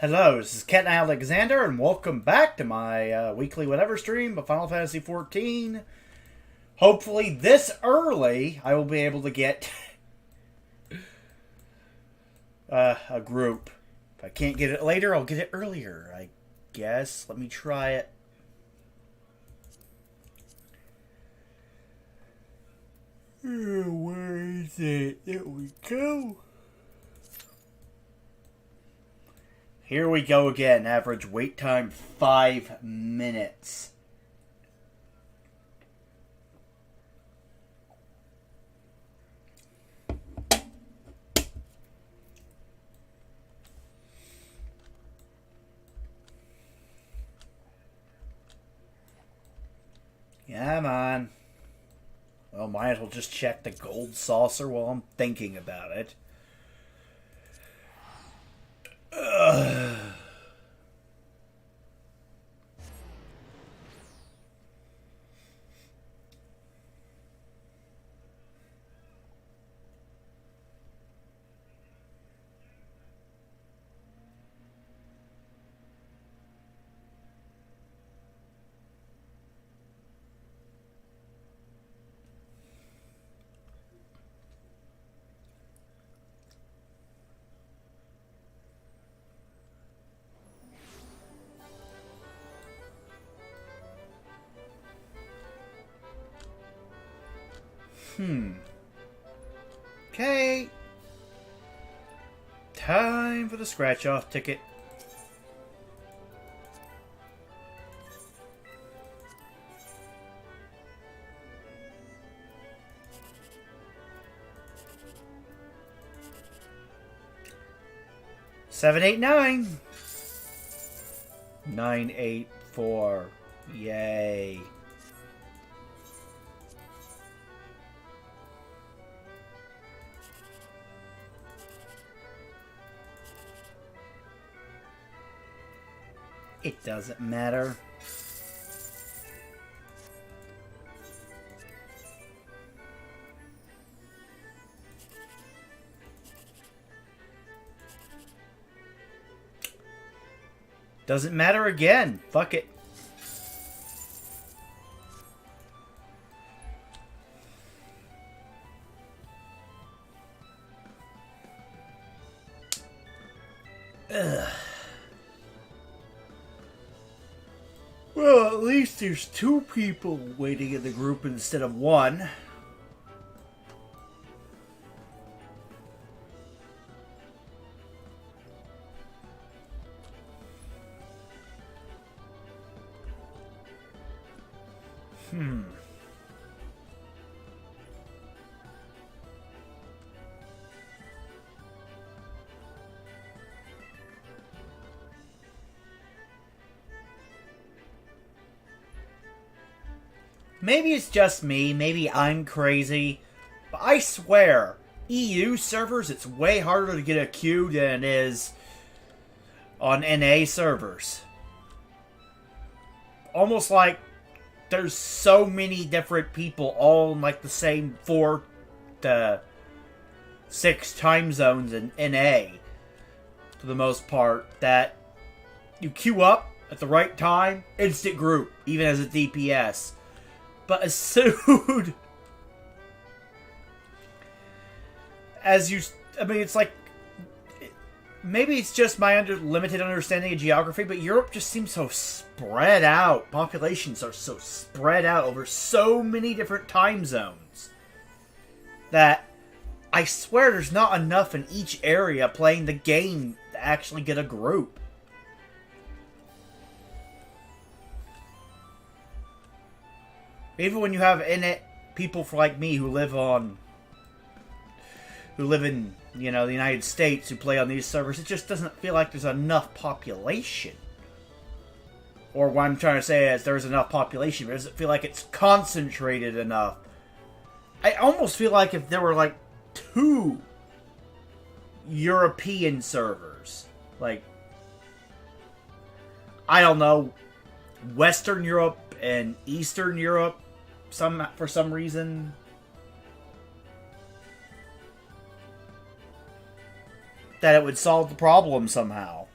Hello, this is Ken Alexander, and welcome back to my weekly whatever stream of Final Fantasy XIV. Hopefully this early, I will be able to get a group. If I can't get it later, I'll get it earlier, I guess. Let me try it. Where is it? There we go. Here we go again. Average wait time 5 minutes. Yeah, man. Well, might as well just check the gold saucer while I'm thinking about it. Ugh. Okay. Time for the scratch-off ticket. Seven, 8, 9. 9, 8, 4. Yay. It doesn't matter. Doesn't matter again. Fuck it. Ugh. Well, at least there's 2 people waiting in the group instead of 1. Maybe it's just me, maybe I'm crazy, but I swear, EU servers, it's way harder to get a queue than it is on NA servers. Almost like there's so many different people all in like the same 4 to 6 time zones in NA, for the most part, that you queue up at the right time, instant group, even as a DPS. But as soon as you... I mean, it's like... Maybe it's just my limited understanding of geography, but Europe just seems so spread out. Populations are so spread out over so many different time zones that I swear there's not enough in each area playing the game to actually get a group. Even when you have in it people for like me who live in, you know, the United States, who play on these servers, it just doesn't feel like there's enough population. Or what I'm trying to say is there's enough population, but it doesn't feel like it's concentrated enough. I almost feel like if there were like 2 European servers, like, I don't know, Western Europe and Eastern Europe, for some reason, that it would solve the problem somehow.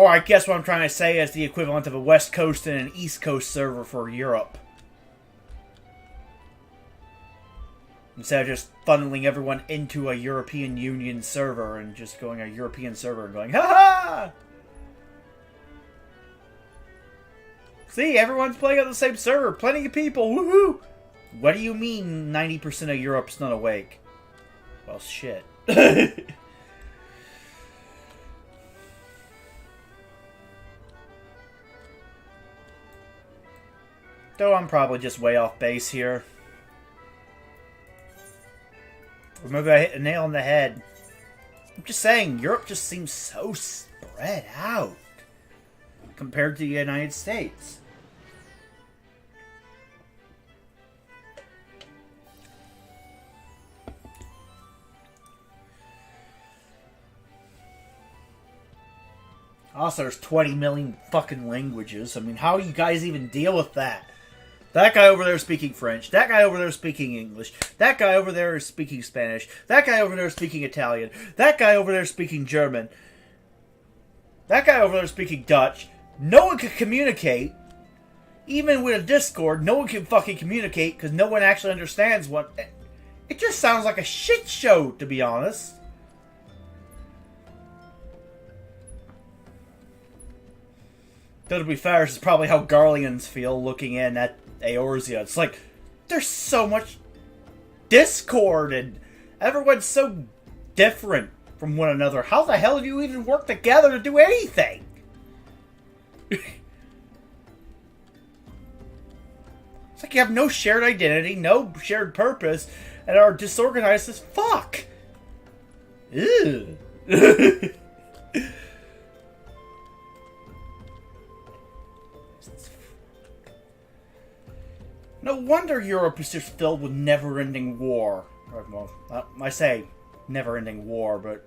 Or I guess what I'm trying to say is the equivalent of a West Coast and an East Coast server for Europe. Instead of just funneling everyone into a European Union server and just going a European server and going, ha-ha! See, everyone's playing on the same server. Plenty of people. Woohoo! What do you mean 90% of Europe's not awake? Well, shit. Though I'm probably just way off base here. Or maybe I hit a nail on the head. I'm just saying, Europe just seems so spread out compared to the United States. Also, there's 20 million fucking languages. I mean, how do you guys even deal with that? That guy over there is speaking French. That guy over there is speaking English. That guy over there is speaking Spanish. That guy over there is speaking Italian. That guy over there is speaking German. That guy over there is speaking Dutch. No one can communicate. Even with a Discord, no one can fucking communicate because no one actually understands what... It just sounds like a shit show, to be honest. Though to be fair, this is probably how Garleans feel looking in at Eorzea. It's like, there's so much discord and everyone's so different from one another. How the hell do you even work together to do anything? It's like you have no shared identity, no shared purpose, and are disorganized as fuck. Ew. No wonder Europe is just filled with never-ending war. Well, I say never-ending war, but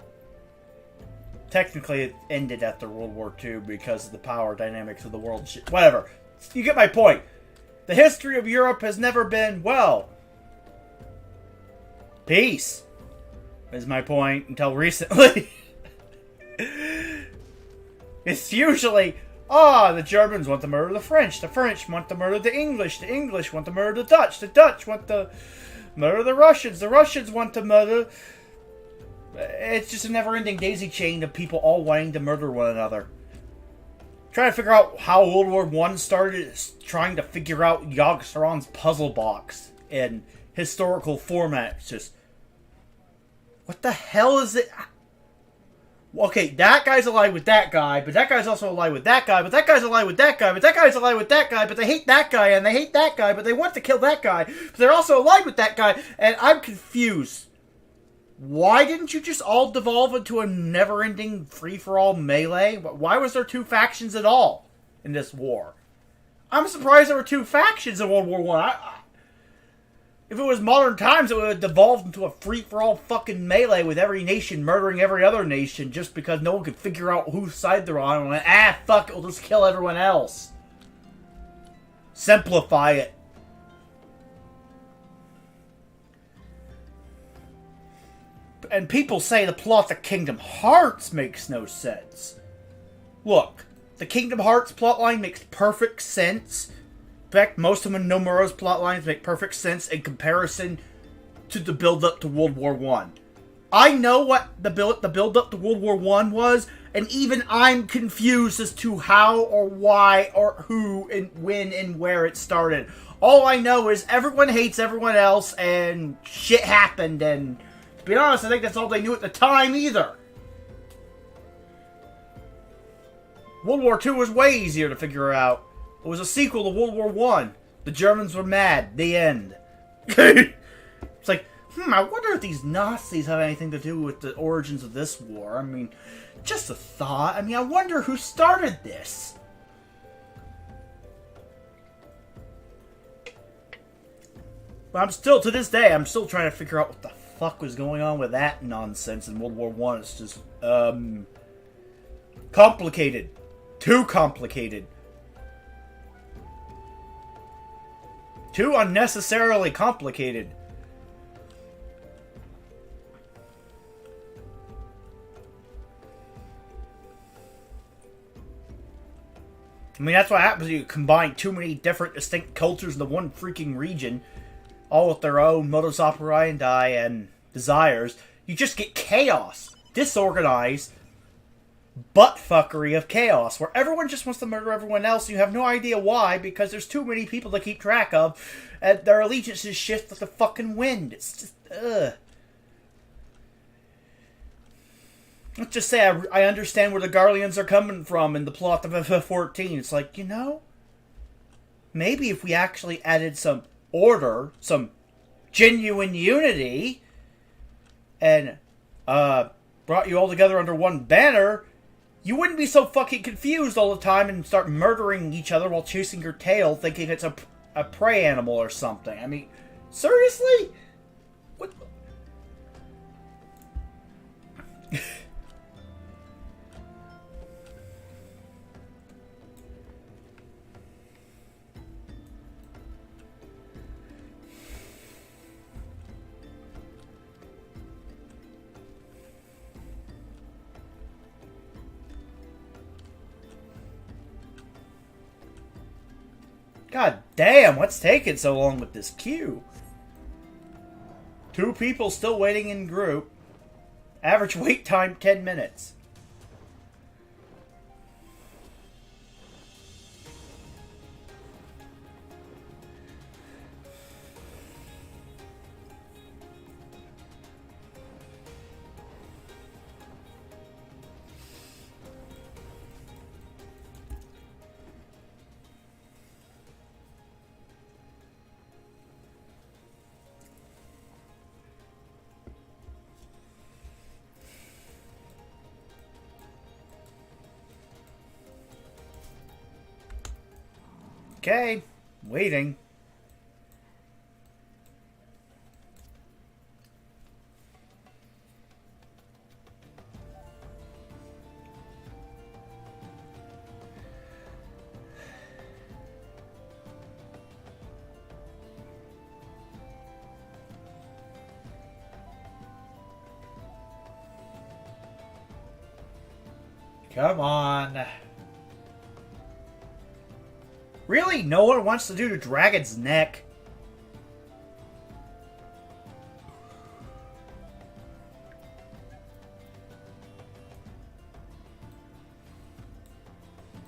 technically it ended after World War II because of the power dynamics of the world. Whatever. You get my point. The history of Europe has never been, well, peace, is my point, until recently. It's usually... the Germans want to murder the French want to murder the English want to murder the Dutch want to murder the Russians want to murder... It's just a never-ending daisy chain of people all wanting to murder one another. Trying to figure out how World War I started is trying to figure out Yogg-Saron's puzzle box in historical format. It's just... What the hell is it... Okay, that guy's allied with that guy, but that guy's also allied with that guy, but that guy's allied with that guy, but that guy's allied with that guy, but they hate that guy, and they hate that guy, but they want to kill that guy, but they're also allied with that guy, and I'm confused. Why didn't you just all devolve into a never-ending free-for-all melee? Why was there two factions at all in this war? I'm surprised there were two factions in World War I. If it was modern times, it would have devolved into a free-for-all fucking melee with every nation murdering every other nation just because no one could figure out whose side they're on. And fuck it, we'll just kill everyone else. Simplify it. And people say the plot of Kingdom Hearts makes no sense. Look, the Kingdom Hearts plotline makes perfect sense. In fact, most of Nomura's plotlines make perfect sense in comparison to the build-up to World War I. I know what the build-up to World War I was, and even I'm confused as to how or why or who and when and where it started. All I know is everyone hates everyone else, and shit happened, and to be honest, I think that's all they knew at the time, either. World War II was way easier to figure out. It was a sequel to World War I. The Germans were mad. The end. It's like, I wonder if these Nazis have anything to do with the origins of this war. I mean, just a thought. I mean, I wonder who started this. But I'm still, to this day, I'm still trying to figure out what the fuck was going on with that nonsense in World War I. It's just, complicated. Too complicated. Too unnecessarily complicated. I mean, that's what happens when you combine too many different distinct cultures into one freaking region, all with their own modus operandi and desires. You just get chaos. Disorganized buttfuckery of chaos, where everyone just wants to murder everyone else, and you have no idea why, because there's too many people to keep track of, and their allegiances shift like the fucking wind. It's just, ugh. Let's just say I understand where the Garleans are coming from in the plot of FF14. It's like, you know, maybe if we actually added some order, some genuine unity, and brought you all together under one banner, you wouldn't be so fucking confused all the time and start murdering each other while chasing your tail, thinking it's a prey animal or something. I mean, seriously? What? God damn, what's taking so long with this queue? 2 people still waiting in group. Average wait time 10 minutes. Okay, waiting. Come on. Really? No one wants to do the dragon's neck?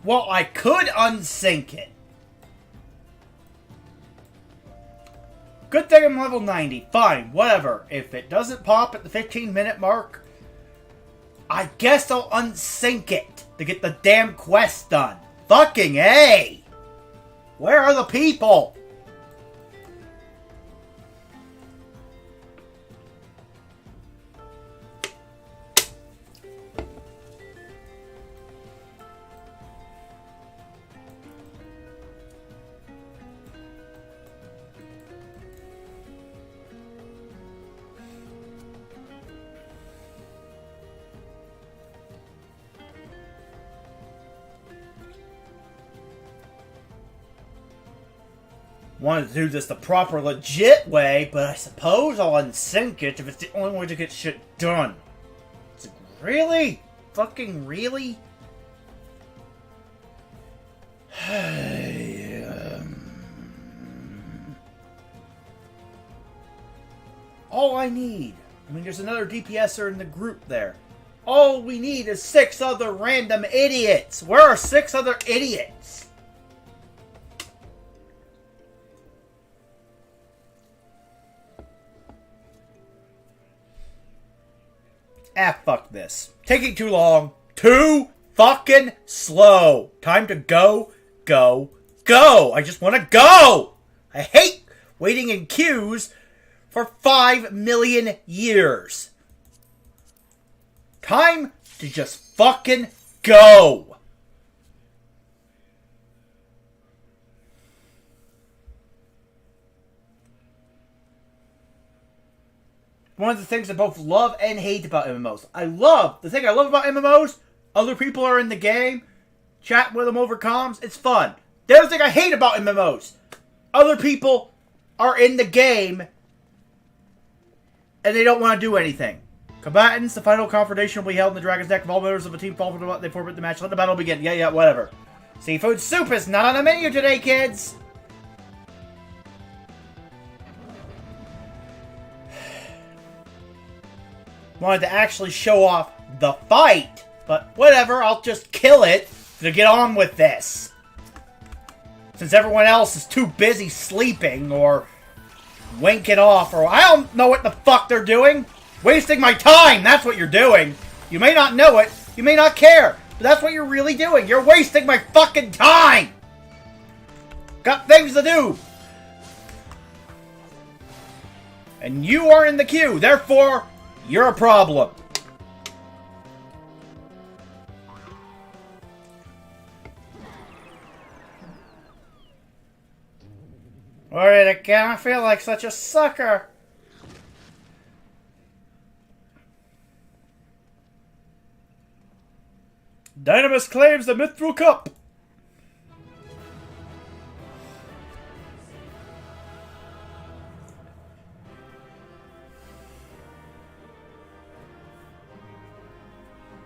Well, I could unsync it. Good thing I'm level 90. Fine, whatever. If it doesn't pop at the 15-minute mark, I guess I'll unsync it to get the damn quest done. Fucking A! Where are the people? Wanted to do this the proper, legit way, but I suppose I'll unsync it if it's the only way to get shit done. It's like, really? Fucking really? All I need. I mean, there's another DPSer in the group there. All we need is 6 other random idiots. Where are 6 other idiots? Ah, fuck this. Taking too long. Too fucking slow. Time to go, go, go. I just want to go. I hate waiting in queues for 5 million years. Time to just fucking go. One of the things I both love and hate about MMOs. The thing I love about MMOs, other people are in the game, chat with them over comms, it's fun. The other thing I hate about MMOs, other people are in the game and they don't want to do anything. Combatants, the final confrontation will be held in the Dragon's Neck. If all members of a team fall from the they forfeit the match. Let the battle begin. Yeah, whatever. Seafood soup is not on the menu today, kids! Wanted to actually show off the fight, but whatever, I'll just kill it to get on with this. Since everyone else is too busy sleeping or winking off, or I don't know what the fuck they're doing. Wasting my time, that's what you're doing. You may not know it, you may not care, but that's what you're really doing. You're wasting my fucking time! Got things to do! And you are in the queue, therefore, you're a problem. Alright, again, I feel like such a sucker. Dynamis claims the Mithril Cup.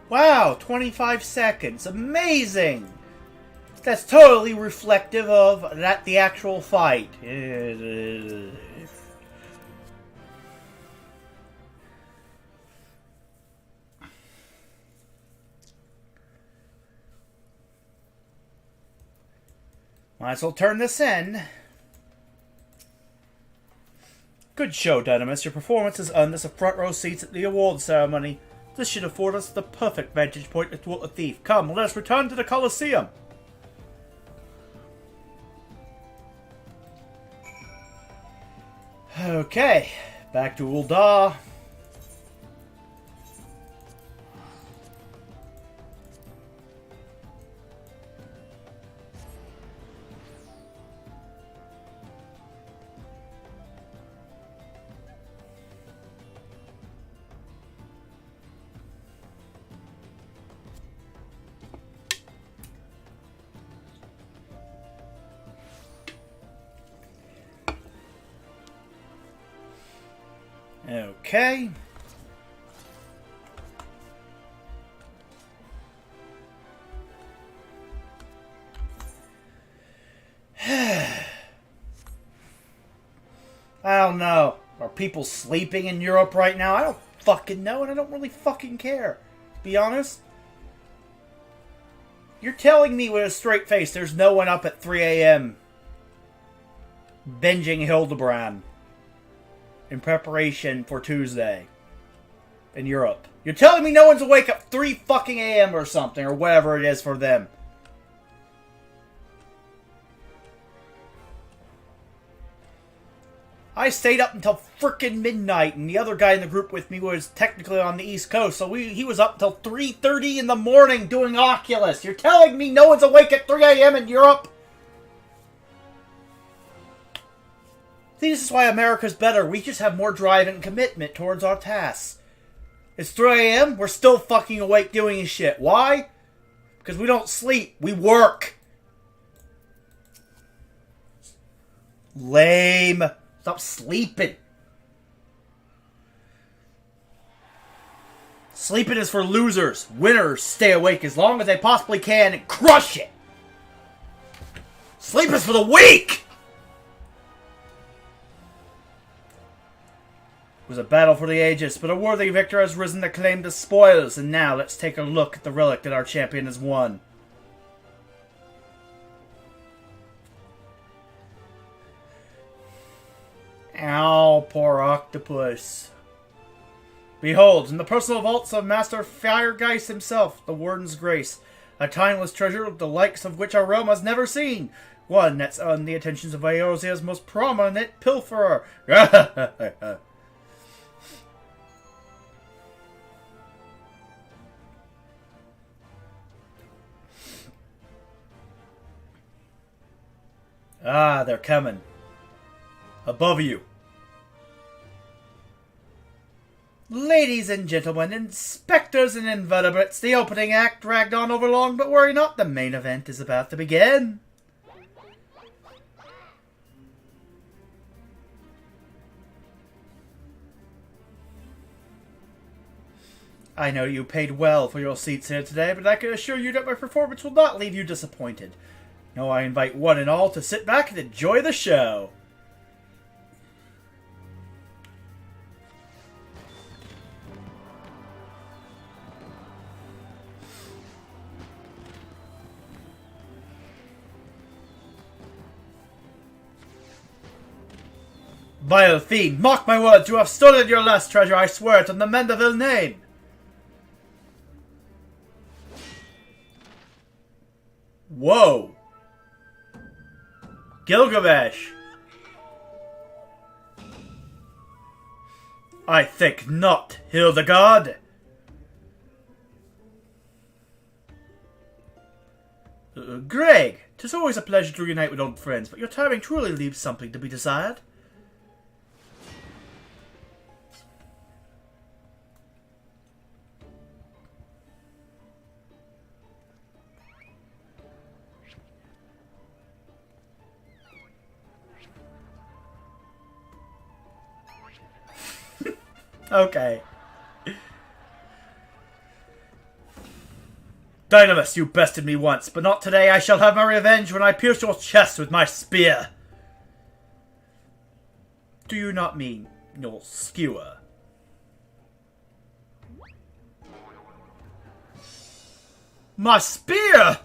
Wow, 25 seconds. Amazing! That's totally reflective of the actual fight. Might as well turn this in. Good show, Dynamis. Your performance has earned us a front row seats at the award ceremony. This should afford us the perfect vantage point to thwart the thief. Come, let us return to the Colosseum. Okay, back to Ul'dah. Okay. I don't know. Are people sleeping in Europe right now? I don't fucking know, and I don't really fucking care. To be honest. You're telling me with a straight face there's no one up at 3 a.m. binging Hildibrand in preparation for Tuesday in Europe. You're telling me no one's awake at 3 fucking a.m. or something, or whatever it is for them. I stayed up until frickin' midnight, and the other guy in the group with me was technically on the East Coast, so he was up till 3:30 in the morning doing Oculus. You're telling me no one's awake at 3 a.m. in Europe? See, this is why America's better. We just have more drive and commitment towards our tasks. It's 3 a.m., we're still fucking awake doing shit. Why? Because we don't sleep, we work. Lame. Stop sleeping. Sleeping is for losers. Winners stay awake as long as they possibly can and crush it. Sleep is for the weak! It was a battle for the ages, but a worthy victor has risen to claim the spoils. And now let's take a look at the relic that our champion has won. Ow, poor octopus. Behold, in the personal vaults of Master Firegeist himself, the Warden's Grace, a timeless treasure the likes of which our realm has never seen. One that's on the attentions of Eorzea's most prominent pilferer. Ah, they're coming. Above you. Ladies and gentlemen, inspectors and invertebrates, the opening act dragged on over long, but worry not, the main event is about to begin. I know you paid well for your seats here today, but I can assure you that my performance will not leave you disappointed. No, I invite one and all to sit back and enjoy the show. Vile fiend, mark my words, you have stolen your last treasure, I swear it on the Mandeville name! Whoa! Gilgamesh! I think not, Hildibrand! Greg, 'tis always a pleasure to reunite with old friends, but your timing truly leaves something to be desired. Okay. Dynamis, you bested me once, but not today. I shall have my revenge when I pierce your chest with my spear. Do you not mean your skewer? My spear!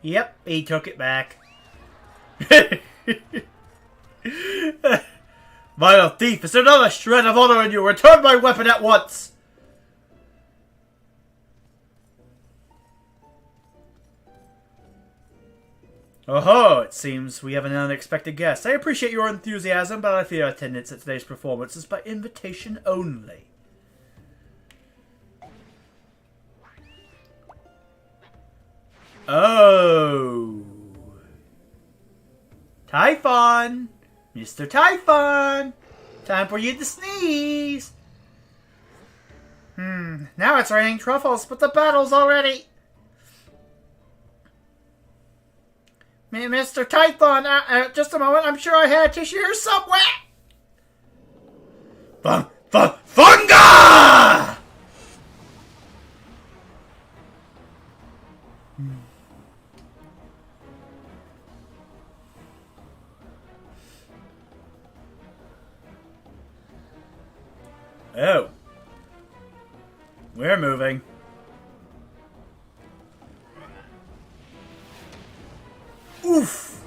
Yep, he took it back. Vile thief, is there not a shred of honor in you? Return my weapon at once! Oh, it seems we have an unexpected guest. I appreciate your enthusiasm, but I fear attendance at today's performance is by invitation only. Oh. Typhon! Mr. Typhon! Time for you to sneeze! Now it's raining truffles, but the battle's already... Mr. Typhon, just a moment, I'm sure I had a tissue here somewhere! Funga! Oh. We're moving. Oof!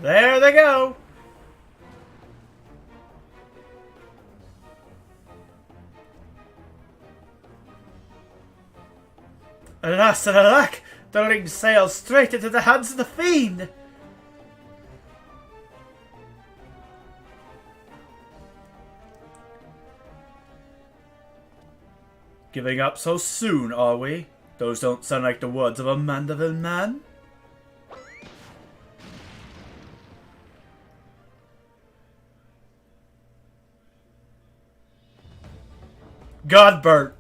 There they go! Alas and alack! The ring sails straight into the hands of the fiend! Giving up so soon, are we? Those don't sound like the words of a Mandeville man. Godbert.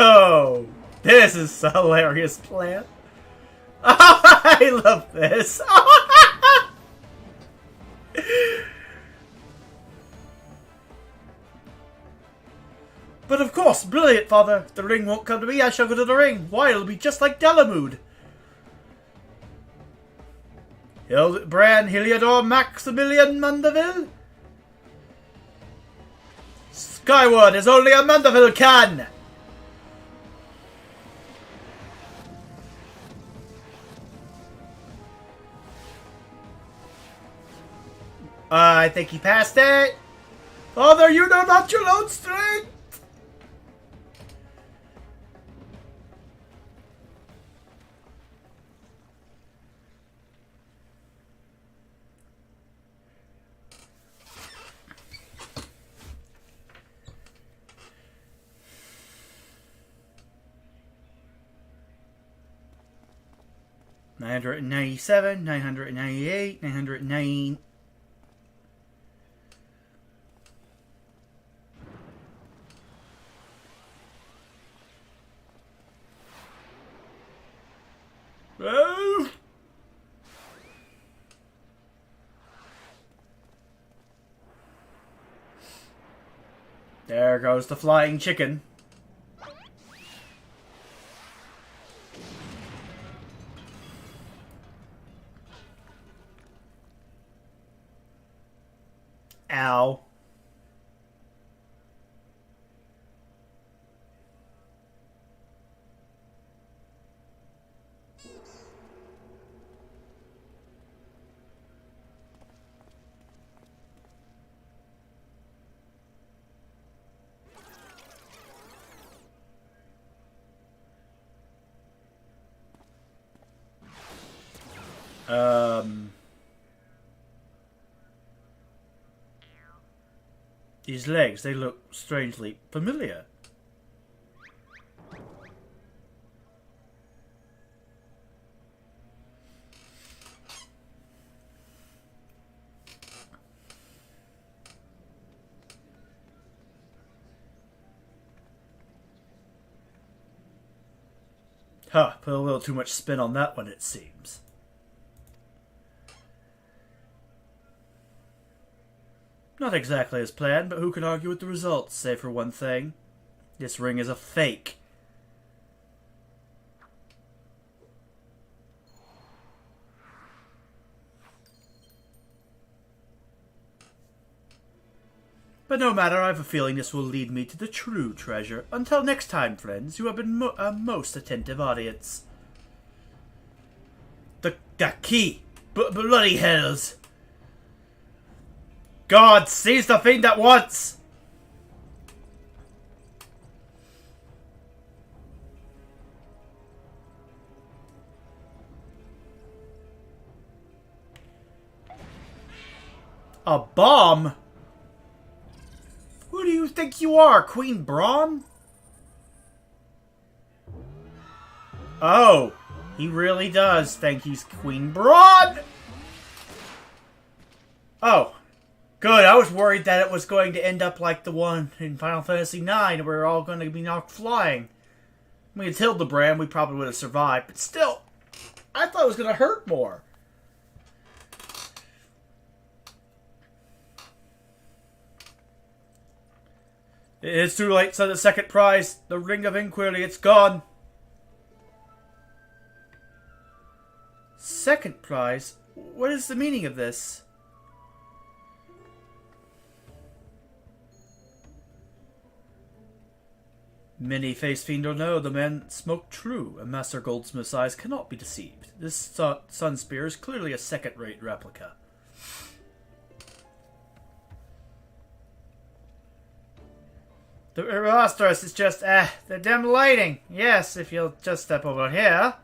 Oh, this is a hilarious plan. Oh, I love this. But of course, brilliant, Father. The ring won't come to me, I shall go to the ring. Why, it'll be just like Delamood. Hildibrand, Heliodor, Maximilian Mandeville? Skyward as only a Mandeville can! I think he passed it. Father, you know not your own strength. 997, 998, 909. Oh! There goes the flying chicken. Ow. These legs, they look strangely familiar. Huh, put a little too much spin on that one, it seems. Not exactly as planned, but who can argue with the results, save for one thing. This ring is a fake. But no matter, I have a feeling this will lead me to the true treasure. Until next time, friends, you have been a most attentive audience. The key! Bloody hells! God, seize the fiend at once! A bomb? Who do you think you are, Queen Braun? Oh, he really does think he's Queen Braun! Oh. Good, I was worried that it was going to end up like the one in Final Fantasy IX, where we're all going to be knocked flying. I mean, it's Hildibrand, we probably would have survived, but still, I thought it was going to hurt more. It's too late, so the second prize, the Ring of Inquiry, it's gone. Second prize? What is the meaning of this? Many face fiend or no, the man spoke true, and Master Goldsmith's eyes cannot be deceived. This sun spear is clearly a second-rate replica. The rhinoceros is just, the dim lighting. Yes, if you'll just step over here.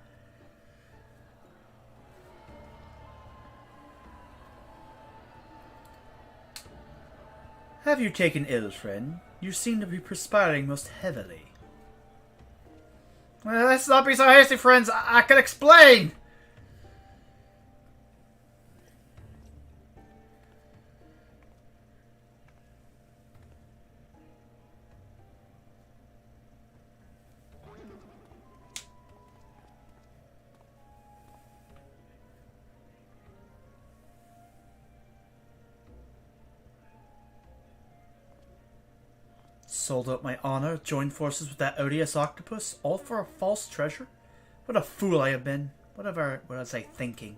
Have you taken ill, friend? You seem to be perspiring most heavily. Well, let's not be so hasty, friends. I can explain. Sold out my honor, joined forces with that odious octopus, all for a false treasure? What a fool I have been. What was I thinking?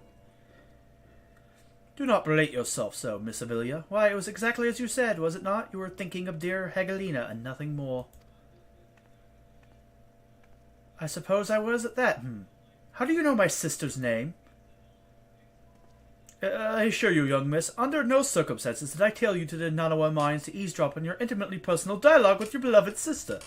Do not berate yourself so, Miss Avilia. Why, it was exactly as you said, was it not? You were thinking of dear Hegelina and nothing more. I suppose I was at that. How do you know my sister's name? I assure you, young miss, under no circumstances did I tell you to the Nanawa mines to eavesdrop on your intimately personal dialogue with your beloved sister.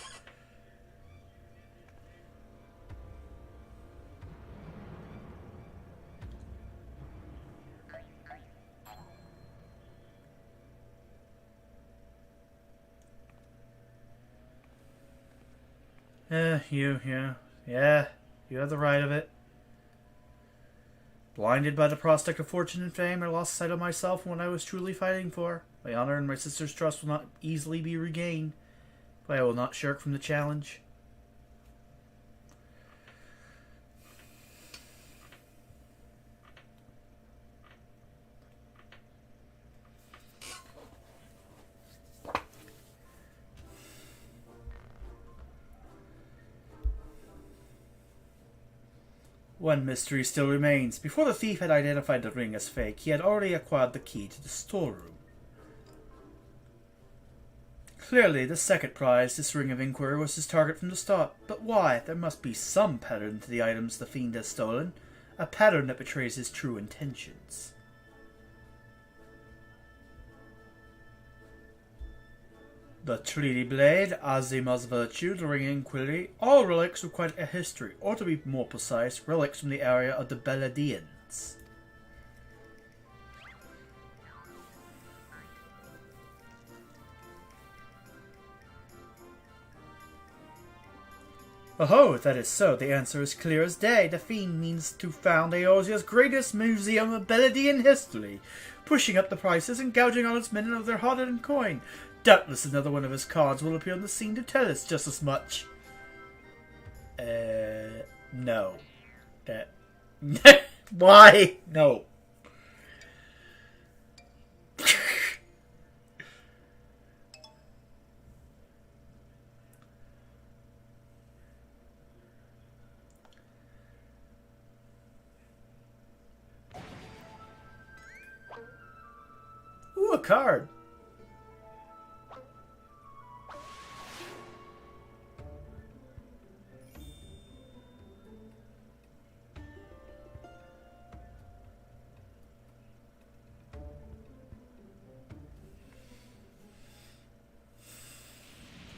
You have the right of it. Blinded by the prospect of fortune and fame, I lost sight of myself and what I was truly fighting for. My honor and my sister's trust will not easily be regained, but I will not shirk from the challenge. One mystery still remains. Before the thief had identified the ring as fake, he had already acquired the key to the storeroom. Clearly, the second prize, this ring of inquiry, was his target from the start. But why? There must be some pattern to the items the fiend has stolen. A pattern that betrays his true intentions. The Treaty Blade, Azima's Virtue, the Ring Inquiry, all relics with quite a history, or to be more precise, relics from the area of the Beladians. Oh, if that is so, the answer is clear as day. The fiend means to found Eorzea's greatest museum of Beladian history, pushing up the prices and gouging on its men of their hard-earned coin. Doubtless another one of his cards will appear on the scene to tell us just as much. No. Why? No. Ooh, a card.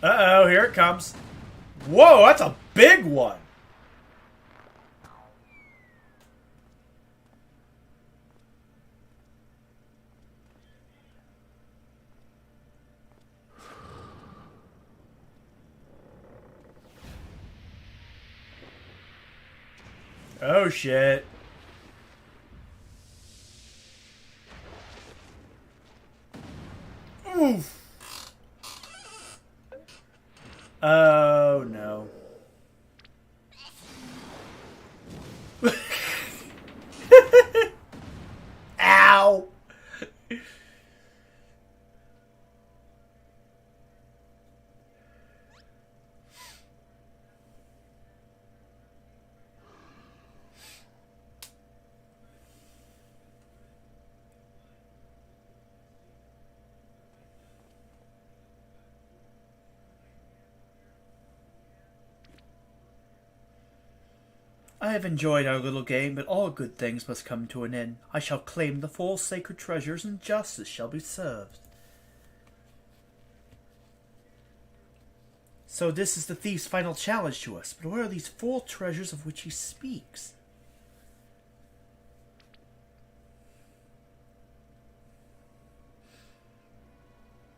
Uh-oh, here it comes. Whoa, that's a big one. Oh, shit. Oof. Oh, no. Ow! I have enjoyed our little game, but all good things must come to an end. I shall claim the full sacred treasures, and justice shall be served. So this is the thief's final challenge to us, but where are these full treasures of which he speaks?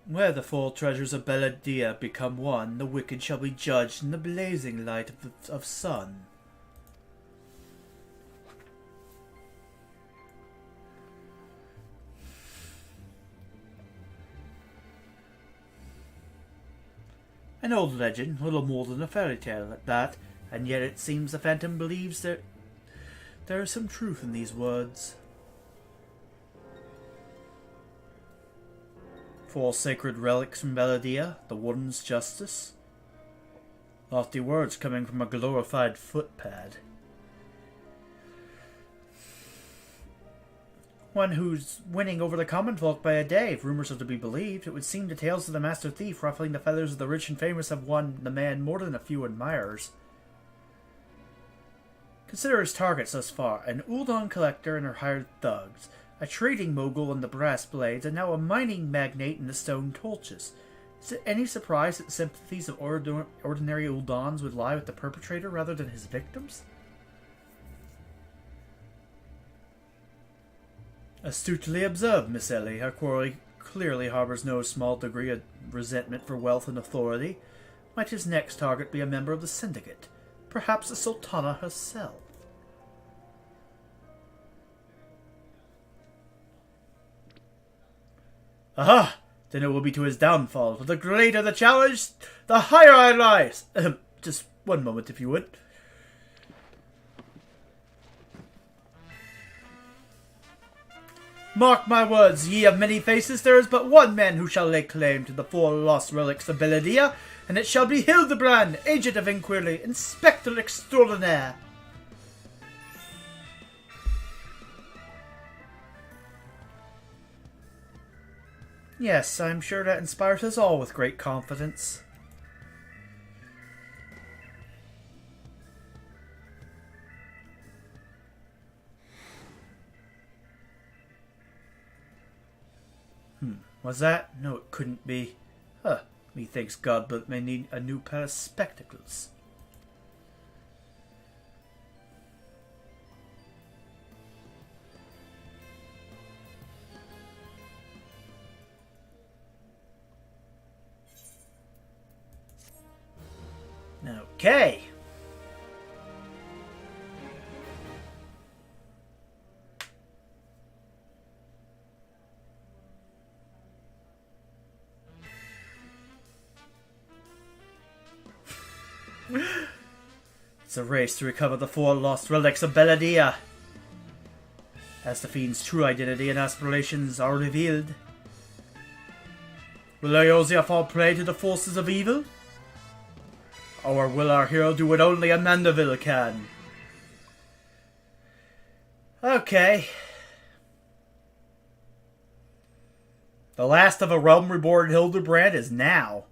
Where the full treasures of Belladia become one, the wicked shall be judged in the blazing light of sun. An old legend, little more than a fairy tale at that, and yet it seems the Phantom believes that there is some truth in these words. Four sacred relics from Belladia, the Warden's justice. Lofty words coming from a glorified footpad. One who's winning over the common folk by a day, if rumors are to be believed. It would seem the tales of the master thief ruffling the feathers of the rich and famous have won the man more than a few admirers. Consider his targets thus far: an Uldon collector and her hired thugs, a trading mogul in the brass blades, and now a mining magnate in the stone torches. Is it any surprise that the sympathies of ordinary Uldons would lie with the perpetrator rather than his victims? Astutely observed, Miss Ellie. Her quarry clearly harbors no small degree of resentment for wealth and authority. Might his next target be a member of the syndicate? Perhaps the Sultana herself? Aha! Then it will be to his downfall. For the greater the challenge, the higher I rise. Just one moment, if you would. Mark my words, ye of many faces, there is but one man who shall lay claim to the four lost relics of Belladia, and it shall be Hildibrand, agent of inquiry, inspector extraordinaire. Yes, I'm sure that inspires us all with great confidence. Was that? No, it couldn't be. Huh. Methinks Godblood may need a new pair of spectacles. Okay. It's a race to recover the four lost relics of Belladia. As the fiend's true identity and aspirations are revealed, will Eorzea fall prey to the forces of evil? Or will our hero do what only a Mandeville can? Okay. The last of a realm reborn Hildibrand is now.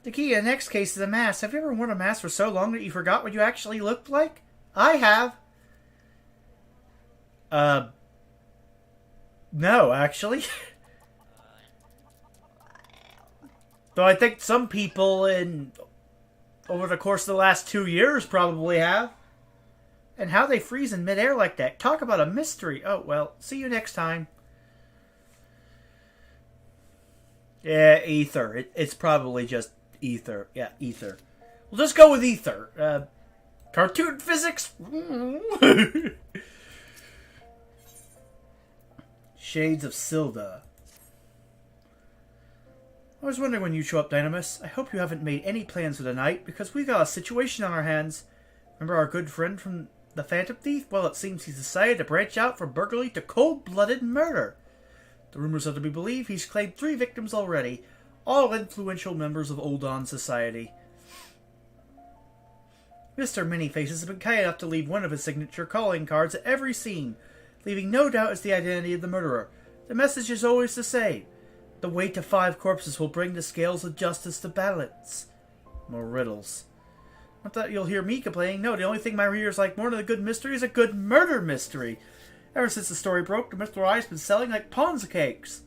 The key to the next case is a mask. Have you ever worn a mask for so long that you forgot what you actually looked like? I have. No, actually. Though I think some people over the course of the last 2 years probably have. And how they freeze in midair like that. Talk about a mystery. Oh, well, see you next time. Yeah, ether. It's probably just ether. Yeah, ether. We'll just go with ether. Cartoon physics? Shades of Silda. I was wondering when you'd show up, Dynamis. I hope you haven't made any plans for the night, because we've got a situation on our hands. Remember our good friend from the Phantom Thief? Well, it seems he's decided to branch out from burglary to cold-blooded murder. The rumors are to be believed he's claimed 3 victims already, all influential members of Oldon society. Mr. Manyfaces has been kind enough to leave one of his signature calling cards at every scene, leaving no doubt as the identity of the murderer. The message is always the same. The weight of 5 corpses will bring the scales of justice to balance. More riddles. Not that you'll hear me complaining. No, the only thing my readers like more than a good mystery is a good murder mystery. Ever since the story broke, the Mr. I's been selling like Ponzi cakes.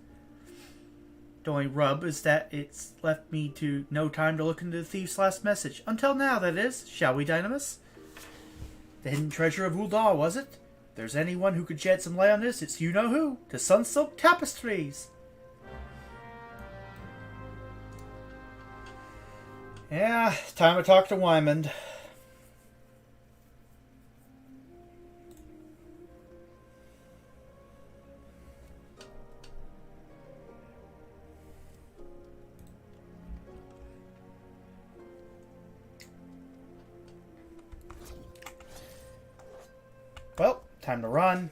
The only rub is that it's left me to no time to look into the thief's last message. Until now, that is. Shall we, Dynamis? The hidden treasure of Uldar, was it? If there's anyone who could shed some light on this, it's you-know-who. The Sunsilk Tapestries. Yeah, time to talk to Wymond. Well, time to run.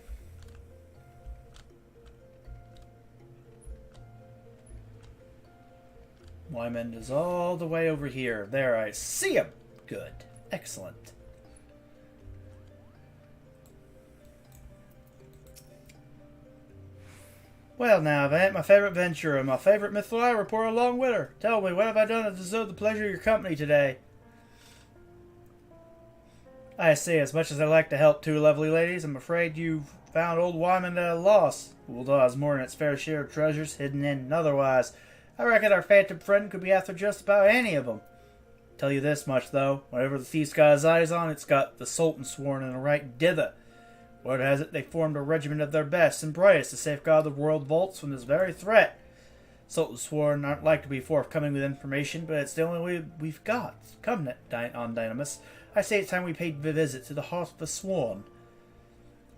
Wymond is all the way over here. There, I see him. Good. Excellent. Well now, Vant, my favorite venturer, my favorite Mithril I report along with her. Tell me, what have I done to deserve the pleasure of your company today? I see, as much as I'd like to help 2 lovely ladies, I'm afraid you've found old Wymond at a loss. Uldar has more than its fair share of treasures, hidden in and otherwise. I reckon our phantom friend could be after just about any of them. Tell you this much, though. Whatever the thief's got his eyes on, it's got the Sultan sworn in a right dither. Word has it they formed a regiment of their best and brightest to safeguard the world vaults from this very threat. Sultan sworn aren't like to be forthcoming with information, but it's the only way we've got. Come on, Dynamis. I say it's time we paid a visit to the Heart of the Sworn.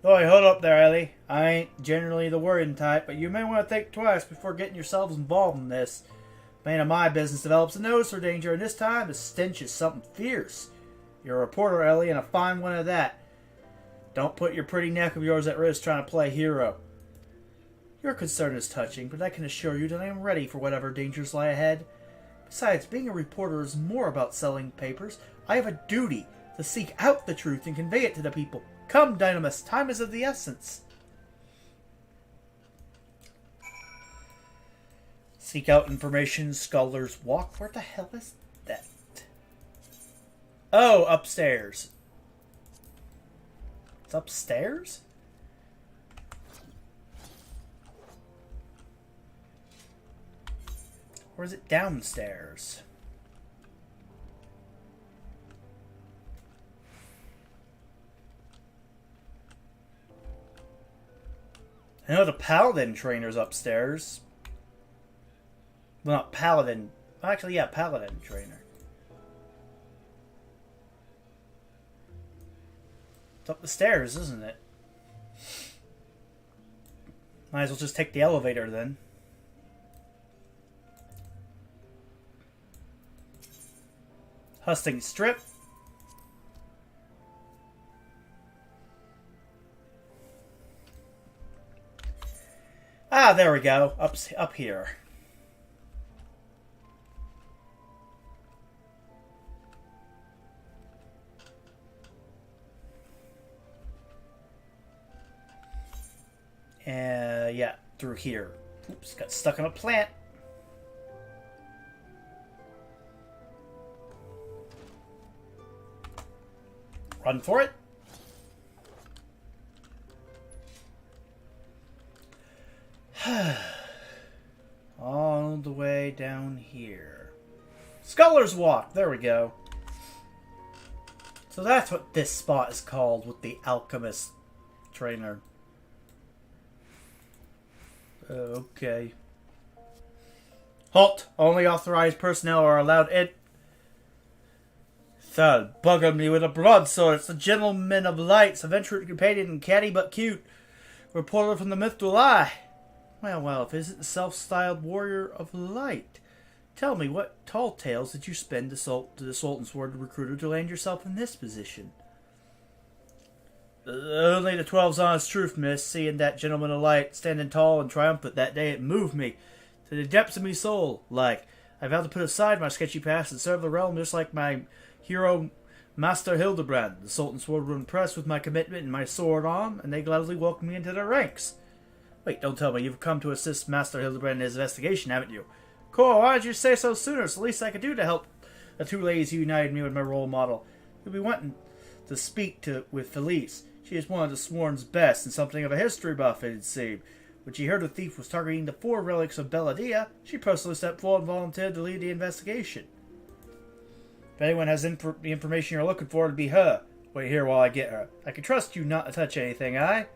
Oi, hold up there, Ellie. I ain't generally the worrying type, but you may want to think twice before getting yourselves involved in this. Man of my business develops a nose for danger, and this time the stench is something fierce. You're a reporter, Ellie, and a fine one at that. Don't put your pretty neck of yours at risk trying to play hero. Your concern is touching, but I can assure you that I am ready for whatever dangers lie ahead. Besides, being a reporter is more about selling papers. I have a duty to seek out the truth and convey it to the people. Come, Dynamis, time is of the essence. Seek out information, Scholar's Walk. Where the hell is that? Oh, upstairs. It's upstairs? Or is it downstairs? I know the Paladin trainer's upstairs. Well, not Paladin. Actually, yeah, Paladin trainer. It's up the stairs, isn't it? Might as well just take the elevator then. Husting Strip. Ah, there we go. Up here. Yeah, through here. Oops, got stuck in a plant. Run for it. All the way down here. Scholar's Walk. There we go. So that's what this spot is called with the alchemist trainer. Okay. Halt! Only authorized personnel are allowed in. Thud, bugger me with a broadsword. It's the gentleman of lights, adventurous companion and catty but cute. Reporter from the Mithril Eye. Well, if it isn't the self-styled warrior of light. Tell me, what tall tales did you spin to the Sultan's Ward recruiter to land yourself in this position? Only the 12's honest truth, miss. Seeing that gentleman of light standing tall and triumphant that day, it moved me to the depths of me soul. Like, I vowed to put aside my sketchy past and serve the realm just like my hero, Master Hildibrand. The Sultan's Ward were impressed with my commitment and my sword arm, and they gladly welcomed me into their ranks. Wait, don't tell me you've come to assist Master Hildibrand in his investigation, haven't you? Cool, why did you say so sooner? It's the least I could do to help the two ladies who united me with my role model. You'll be wanting to speak with Felice. She is one of the Sworn's best and something of a history buff, it'd seem. When she heard the thief was targeting the 4 relics of Belladia, she personally stepped forward and volunteered to lead the investigation. If anyone has the information you're looking for, it'd be her. Wait here while I get her. I can trust you not to touch anything, aye?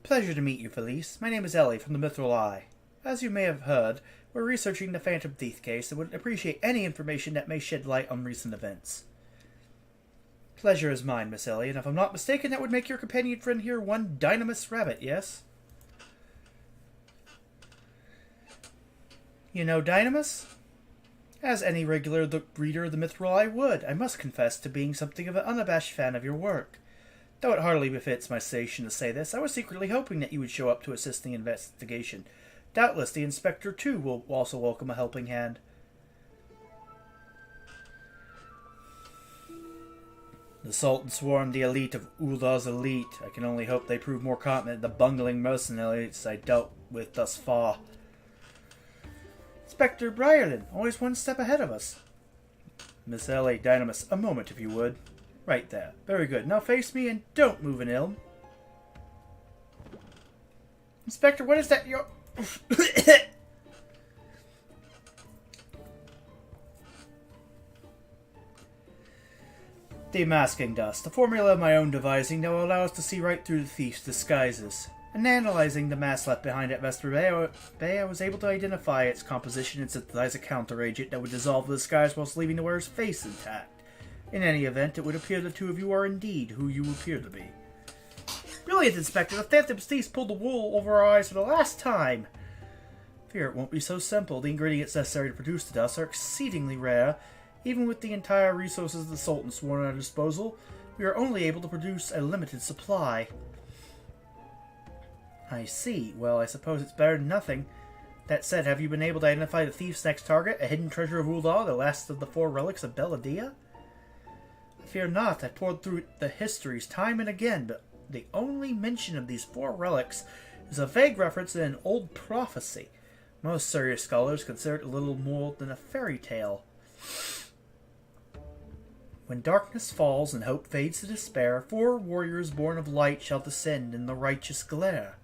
Pleasure to meet you, Felice. My name is Ellie from the Mithril Eye. As you may have heard, we're researching the Phantom Thief case and would appreciate any information that may shed light on recent events. Pleasure is mine, Miss Ellie, and if I'm not mistaken, that would make your companion friend here one Dynamis Rabbit, yes? You know Dynamis? As any regular reader of the Mithril Eye would, I must confess to being something of an unabashed fan of your work. Though it hardly befits my station to say this, I was secretly hoping that you would show up to assist the investigation. Doubtless the inspector, too, will also welcome a helping hand. The Sultan sworn the elite of Ulda's elite. I can only hope they prove more competent than the bungling mercenaries I dealt with thus far. Inspector Briarden, always one step ahead of us. Miss Ellie, Dynamis, a moment if you would. Right there. Very good. Now face me and don't move an ill. Inspector, what is that? Your... Demasking dust. A formula of my own devising that will allow us to see right through the thief's disguises. In analyzing the mass left behind at Vesper Bay, I was able to identify its composition and synthesize a counter-agent that would dissolve the disguise whilst leaving the wearer's face intact. In any event, it would appear the two of you are indeed who you appear to be. Brilliant, Inspector! The Phantom's thieves pulled the wool over our eyes for the last time! Fear it won't be so simple. The ingredients necessary to produce the dust are exceedingly rare. Even with the entire resources of the Sultan sworn at our disposal, we are only able to produce a limited supply. I see. Well, I suppose it's better than nothing. That said, have you been able to identify the thief's next target, a hidden treasure of Ul'dah, the last of the 4 relics of Belladia? I fear not. I poured through the histories time and again, but the only mention of these 4 relics is a vague reference in an old prophecy. Most serious scholars consider it little more than a fairy tale. When darkness falls and hope fades to despair, 4 warriors born of light shall descend in the righteous glare.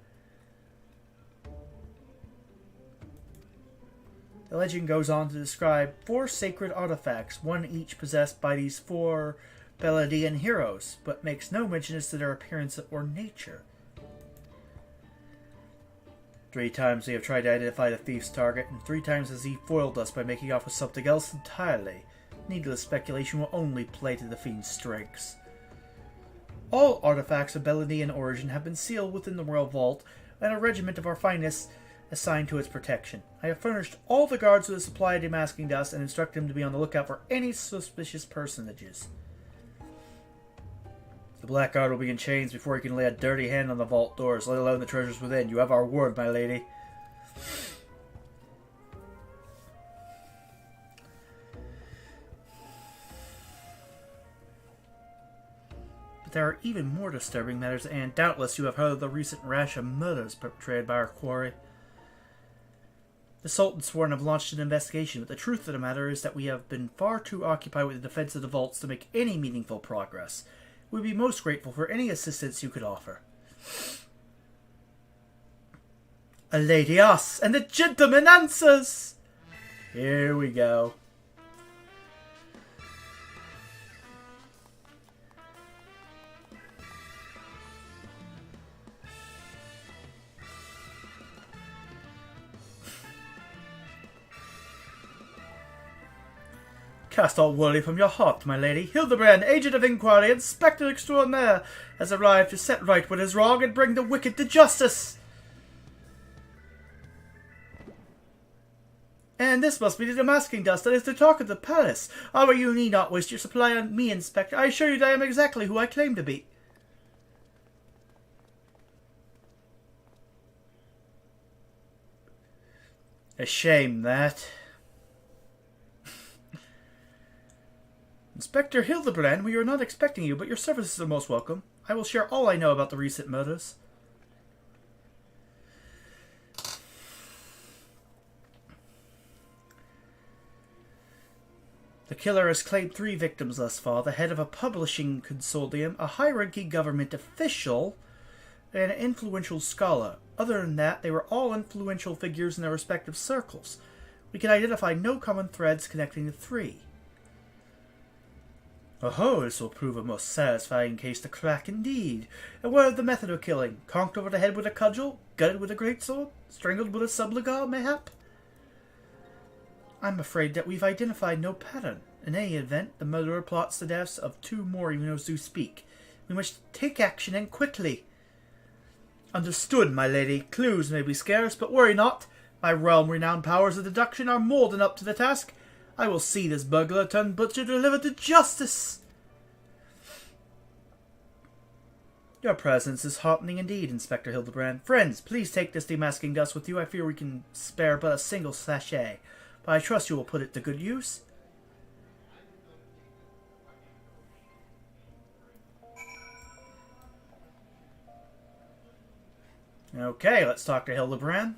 The legend goes on to describe 4 sacred artifacts, one each possessed by these 4 Belladian heroes, but makes no mention as to their appearance or nature. 3 times we have tried to identify the thief's target, and 3 times has he foiled us by making off with something else entirely. Needless speculation will only play to the fiend's strengths. All artifacts of Belladian origin have been sealed within the royal vault, and a regiment of our finest assigned to its protection. I have furnished all the guards with a supply of demasking dust and instructed them to be on the lookout for any suspicious personages. The Blackguard will be in chains before he can lay a dirty hand on the vault doors, let alone the treasures within. You have our word, my lady. But there are even more disturbing matters, and doubtless you have heard of the recent rash of murders perpetrated by our quarry. The Sultan sworn have launched an investigation, but the truth of the matter is that we have been far too occupied with the defense of the vaults to make any meaningful progress. We'd be most grateful for any assistance you could offer. A lady asks, and the gentleman answers! Here we go. Cast all worry from your heart, my lady. Hildibrand, agent of inquiry, inspector extraordinaire, has arrived to set right what is wrong and bring the wicked to justice. And this must be the demasking dust that is the talk of the palace. However, you need not waste your supply on me, Inspector. I assure you that I am exactly who I claim to be. A shame, that. Inspector Hildibrand, we are not expecting you, but your services are most welcome. I will share all I know about the recent murders. The killer has claimed 3 victims thus far, the head of a publishing consortium, a high-ranking government official, and an influential scholar. Other than that, they were all influential figures in their respective circles. We can identify no common threads connecting the 3. Oh, this will prove a most satisfying case to crack indeed. And what of the method of killing? Conked over the head with a cudgel? Gutted with a greatsword? Strangled with a subligar, mayhap? I'm afraid that we've identified no pattern. In any event, the murderer plots the deaths of 2 more even as we speak. We must take action, and quickly. Understood, my lady. Clues may be scarce, but worry not. My realm-renowned powers of deduction are more than up to the task. I will see this burglar turned butcher delivered to justice. Your presence is heartening indeed, Inspector Hildibrand. Friends, please take this demasking dust with you. I fear we can spare but a single sachet, but I trust you will put it to good use. Okay, let's talk to Hildibrand.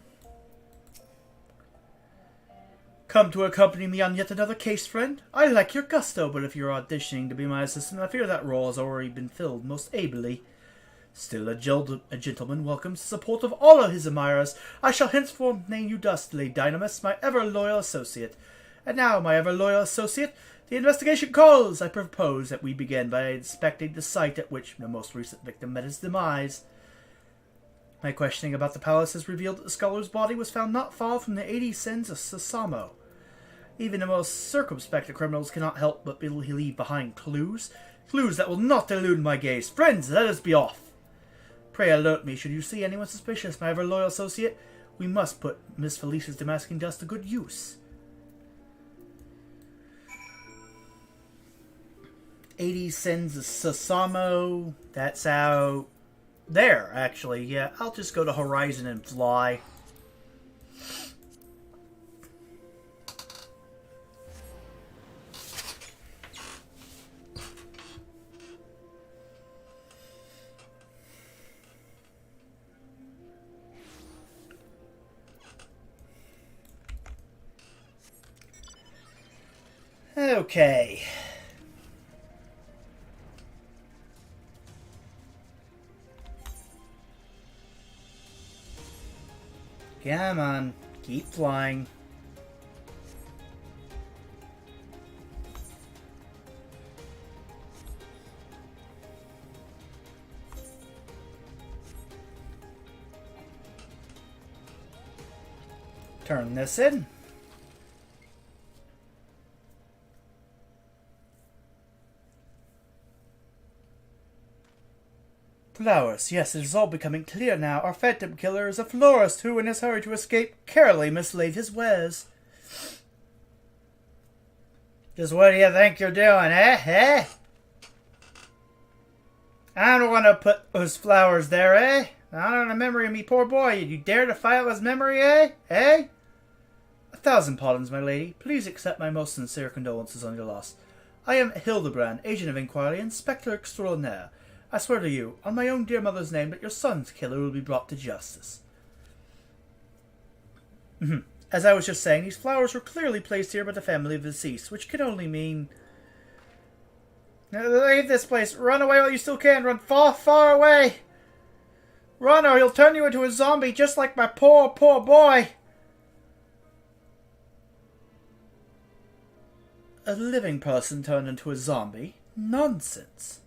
Come to accompany me on yet another case, friend? I like your gusto, but if you're auditioning to be my assistant, I fear that role has already been filled most ably. Still, a gentleman welcomes the support of all of his admirers. I shall henceforth name you dustily, Dynamis, my ever-loyal associate. And now, my ever-loyal associate, the investigation calls. I propose that we begin by inspecting the site at which the most recent victim met his demise. My questioning about the palace has revealed that the scholar's body was found not far from the 80 sens of Sasamo. Even the most circumspect of criminals cannot help but leave behind clues. Clues that will not elude my gaze. Friends, let us be off. Pray alert me should you see anyone suspicious, my ever loyal associate. We must put Miss Felicia's Damascene dust to good use. 80 sens of Sasamo. That's out there, actually. Yeah, I'll just go to Horizon and fly. Okay. Come on, keep flying. Turn this in. Flowers. Yes, it is all becoming clear now. Our phantom killer is a florist who, in his hurry to escape, carefully mislaid his wares. Just what do you think you're doing, eh? I don't want to put those flowers there, eh? Not on a memory of me poor boy. You dare to file his memory, eh? 1,000 pardons, my lady. Please accept my most sincere condolences on your loss. I am Hildibrand, agent of inquiry, inspector extraordinaire. I swear to you, on my own dear mother's name, that your son's killer will be brought to justice. As I was just saying, these flowers were clearly placed here by the family of the deceased, which can only mean... Leave this place. Run away while you still can. Run far, far away. Run or he'll turn you into a zombie just like my poor, poor boy. A living person turned into a zombie? Nonsense.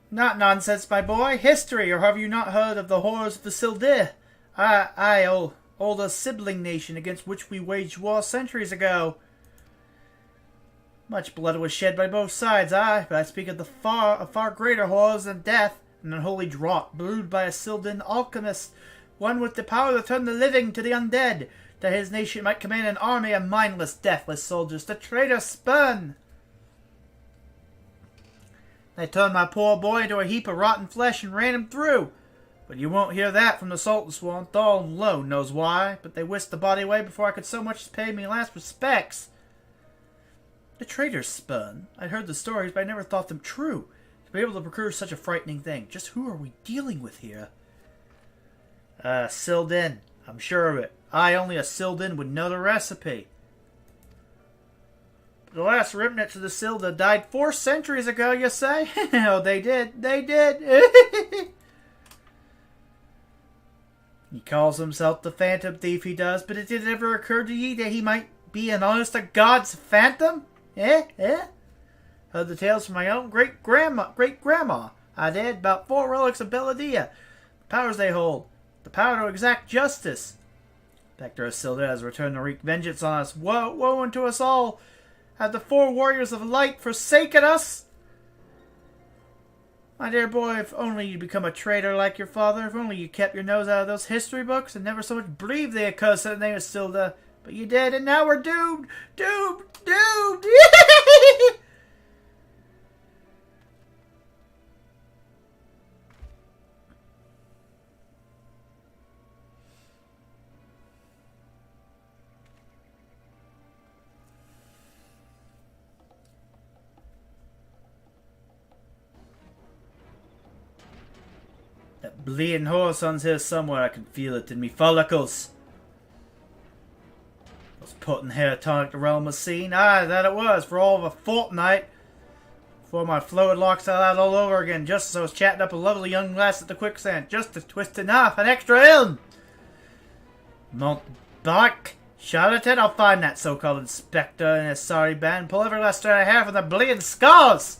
Not nonsense, my boy. History, or have you not heard of the horrors of the Sildir? Older sibling nation against which we waged war centuries ago. Much blood was shed by both sides, but I speak of far greater horrors than death, an unholy draught brewed by a Sildan alchemist, one with the power to turn the living to the undead, that his nation might command an army of mindless, deathless soldiers to traitor spurn. They turned my poor boy into a heap of rotten flesh and ran him through. But you won't hear that from the Sultan Swan. Thal alone knows why. But they whisked the body away before I could so much as pay me last respects. The traitors spurn. I'd heard the stories, but I never thought them true. To be able to procure such a frightening thing. Just who are we dealing with here? Sildan. I'm sure of it. Only a Sildan would know the recipe. The last remnants of the Silda died 4 centuries ago, you say? Oh, they did. They did. He calls himself the Phantom Thief, he does, but it did ever occur to ye that he might be an honest-to-God's phantom? Heard the tales from my own great-grandma. I did, about 4 relics of Belladia. The powers they hold. The power to exact justice. Spectre of Silda has returned to wreak vengeance on us. Woe unto us all! Have the 4 warriors of light forsaken us? My dear boy, if only you'd become a traitor like your father, if only you kept your nose out of those history books and never so much breathed the accursed name of Silda. But you did, and now we're doomed! Doomed! That bleeding horse on's here somewhere. I can feel it in me follicles. Was putting hair tonic the realm was seen. That it was, for all of a fortnight. Before my fluid locks out all over again, just as I was chatting up a lovely young lass at the quicksand, just to twist enough, an extra ilm. Montbark, charlatan, I'll find that so-called inspector and his sorry band, pull every last strand of hair from the bleeding skulls.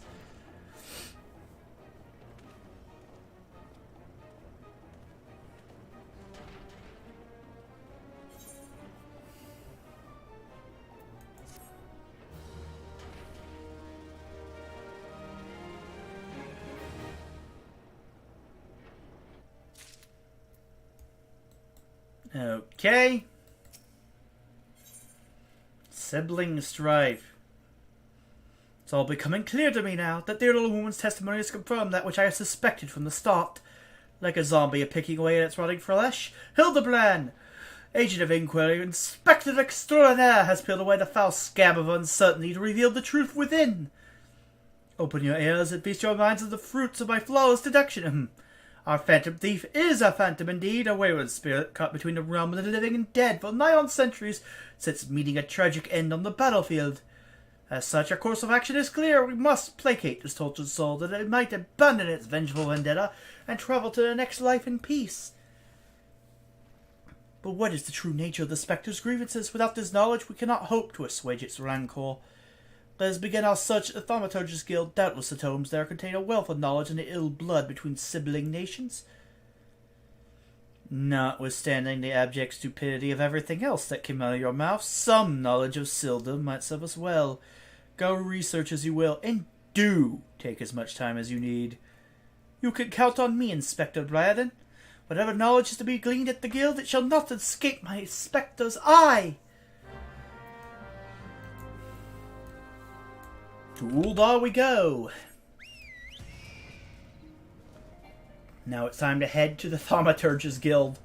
Okay. Sibling strife. It's all becoming clear to me now. That dear little woman's testimony has confirmed that which I suspected from the start. Like a zombie picking away at its rotting flesh, Hildibrand, agent of inquiry, inspector extraordinaire, has peeled away the foul scab of uncertainty to reveal the truth within. Open your ears and feast your minds of the fruits of my flawless deduction. Our phantom thief is a phantom indeed, a wayward spirit caught between the realm of the living and dead for nigh on centuries, since meeting a tragic end on the battlefield. As such, our course of action is clear. We must placate this tortured soul, that it might abandon its vengeful vendetta and travel to the next life in peace. But what is the true nature of the spectre's grievances? Without this knowledge, we cannot hope to assuage its rancor. Let us begin our search at the Thaumaturgist Guild. Doubtless the tomes there contain a wealth of knowledge on the ill blood between sibling nations. Notwithstanding the abject stupidity of everything else that came out of your mouth, some knowledge of Silda might serve us well. Go research as you will, and do take as much time as you need. You can count on me, Inspector Braden. Whatever knowledge is to be gleaned at the guild, it shall not escape my inspector's eye. To Uldar we go. Now it's time to head to the Thaumaturgist Guild.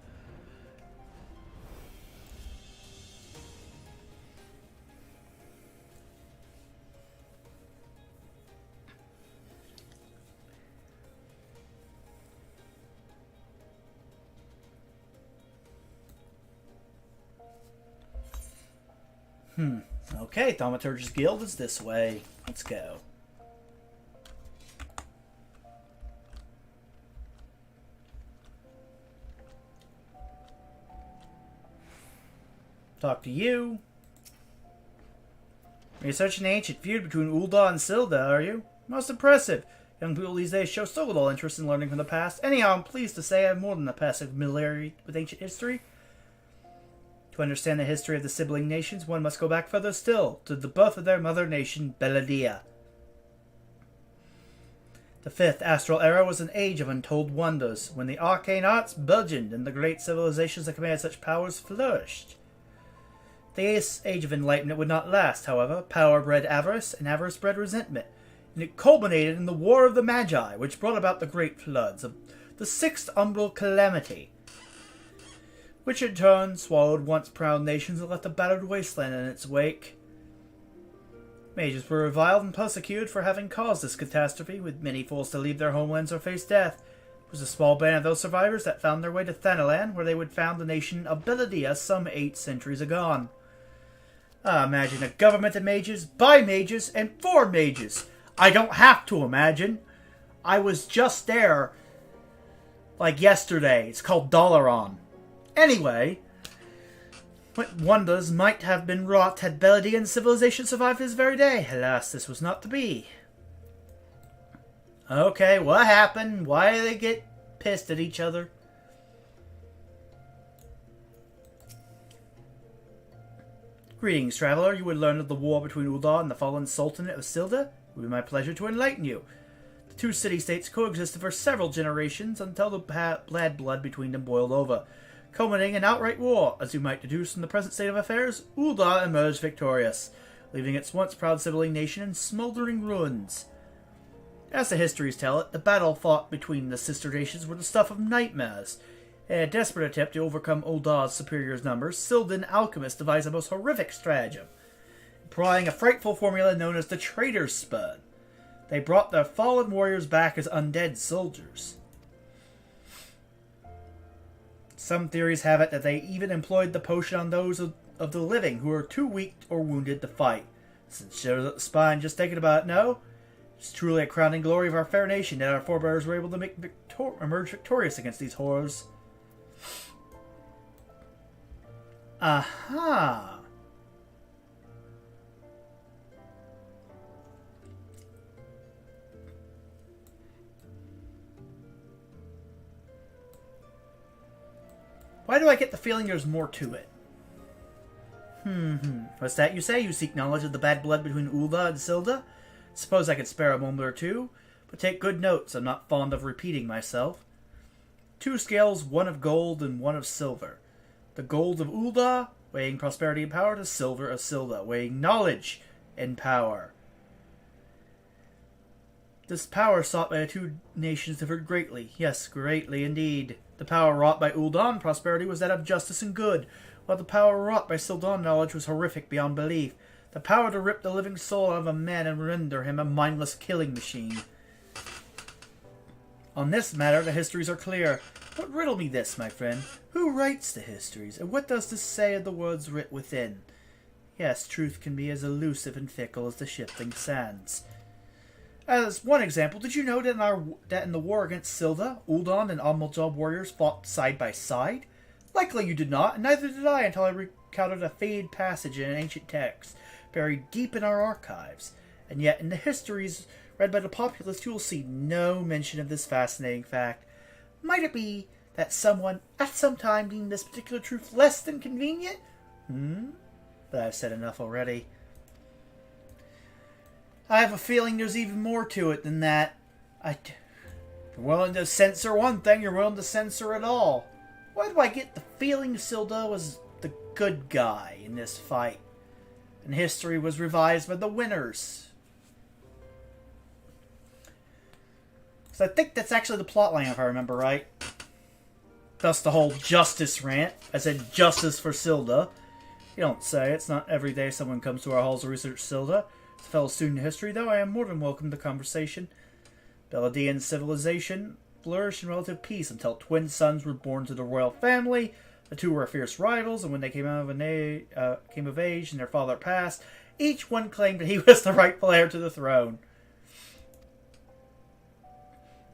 Okay, Thaumaturgist Guild is this way. Let's go. Talk to you. Researching the ancient feud between Uldar and Silda, are you? Most impressive. Young people these days show so little interest in learning from the past. Anyhow, I'm pleased to say I have more than a passive familiarity with ancient history. To understand the history of the sibling nations, one must go back further still, to the birth of their mother nation, Beladia. The fifth astral era was an age of untold wonders, when the arcane arts burgeoned and the great civilizations that commanded such powers flourished. The age of enlightenment would not last, however. Power bred avarice, and avarice bred resentment, and it culminated in the War of the Magi, which brought about the great floods of the sixth umbral calamity, which in turn swallowed once proud nations and left a battered wasteland in its wake. Mages were reviled and persecuted for having caused this catastrophe, with many forced to leave their homelands or face death. It was a small band of those survivors that found their way to Thanalan, where they would found the nation of Beladia some 8 centuries agone. Imagine a government of mages, by mages, and for mages. I don't have to imagine. I was just there, like yesterday. It's called Dalaran. Anyway, what wonders might have been wrought had Beladian civilization survived this very day. Alas, this was not to be. Okay, what happened? Why do they get pissed at each other? Greetings, traveler. You would learn of the war between Uldar and the fallen Sultanate of Silda. It would be my pleasure to enlighten you. The two city-states coexisted for several generations until the bad blood between them boiled over, culminating in outright war. As you might deduce from the present state of affairs, Uldar emerged victorious, leaving its once proud sibling nation in smoldering ruins. As the histories tell it, the battle fought between the sister nations were the stuff of nightmares. In a desperate attempt to overcome Uldar's superior numbers, Sildan alchemists devised a most horrific stratagem, employing a frightful formula known as the Traitor's Spur. They brought their fallen warriors back as undead soldiers. Some theories have it that they even employed the potion on those of the living who were too weak or wounded to fight. Since shivers up the spine just thinking about it, no? It's truly a crowning glory of our fair nation that our forebears were able to emerge victorious against these horrors. Aha! Why do I get the feeling there's more to it? What's that you say? You seek knowledge of the bad blood between Ulda and Silda? Suppose I could spare a moment or two, but take good notes. I'm not fond of repeating myself. 2 scales, one of gold and one of silver. The The gold of Ul'dah, weighing prosperity and power, the silver of Sil'dah, weighing knowledge and power. This power sought by the two nations differed greatly. Yes, greatly indeed. The power wrought by Ul'dah prosperity was that of justice and good, while the power wrought by Sil'dah knowledge was horrific beyond belief. The power to rip the living soul out of a man and render him a mindless killing machine. On this matter, the histories are clear. But riddle me this, my friend. Who writes the histories, and what does this say of the words writ within? Yes, truth can be as elusive and fickle as the shifting sands. As one example, did you know that in the war against Sil'dah, Ul'dah and Amal'Jal warriors fought side by side? Likely you did not, and neither did I until I recounted a faded passage in an ancient text, buried deep in our archives. And yet, in the histories read by the populace, you will see no mention of this fascinating fact. Might it be that someone, at some time, deemed this particular truth less than convenient? But I've said enough already. I have a feeling there's even more to it than that. You're willing to censor one thing, you're willing to censor it all. Why do I get the feeling Sil'dah was the good guy in this fight, and history was revised by the winners? Because I think that's actually the plotline, if I remember right. Thus the whole justice rant. I said justice for Sil'dah. You don't say. It's not every day someone comes to our halls to research Sil'dah. As a fellow student in history, though, I am more than welcome to conversation. Beledian civilization flourished in relative peace until twin sons were born to the royal family. The two were fierce rivals, and when they came of age and their father passed, each one claimed that he was the rightful heir to the throne.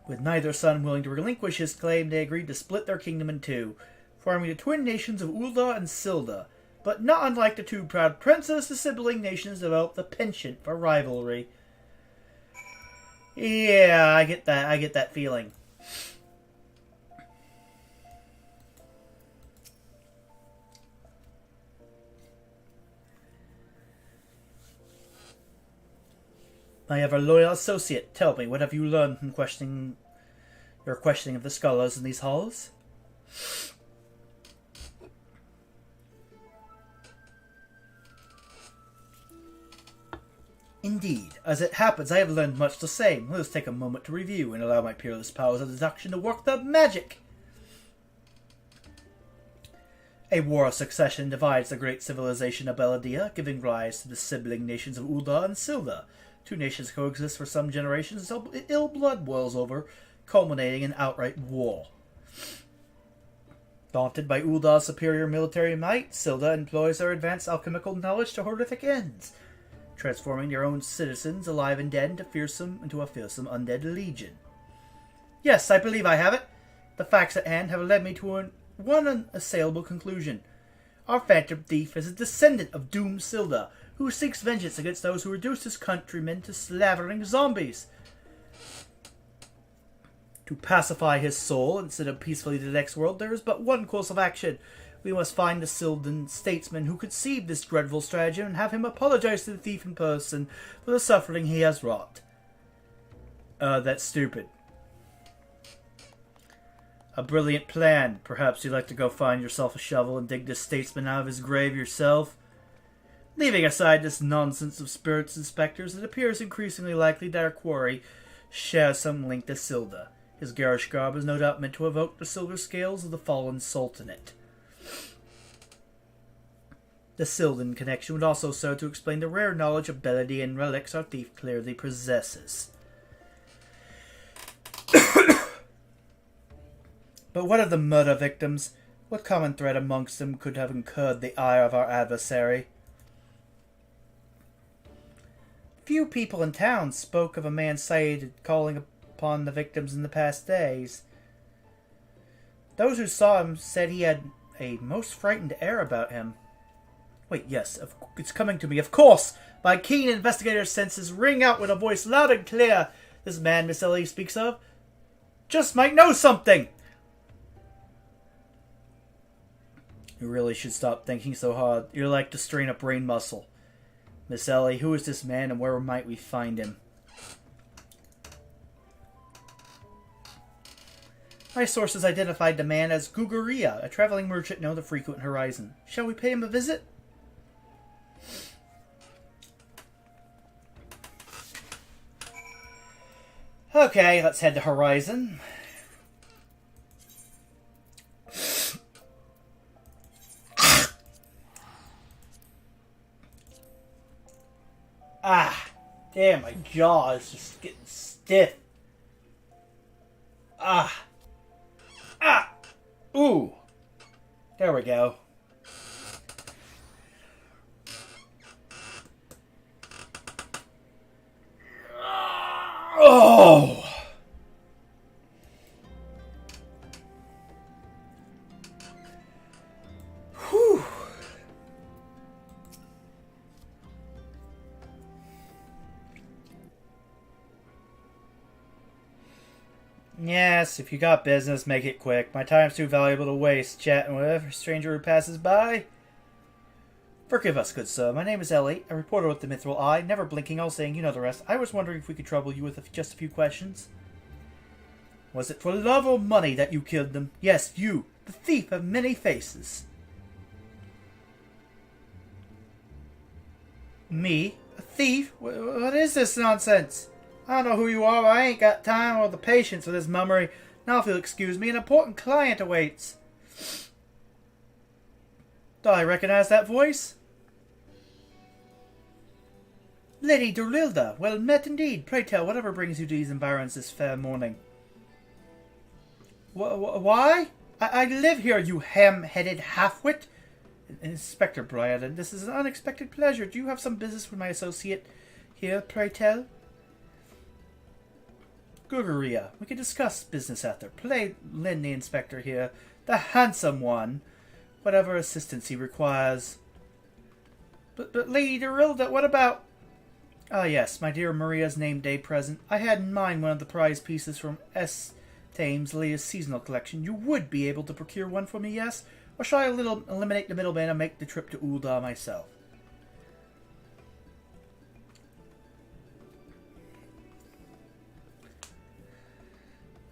With neither son willing to relinquish his claim, they agreed to split their kingdom in two, forming the twin nations of Ul'dah and Sil'dah. But not unlike the two proud princes, the sibling nations developed a penchant for rivalry. Yeah, I get that feeling. My ever-loyal associate, tell me, what have you learned from your questioning of the scholars in these halls? Indeed. As it happens, I have learned much the same. Let us take a moment to review and allow my peerless powers of deduction to work the magic. A war of succession divides the great civilization of Belediah, giving rise to the sibling nations of Ul'dah and Sil'dah. Two nations coexist for some generations until ill blood boils over, culminating in outright war. Daunted by Ul'dah's superior military might, Sil'dah employs their advanced alchemical knowledge to horrific ends, transforming their own citizens, alive and dead, into a fearsome undead legion. Yes, I believe I have it. The facts at hand have led me to one unassailable conclusion. Our phantom thief is a descendant of doomed Sil'dah, who seeks vengeance against those who reduced his countrymen to slavering zombies. To pacify his soul and send him peacefully to the next world, there is but one course of action. We must find the Sil'dan statesman who conceived this dreadful stratagem and have him apologize to the thief in person for the suffering he has wrought. That's stupid. A brilliant plan. Perhaps you'd like to go find yourself a shovel and dig this statesman out of his grave yourself? Leaving aside this nonsense of spirits and specters, it appears increasingly likely that our quarry shares some link to Sil'dah. His garish garb is no doubt meant to evoke the silver scales of the fallen sultanate. The Sil'dan connection would also serve to explain the rare knowledge of Beledian relics our thief clearly possesses. But what of the murder victims? What common thread amongst them could have incurred the ire of our adversary? Few people in town spoke of a man sighted calling upon the victims in the past days. Those who saw him said he had a most frightened air about him. Wait, yes, it's coming to me. Of course! My keen investigator's senses ring out with a voice loud and clear. This man Miss Ellie speaks of just might know something! You really should stop thinking so hard. You're like to strain a brain muscle. Miss Ellie, who is this man and where might we find him? My sources identified the man as Guguria, a traveling merchant known to frequent Horizon. Shall we pay him a visit? Okay, let's head to Horizon. Ah, damn, my jaw is just getting stiff. Ah. Ah! Ooh. There we go. Oh! Whew. Yes, if you got business, make it quick. My time's too valuable to waste chatting with every stranger who passes by. Forgive us, good sir. My name is Ellie, a reporter with the Mithril Eye, never blinking, all saying, you know the rest. I was wondering if we could trouble you with just a few questions. Was it for love or money that you killed them? Yes, you, the thief of many faces. Me? A thief? What is this nonsense? I don't know who you are, but I ain't got time or the patience for this mummery. Now if you'll excuse me, an important client awaits. Do I recognize that voice? Lady Dorilda, well met indeed. Pray tell, whatever brings you to these environs this fair morning? Why? I live here, you ham-headed half-wit. Inspector Briarden, this is an unexpected pleasure. Do you have some business with my associate here, pray tell? Guguria, we can discuss business after. Play Lynn, the inspector here, the handsome one. Whatever assistance he requires. But Lady Dorilda, what about... Ah, yes, my dear Maria's name day present. I had in mind one of the prize pieces from S. Thames' latest seasonal collection. You would be able to procure one for me, yes? Or shall I eliminate the middleman and make the trip to Ul'dah myself?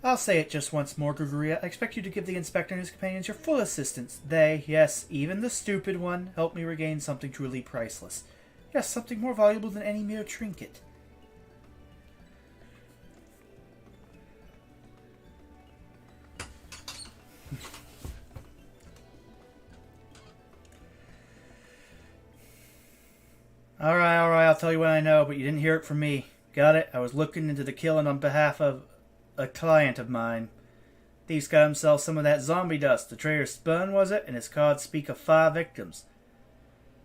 I'll say it just once more, Guguria. I expect you to give the inspector and his companions your full assistance. They, yes, even the stupid one, help me regain something truly priceless. Yes, something more valuable than any mere trinket. Alright, I'll tell you what I know, but you didn't hear it from me. Got it? I was looking into the killing on behalf of a client of mine. Thieves got himself some of that zombie dust. The traitor spun, was it? And his cards speak of 5 victims.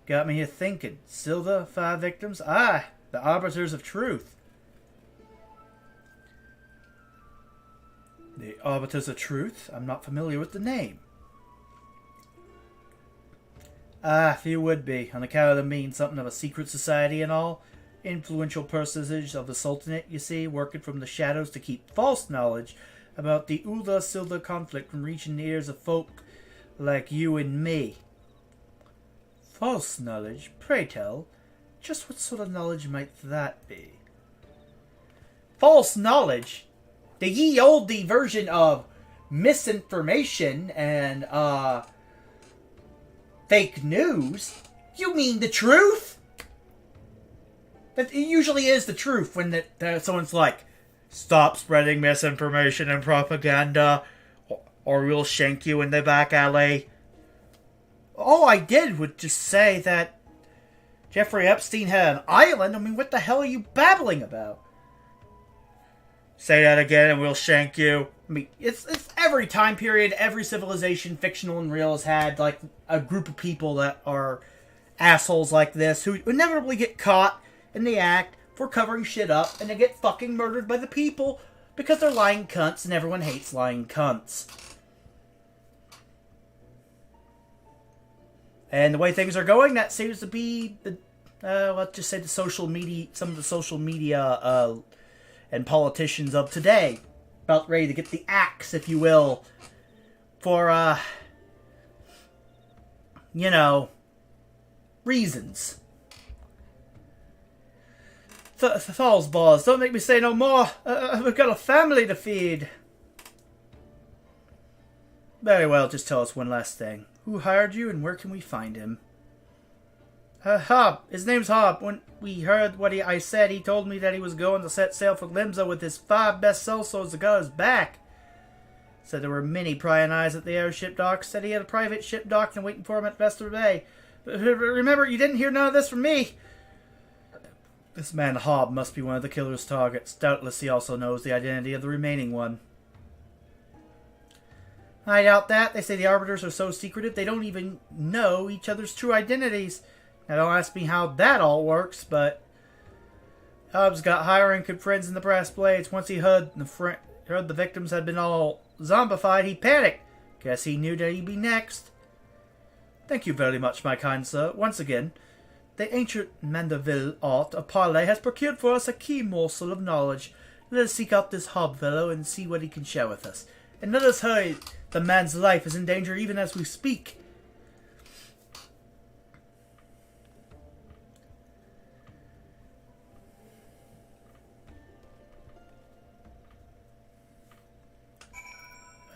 Got me here thinking. Still the 5 victims? Aye, the arbiters of truth. The arbiters of truth? I'm not familiar with the name. Ah, few would be, on account of them being something of a secret society and all. Influential personage of the Sultanate, you see, working from the shadows to keep false knowledge about the Ul'dah-Sil'dah conflict from reaching the ears of folk like you and me. False knowledge? Pray tell, just what sort of knowledge might that be? False knowledge? The ye olde version of misinformation and, fake news? You mean the truth? That usually is the truth when someone's like, stop spreading misinformation and propaganda, or we'll shank you in the back alley. All I did was just say that Jeffrey Epstein had an island. I mean, what the hell are you babbling about? Say that again and we'll shank you. I mean, it's every time period, every civilization, fictional and real, has had like a group of people that are assholes like this who inevitably get caught in the act for covering shit up, and they get fucking murdered by the people because they're lying cunts, and everyone hates lying cunts. And the way things are going, that seems to be the let's just say the social media, some of the social media and politicians of today, about ready to get the axe, if you will, for you know, reasons. Falls balls, don't make me say no more. We've got a family to feed. Very well, just tell us one last thing. Who hired you and where can we find him? Hob. His name's Hob. When we heard what I said, he told me that he was going to set sail for Limsa with his 5 best sellswords to got his back. Said there were many prying eyes at the airship dock. Said he had a private ship docked and waiting for him at Vesper Bay. But remember, you didn't hear none of this from me. This man Hob must be one of the killer's targets. Doubtless he also knows the identity of the remaining one. I doubt that. They say the Arbiters are so secretive they don't even know each other's true identities. Now don't ask me how that all works, but Hobbs got hiring good friends in the Brass Blades. Once he heard the victims had been all zombified, he panicked. Guess he knew that he'd be next. Thank you very much, my kind sir. Once again, the ancient Mandeville art of parley has procured for us a key morsel of knowledge. Let us seek out this Hob fellow and see what he can share with us. And let us hurry. The man's life is in danger even as we speak.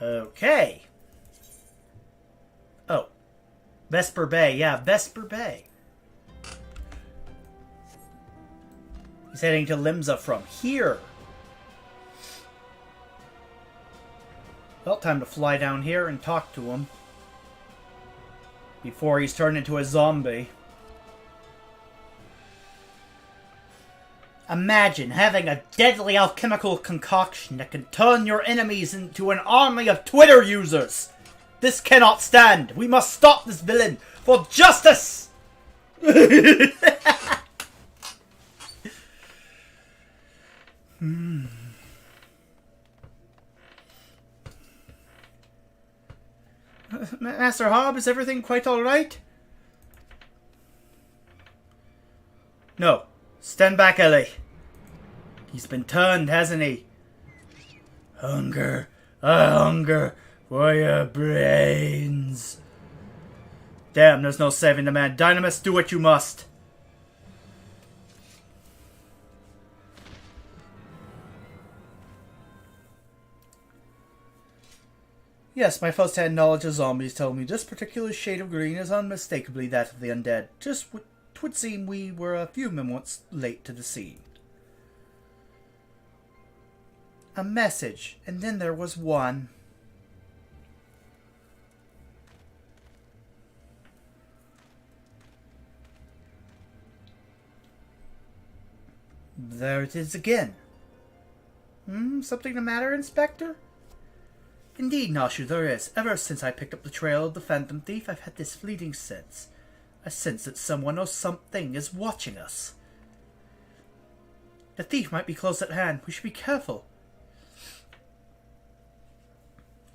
Okay. Oh. Vesper Bay. Yeah, Vesper Bay. He's heading to Limsa from here. Well, time to fly down here and talk to him. Before he's turned into a zombie. Imagine having a deadly alchemical concoction that can turn your enemies into an army of Twitter users. This cannot stand. We must stop this villain for justice. Master Hob, is everything quite alright? No. Stand back, Ellie. He's been turned, hasn't he? Hunger. I hunger for your brains. Damn, there's no saving the man. Dynamis, do what you must. Yes, my first-hand knowledge of zombies told me this particular shade of green is unmistakably that of the undead. Just would seem we were a few moments late to the scene. A message, and then there was one. There it is again. Something the matter, Inspector? Indeed, Noshu, there is. Ever since I picked up the trail of the Phantom Thief, I've had this fleeting sense. A sense that someone or something is watching us. The thief might be close at hand. We should be careful.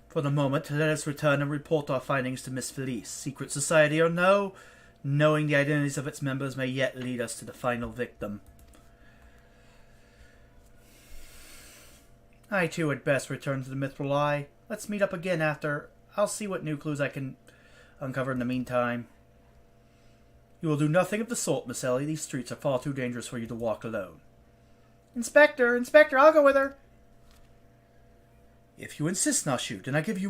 For the moment, let us return and report our findings to Miss Felice. Secret society or no, knowing the identities of its members may yet lead us to the final victim. I, too, had best return to the Mithril Eye. Let's meet up again after. I'll see what new clues I can uncover in the meantime. You will do nothing of the sort, Miss Ellie. These streets are far too dangerous for you to walk alone. Inspector, I'll go with her. If you insist, Noshu, then I give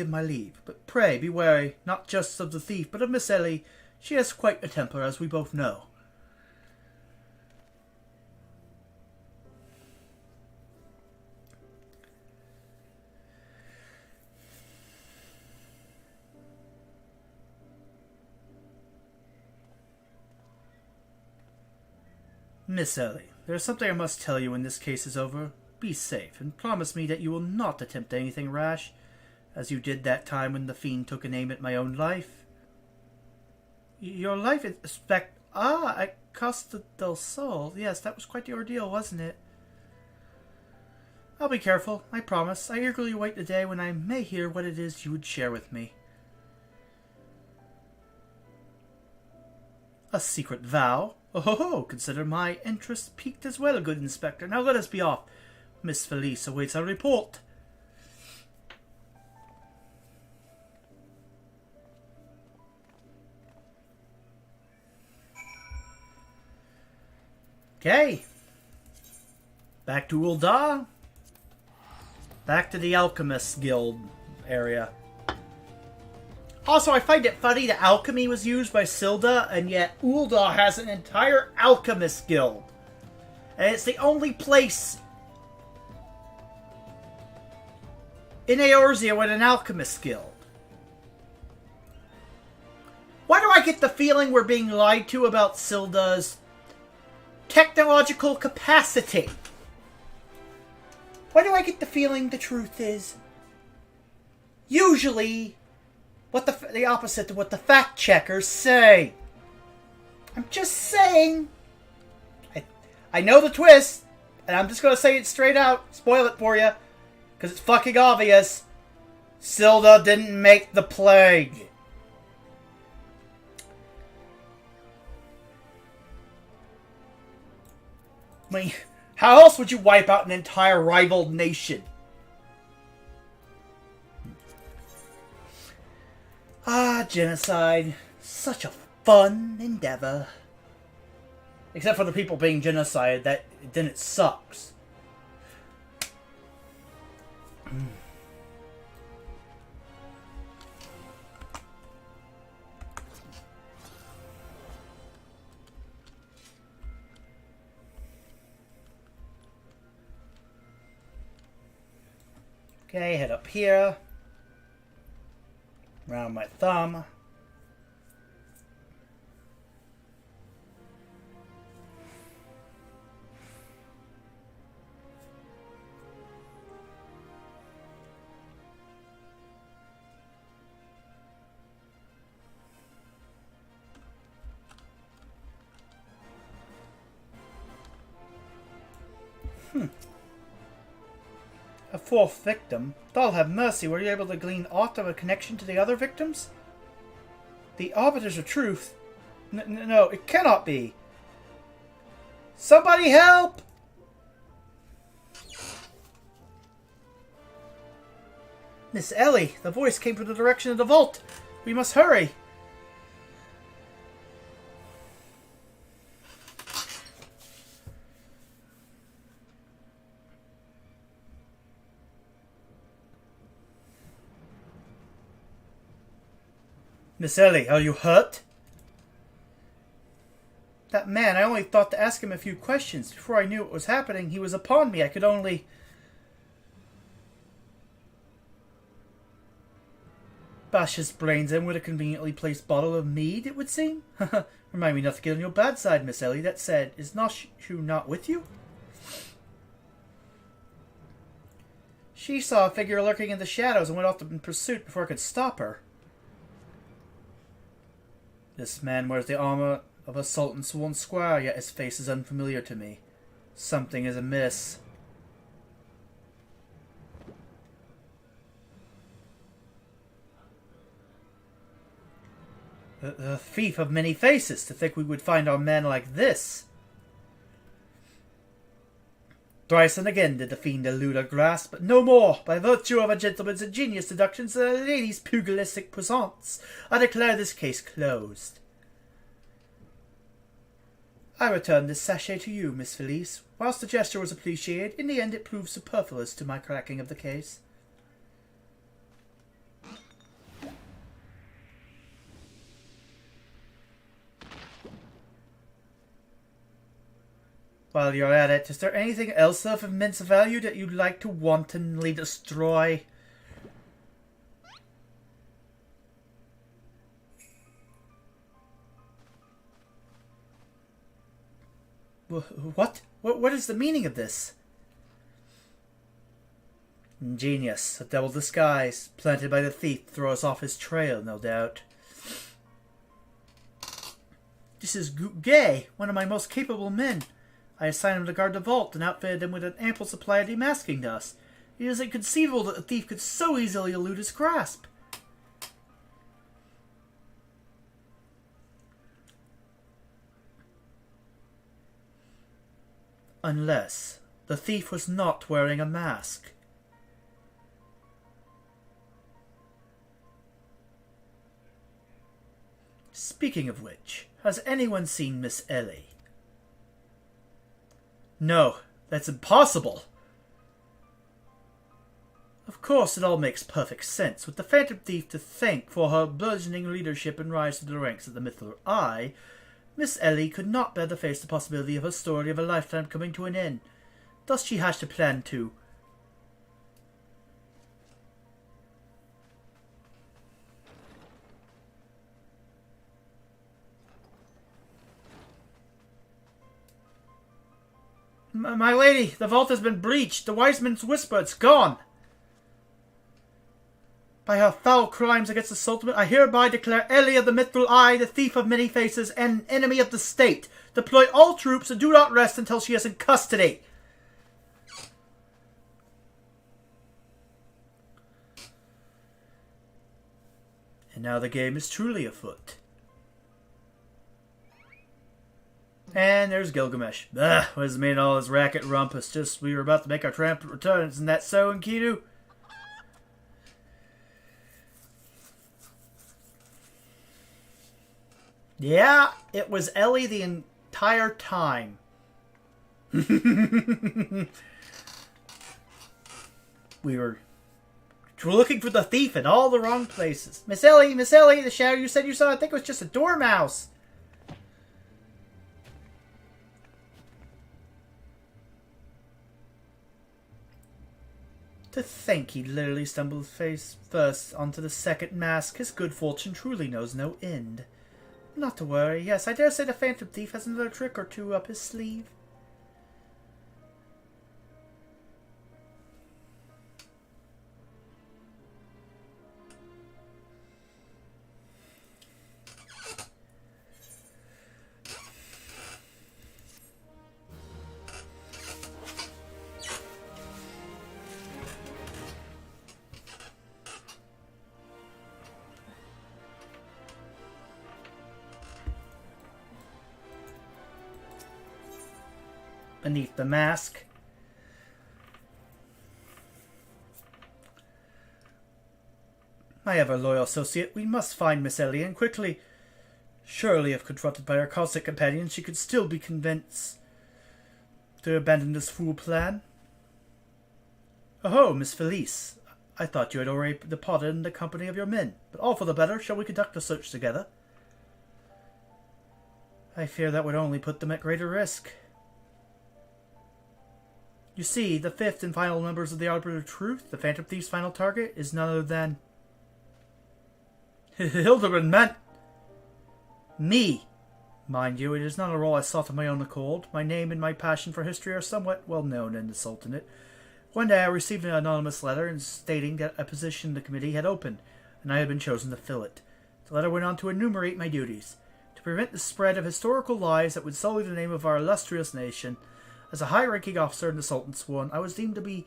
my leave. But pray be wary, not just of the thief, but of Miss Ellie. She has quite a temper, as we both know. Miss Ellie, there is something I must tell you when this case is over. Be safe, and promise me that you will not attempt anything rash, as you did that time when the fiend took an aim at my own life. Your life is at Costa del Sol. Yes, that was quite the ordeal, wasn't it? I'll be careful, I promise. I eagerly await the day when I may hear what it is you would share with me. A secret vow? Oh, consider my interest piqued as well, good Inspector. Now let us be off. Miss Felice awaits our report. Okay. Back to Ul'dah. Back to the Alchemist Guild area. Also, I find it funny that alchemy was used by Silda, and yet Ul'dah has an entire alchemist guild. And it's the only place in Eorzea with an alchemist guild. Why do I get the feeling we're being lied to about Silda's technological capacity? Why do I get the feeling the truth is usually what the opposite of what the fact checkers say? I'm just saying. I know the twist, and I'm just going to say it straight out, spoil it for you, because it's fucking obvious. Silda didn't make the plague. I mean, how else would you wipe out an entire rival nation? Ah, genocide. Such a fun endeavor. Except for the people being genocided, then it sucks. Okay, head up here. Round my thumb. A fourth victim? God have mercy, were you able to glean aught of a connection to the other victims? The Arbiters of Truth? No, it cannot be. Somebody help! Miss Ellie, the voice came from the direction of the vault. We must hurry. Miss Ellie, are you hurt? That man, I only thought to ask him a few questions. Before I knew what was happening, he was upon me. I could only... bash his brains in with a conveniently placed bottle of mead, it would seem. Remind me not to get on your bad side, Miss Ellie. That said, is Noshu not with you? She saw a figure lurking in the shadows and went off in pursuit before I could stop her. This man wears the armor of a sultan sworn squire, yet his face is unfamiliar to me. Something is amiss. The thief of many faces, to think we would find our man like this. Thrice and again did the fiend elude our grasp, but no more. By virtue of a gentleman's ingenious deductions and a lady's pugilistic puissance, I declare this case closed. I return this sachet to you, Miss Felice. Whilst the gesture was appreciated, in the end it proved superfluous to my cracking of the case. While you're at it, is there anything else of immense value that you'd like to wantonly destroy? What? What is the meaning of this? Ingenious. A double disguise, planted by the thief to throw us off his trail, no doubt. This is Gay, one of my most capable men. I assigned him to guard the vault and outfitted him with an ample supply of demasking dust. It is inconceivable that the thief could so easily elude his grasp. Unless the thief was not wearing a mask. Speaking of which, has anyone seen Miss Ellie? No, that's impossible. Of course, it all makes perfect sense. With the Phantom Thief to thank for her burgeoning leadership and rise to the ranks of the Mythical Eye, Miss Ellie could not bear to face the possibility of her story of a lifetime coming to an end. Thus she hatched a plan to... My lady, the vault has been breached. The wise man's whisper, it's gone. By her foul crimes against the Sultan, I hereby declare Ellie of the Mythical Eye, the thief of many faces, and enemy of the state. Deploy all troops and do not rest until she is in custody. And now the game is truly afoot. And there's Gilgamesh. Ugh, what has made all this racket rumpus? Just we were about to make our triumphant return. Isn't that so, Enkidu? Yeah, it was Ellie the entire time. We were looking for the thief in all the wrong places. Miss Ellie, the shadow you said you saw, I think it was just a dormouse. To think he literally stumbled face first onto the second mask. His good fortune truly knows no end. Not to worry. Yes, I dare say the Phantom Thief has another trick or two up his sleeve. Beneath the mask. My ever-loyal associate, we must find Miss Ellie, and quickly. Surely, if confronted by her caustic companion, she could still be convinced to abandon this fool plan. Oh, Miss Felice. I thought you had already departed in the company of your men, but all for the better. Shall we conduct the search together? I fear that would only put them at greater risk. You see, the fifth and final members of the Arbiter of Truth, the Phantom Thief's final target, is none other than... Hildibrand meant... me. Mind you, it is not a role I sought of my own accord. My name and my passion for history are somewhat well known in the Sultanate. One day I received an anonymous letter stating that a position in the committee had opened, and I had been chosen to fill it. The letter went on to enumerate my duties. To prevent the spread of historical lies that would sully the name of our illustrious nation, as a high-ranking officer in the Sultan's Sworn, I was deemed to be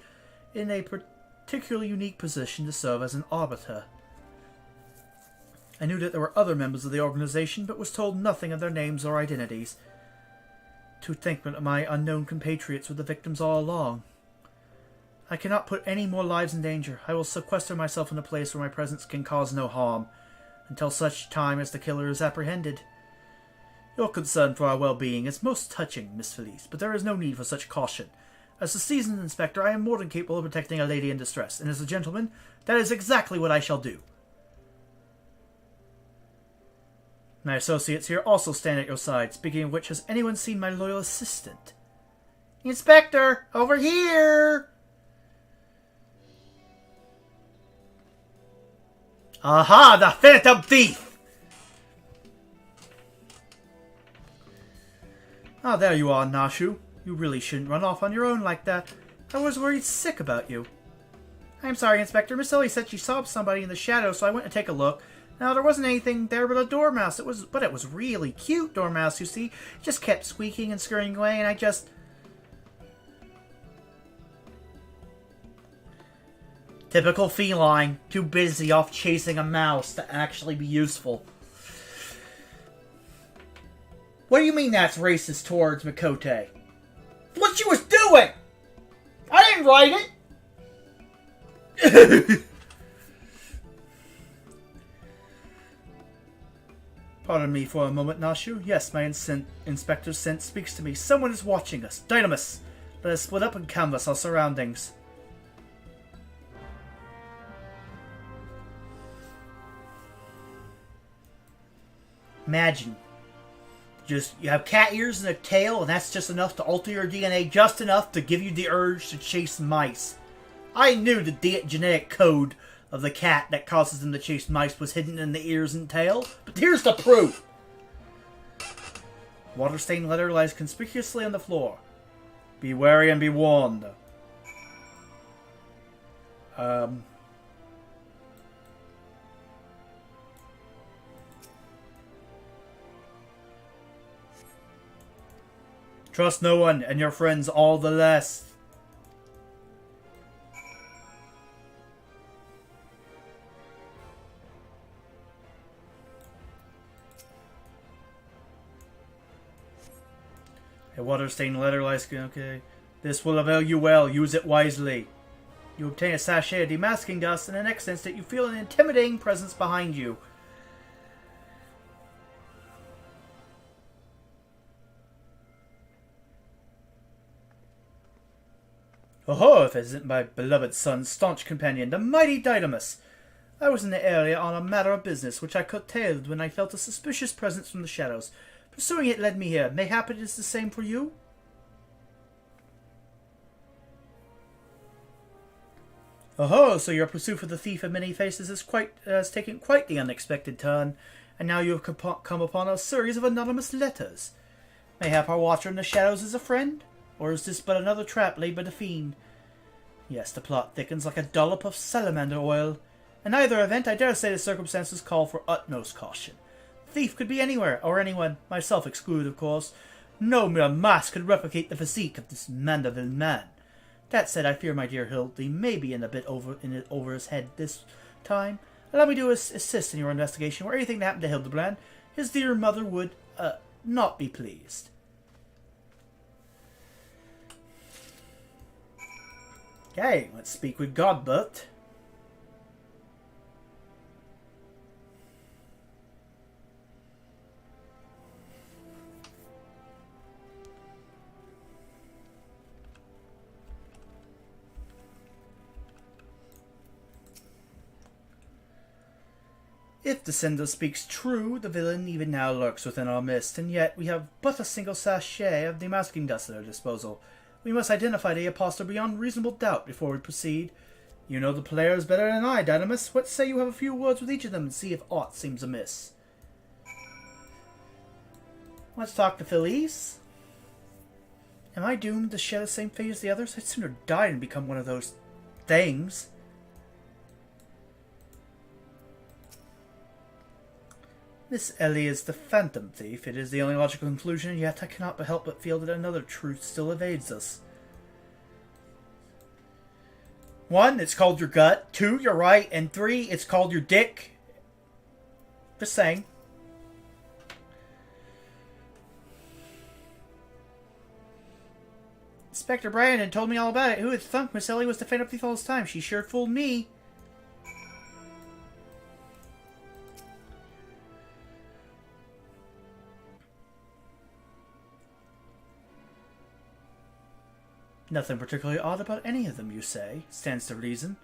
in a particularly unique position to serve as an arbiter. I knew that there were other members of the organization, but was told nothing of their names or identities. To think that my unknown compatriots were the victims all along. I cannot put any more lives in danger. I will sequester myself in a place where my presence can cause no harm, until such time as the killer is apprehended. Your concern for our well-being is most touching, Miss Felice, but there is no need for such caution. As a seasoned inspector, I am more than capable of protecting a lady in distress, and as a gentleman, that is exactly what I shall do. My associates here also stand at your side. Speaking of which, has anyone seen my loyal assistant? Inspector, over here! Aha, the Phantom Thief! Ah, there you are, Nashu. You really shouldn't run off on your own like that. I was worried sick about you. I'm sorry, Inspector. Miss Ellie said she saw somebody in the shadows, so I went to take a look. Now, there wasn't anything there but a dormouse. But it was really cute dormouse, you see. It just kept squeaking and scurrying away, and I just... Typical feline. Too busy off chasing a mouse to actually be useful. What do you mean that's racist towards Mikote? What she was doing! I didn't write it! Pardon me for a moment, Nashu. Yes, my inspector's sense speaks to me. Someone is watching us. Dynamis! Let us split up and canvass our surroundings. Imagine. Just, you have cat ears and a tail, and that's just enough to alter your DNA, just enough to give you the urge to chase mice. I knew the genetic code of the cat that causes them to chase mice was hidden in the ears and tail, but here's the proof! Water-stained letter lies conspicuously on the floor. Be wary and be warned. Trust no one, and your friends all the less. A water-stained letter lies... Okay. This will avail you well. Use it wisely. You obtain a sachet of demasking dust, and in the next instant you feel an intimidating presence behind you. Oh, if it isn't my beloved son's staunch companion, the mighty Dynamis. I was in the area on a matter of business, which I curtailed when I felt a suspicious presence from the shadows. Pursuing it led me here. Mayhap it is the same for you? Oh, so your pursuit for the thief of many faces has taken quite the unexpected turn, and now you have come upon a series of anonymous letters. Mayhap our watcher in the shadows is a friend? Or is this but another trap laid by the fiend? Yes, the plot thickens like a dollop of salamander oil. In either event, I dare say the circumstances call for utmost caution. The thief could be anywhere, or anyone, myself excluded, of course. No mere mask could replicate the physique of this Mandeville man. That said, I fear my dear Hildy may be in a bit over his head this time. Allow me to assist in your investigation. Were anything to happen to Hildibrand, his dear mother would, not be pleased. Okay, let's speak with Godbert. If the sender speaks true, the villain even now lurks within our midst, and yet we have but a single sachet of demasking dust at our disposal. We must identify the impostor beyond reasonable doubt before we proceed. You know the players better than I, Dynamis. What say you have a few words with each of them and see if aught seems amiss? Let's talk to Phillies. Am I doomed to share the same fate as the others? I'd sooner die than become one of those things. Miss Ellie is the phantom thief. It is the only logical conclusion, yet I cannot help but feel that another truth still evades us. 1, it's called your gut. 2, you're right. And 3, it's called your dick. Just saying. Inspector Brandon told me all about it. Who would thunk Miss Ellie was the phantom thief all this time? She sure fooled me. Nothing particularly odd about any of them, you say. Stands to reason.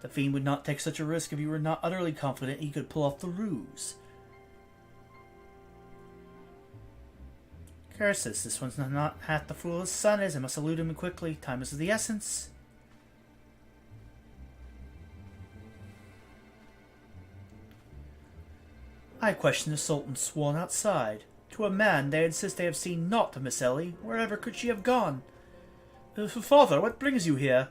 The fiend would not take such a risk if you were not utterly confident he could pull off the ruse. Curses, this one's not half the fool his son is. I must elude him quickly. Time is of the essence. I question the Sultan sworn outside. To a man, they insist they have seen naught of Miss Ellie. Wherever could she have gone? Father, what brings you here?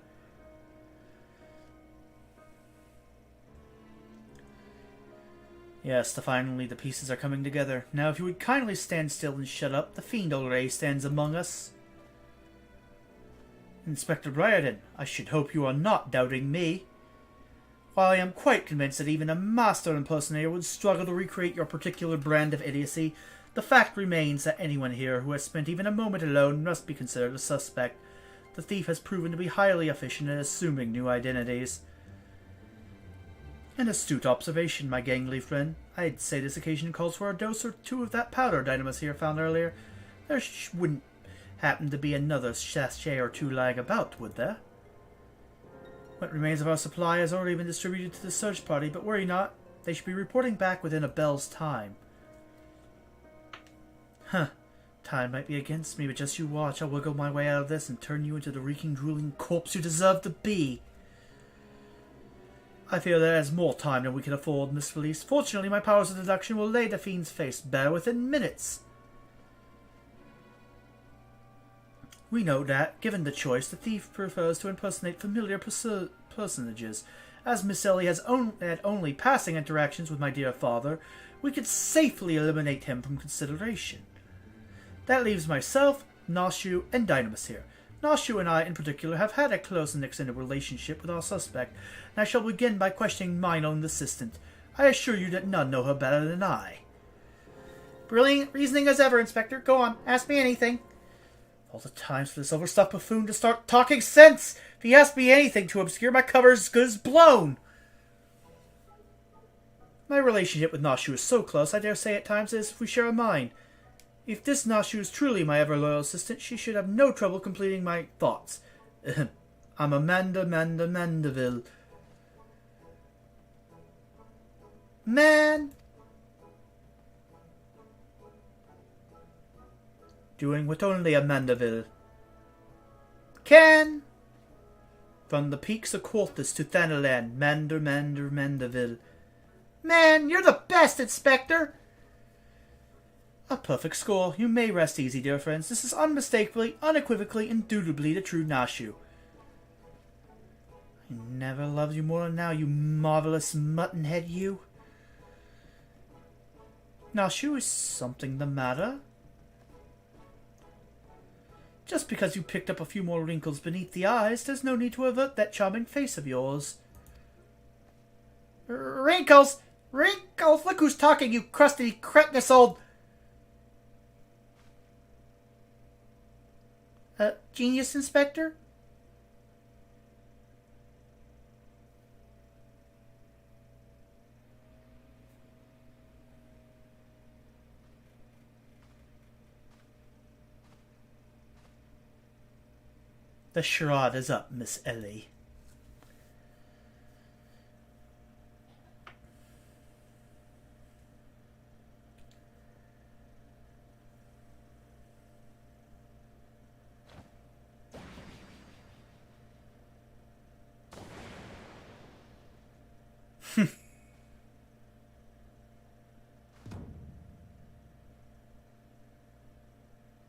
Yes, finally the pieces are coming together. Now if you would kindly stand still and shut up, the fiend already stands among us. Inspector Briarden, I should hope you are not doubting me. While I am quite convinced that even a master impersonator would struggle to recreate your particular brand of idiocy, the fact remains that anyone here who has spent even a moment alone must be considered a suspect. The thief has proven to be highly efficient in assuming new identities. An astute observation, my gangly friend. I'd say this occasion calls for a dose or two of that powder Dynamis here found earlier. There wouldn't happen to be another sachet or two lying about, would there? What remains of our supply has already been distributed to the search party, but worry not. They should be reporting back within a bell's time. Huh. Time might be against me, but just you watch. I'll wiggle my way out of this and turn you into the reeking, drooling corpse you deserve to be. I fear there is more time than we can afford, Miss Felice. Fortunately, my powers of deduction will lay the fiend's face bare within minutes. We know that, given the choice, the thief prefers to impersonate familiar personages. As Miss Ellie has had only passing interactions with my dear father, we could safely eliminate him from consideration. That leaves myself, Noshu, and Dynamis here. Noshu and I, in particular, have had a close and extended relationship with our suspect, and I shall begin by questioning mine own assistant. I assure you that none know her better than I. Brilliant reasoning as ever, Inspector. Go on, ask me anything. All the times for this overstuffed buffoon to start talking sense! If he asks me anything to obscure my cover as good as blown! My relationship with Noshu is so close, I dare say at times as if we share a mind. If this Noshu is truly my ever-loyal assistant, she should have no trouble completing my thoughts. I'm Amanda Mandeville. Man! Doing what only a Mandeville can. From the peaks of Quartus to Thanalan, Mandeville. Man, you're the best, Inspector! A perfect score. You may rest easy, dear friends. This is unmistakably, unequivocally, indubitably the true Noshu. I never loved you more than now, you marvelous muttonhead, you. Noshu, is something the matter? Just because you picked up a few more wrinkles beneath the eyes, there's no need to avert that charming face of yours. Wrinkles! Wrinkles! Look who's talking, you crusty, cretinous old... Genius, Inspector? The charade is up, Miss Ellie.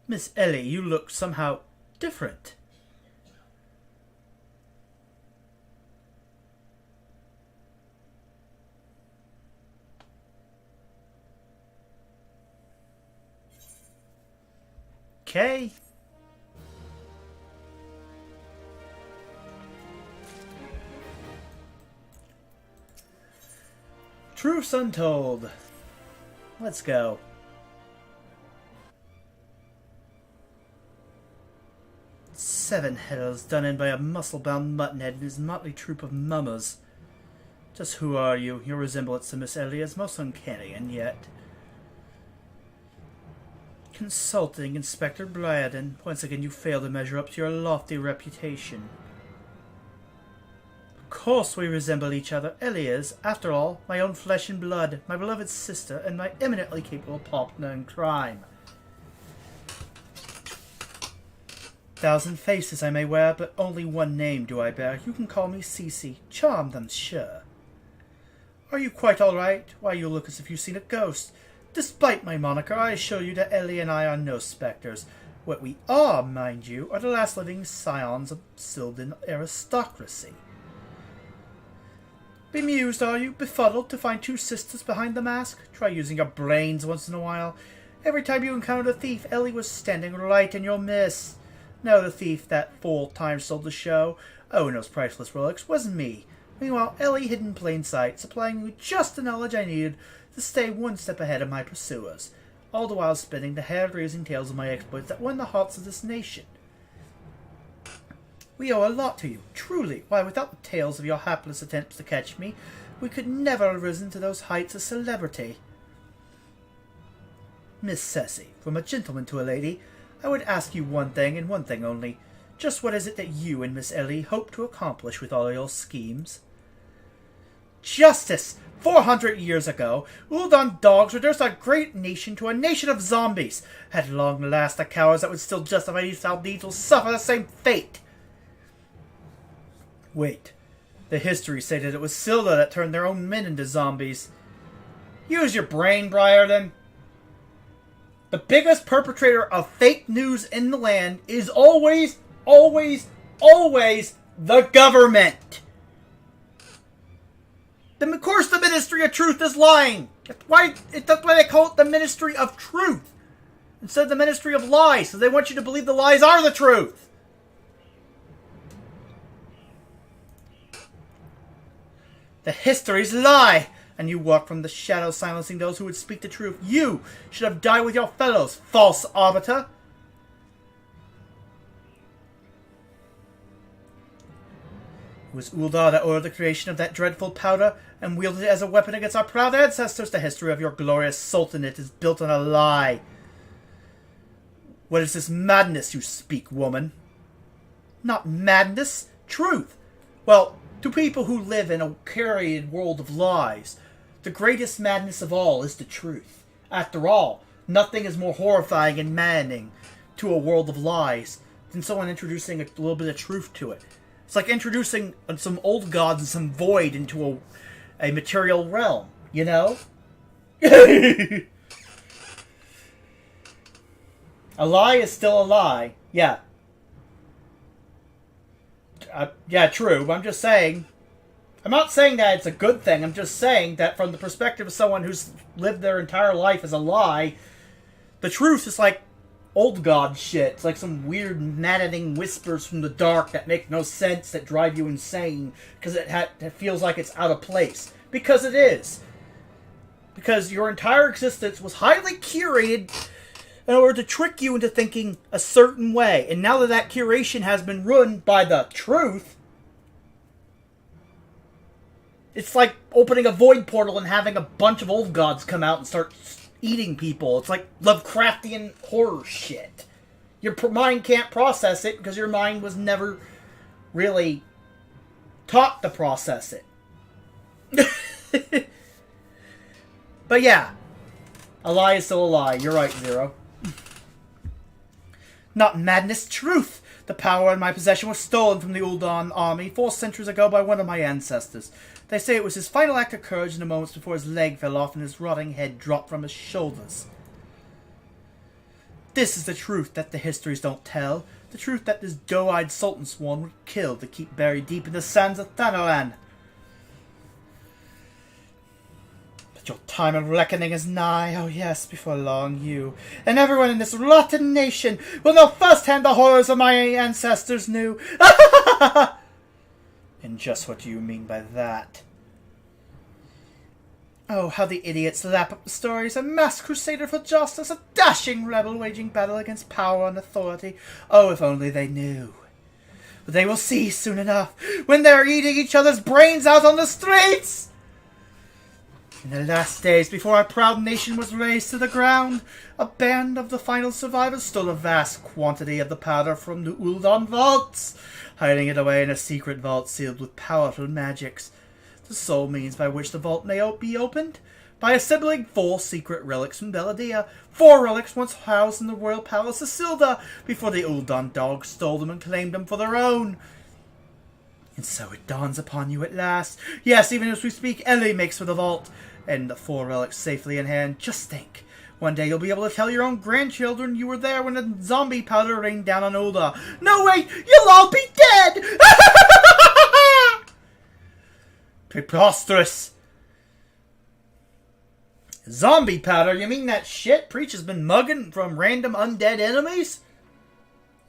Miss Ellie, you look somehow different. Okay. Truth untold. Let's go. Seven hells done in by a muscle-bound muttonhead and his motley troop of mummers. Just who are you? Your resemblance to Miss Ellie is most uncanny, and yet... Consulting Inspector Blyden, once again you fail to measure up to your lofty reputation. Of course we resemble each other. Ellie is, after all, my own flesh and blood, my beloved sister, and my eminently capable partner in crime. 1,000 faces I may wear, but only one name do I bear. You can call me Cece. Charmed, I'm sure. Are you quite all right? Why, you look as if you've seen a ghost. Despite my moniker, I assure you that Ellie and I are no spectres. What we are, mind you, are the last living scions of Sylvan aristocracy. Bemused, are you? Befuddled to find two sisters behind the mask? Try using your brains once in a while. Every time you encountered a thief, Ellie was standing right in your midst. No, the thief that 4 times sold the show, owing those priceless relics, wasn't me. Meanwhile, Ellie hid in plain sight, supplying me just the knowledge I needed to stay one step ahead of my pursuers, all the while spinning the hair-raising tales of my exploits that won the hearts of this nation. We owe a lot to you, truly. Why, without the tales of your hapless attempts to catch me, we could never have risen to those heights of celebrity. Miss Ceci, from a gentleman to a lady, I would ask you one thing and one thing only. Just what is it that you and Miss Ellie hope to accomplish with all your schemes? Justice! 400 years ago, Uldan dogs reduced a great nation to a nation of zombies. At long last, the cowards that would still justify these foul deeds will suffer the same fate. Wait. The histories say that it was Silda that turned their own men into zombies. Use your brain, Briarden. The biggest perpetrator of fake news in the land is always the government. Of course the Ministry of Truth is lying. That's why they call it the Ministry of Truth instead of the Ministry of Lies, so they want you to believe the lies are the truth. The histories lie, and you walk from the shadows silencing those who would speak the truth. You should have died with your fellows, false arbiter. It was Uldar that ordered the creation of that dreadful powder and wielded it as a weapon against our proud ancestors. The history of your glorious sultanate is built on a lie. What is this madness you speak, woman? Not madness, truth. Well, to people who live in a curated world of lies, the greatest madness of all is the truth. After all, nothing is more horrifying and maddening to a world of lies than someone introducing a little bit of truth to it. It's like introducing some old gods and some void into a material realm, you know? A lie is still a lie. Yeah. Yeah, true. But I'm just saying... I'm not saying that it's a good thing. I'm just saying that from the perspective of someone who's lived their entire life as a lie, the truth is like old god shit. It's like some weird maddening whispers from the dark that make no sense, that drive you insane, because it feels like it's out of place. Because it is. Because your entire existence was highly curated in order to trick you into thinking a certain way. And now that curation has been ruined by the truth, it's like opening a void portal and having a bunch of old gods come out and start eating people. It's like Lovecraftian horror shit. Your mind can't process it because your mind was never really taught to process it. But yeah, a lie is still a lie. You're right, Zero. Not madness, truth. The power in my possession was stolen from the Uldan army 4 centuries ago by one of my ancestors. They say it was his final act of courage in the moments before his leg fell off and his rotting head dropped from his shoulders. This is the truth that the histories don't tell. The truth that this doe-eyed Sultan Swan would kill to keep buried deep in the sands of Thanalan. But your time of reckoning is nigh. Oh yes, before long you and everyone in this rotten nation will know firsthand the horrors of my ancestors knew. And just what do you mean by that? Oh, how the idiots lap up the stories. A masked crusader for justice, a dashing rebel waging battle against power and authority. Oh, if only they knew. But they will see soon enough, when they're eating each other's brains out on the streets! In the last days, before our proud nation was razed to the ground, a band of the final survivors stole a vast quantity of the powder from the Uldan vaults, hiding it away in a secret vault sealed with powerful magics. The sole means by which the vault may be opened? By assembling 4 secret relics from Beladia. 4 relics once housed in the royal palace of Silda, before the Uldan dogs stole them and claimed them for their own. And so it dawns upon you at last. Yes, even as we speak, Ellie makes for the vault, and the 4 relics safely in hand. Just think. One day you'll be able to tell your own grandchildren you were there when the zombie powder rained down on Ulda. No, wait! You'll all be dead! Preposterous! Zombie powder? You mean that shit Preach has been mugging from random undead enemies?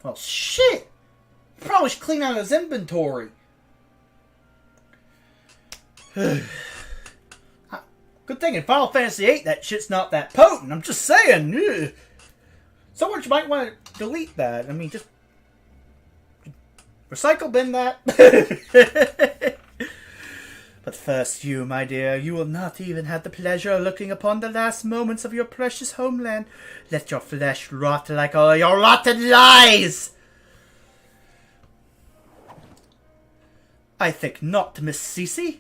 Well, shit! He probably should clean out his inventory. Good thing in Final Fantasy VIII that shit's not that potent. I'm just saying. Ugh. Someone might want to delete that. I mean, just recycle bin that. But first you, my dear, you will not even have the pleasure of looking upon the last moments of your precious homeland. Let your flesh rot like all your rotten lies. I think not, Miss Cece.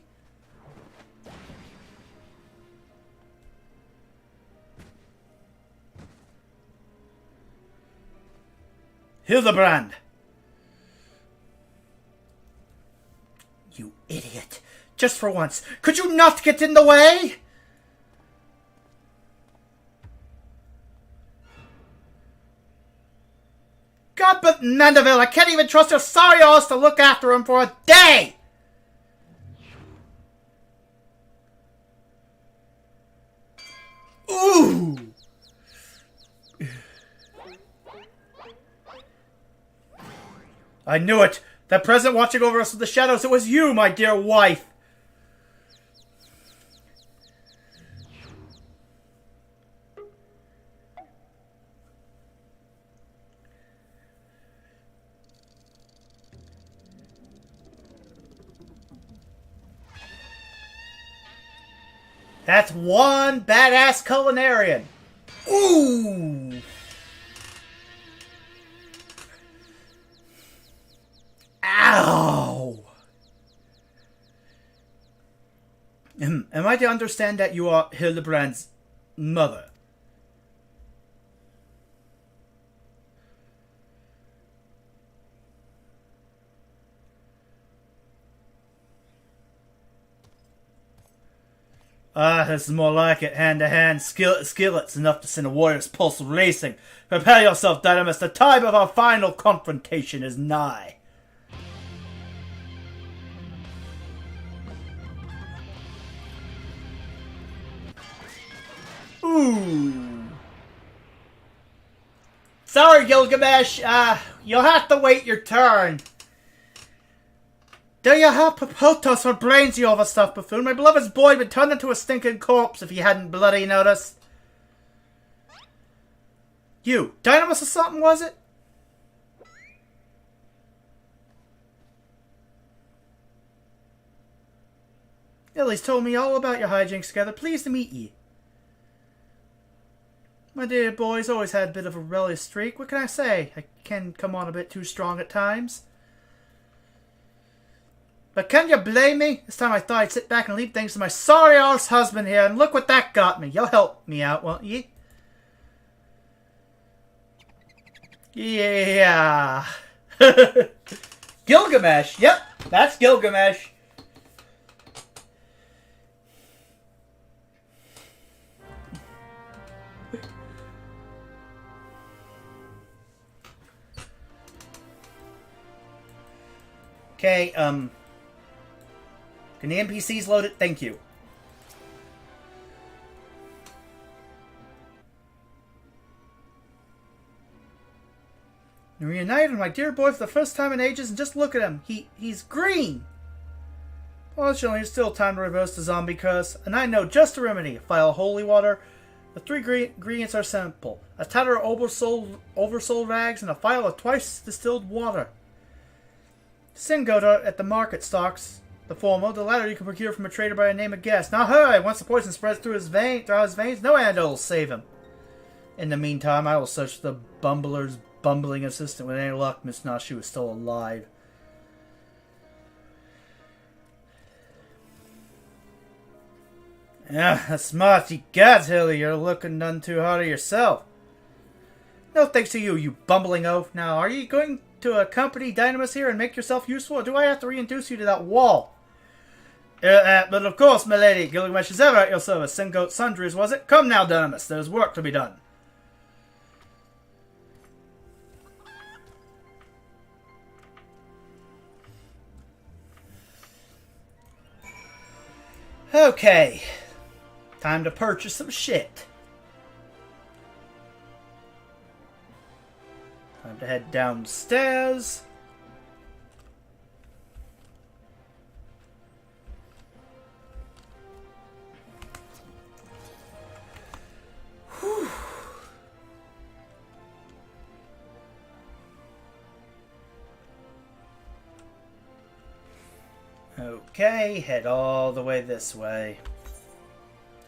Hildibrand! You idiot. Just for once, could you not get in the way? God, but Mandeville, I can't even trust your sorry ass to look after him for a day! Ooh! I knew it! That present watching over us with the shadows, it was you, my dear wife! That's one badass culinarian. Ooh! Ow! Am I to understand that you are Hildibrand's mother? This is more like it. Hand-to-hand skillets enough to send a warrior's pulse racing. Prepare yourself, Dynamis. The time of our final confrontation is nigh. Ooh. Sorry, Gilgamesh. You'll have to wait your turn. Do you have popotos or brains, you overstuffed buffoon? My beloved's boy would turn into a stinking corpse if you hadn't bloody noticed. You, Dynamis or something, was it? Illy's told me all about your hijinks together. Pleased to meet ye. My dear boy's always had a bit of a rebellious streak. What can I say? I can come on a bit too strong at times. But can you blame me? This time I thought I'd sit back and leave things to my sorry ass husband here, and look what that got me. You'll help me out, won't ye? Yeah. Gilgamesh. Yep, that's Gilgamesh. Okay, can the NPCs load it? Thank you. You're reunited with my dear boy for the first time in ages, and just look at him. He's green! Fortunately, there's still time to reverse the zombie curse, and I know just a remedy. A vial of holy water. The three ingredients are simple. A tatter of oversold rags, and a vial of twice distilled water. Singoda at the market stocks the former. The latter you can procure from a trader by the name of Guest. Now hurry! Once the poison spreads through his veins, no antidote will save him. In the meantime, I will search for the bumbler's bumbling assistant. With any luck, Miss Nashi was still alive. Yeah, that's smart. Ye gods, Hilly, you're looking none too hard of yourself. No thanks to you, you bumbling oaf. Now, are you going to accompany Dynamis here and make yourself useful, or do I have to reintroduce you to that wall? But of course, my lady, Gilgamesh is ever at your service. Singoat Sundries, was it? Come now, Dynamis, there's work to be done. Okay. Time to purchase some shit. Time to head downstairs. Whew. Okay, head all the way this way.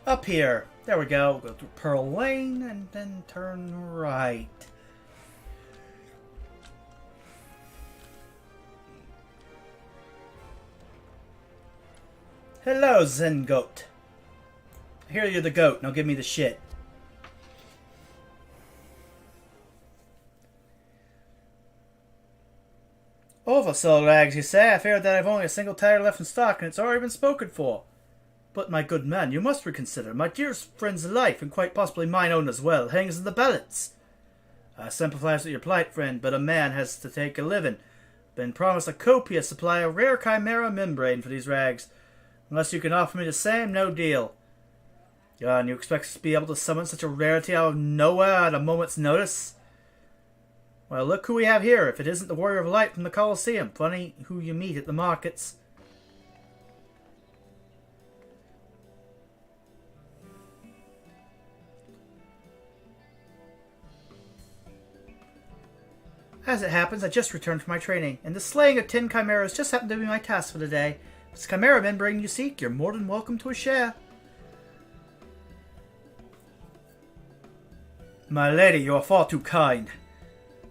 Up here. There we go. Go through Pearl Lane and then turn right. Hello, Zen Goat. I hear you're the goat. Now give me the shit. Oversold rags, you say? I fear that I've only a single tire left in stock, and it's already been spoken for. But, my good man, you must reconsider. My dearest friend's life, and quite possibly mine own as well, hangs in the balance. I sympathize with your plight, friend, but a man has to take a living. Been promised a copious supply of rare chimera membrane for these rags. Unless you can offer me the same, no deal. And you expect us to be able to summon such a rarity out of nowhere at a moment's notice? Well, look who we have here, if it isn't the Warrior of Light from the Colosseum. Funny who you meet at the markets. As it happens, I just returned from my training, and the slaying of 10 chimeras just happened to be my task for the day. If it's chimera membrane you seek, you're more than welcome to a share. My lady, you are far too kind.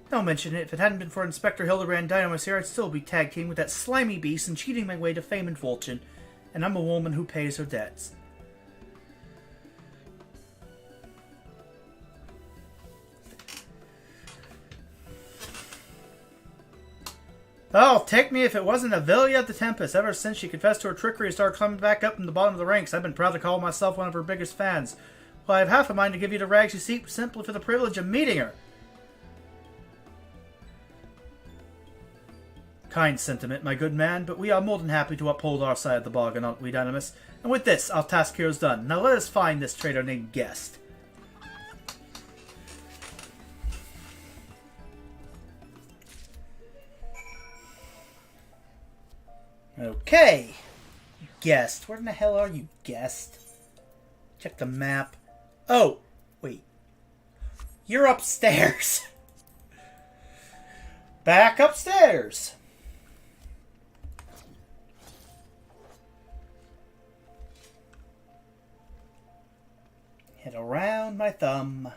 Don't mention it. If it hadn't been for Inspector Hildibrand Dynamis here, I'd still be tag teaming with that slimy beast and cheating my way to fame and fortune. And I'm a woman who pays her debts. Oh, take me if it wasn't Avelia the Tempest. Ever since she confessed to her trickery and started climbing back up from the bottom of the ranks, I've been proud to call myself one of her biggest fans. Well, I have half a mind to give you the rags you seek simply for the privilege of meeting her. Kind sentiment, my good man, but we are more than happy to uphold our side of the bargain, aren't we, Dynamis? And with this, our task here is done. Now let us find this traitor named Guest. Okay. Guest. Where in the hell are you, Guest? Check the map. Oh, wait. You're upstairs. Back upstairs. Head around my thumb.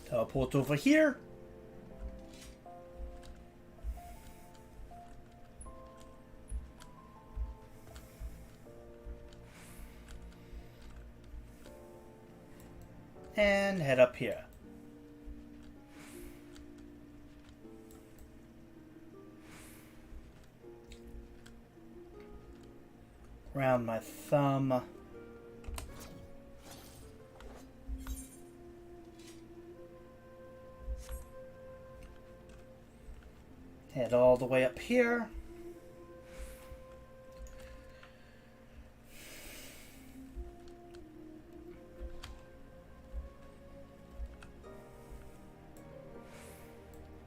Teleport over here. And head up here. Around my thumb. Head all the way up here.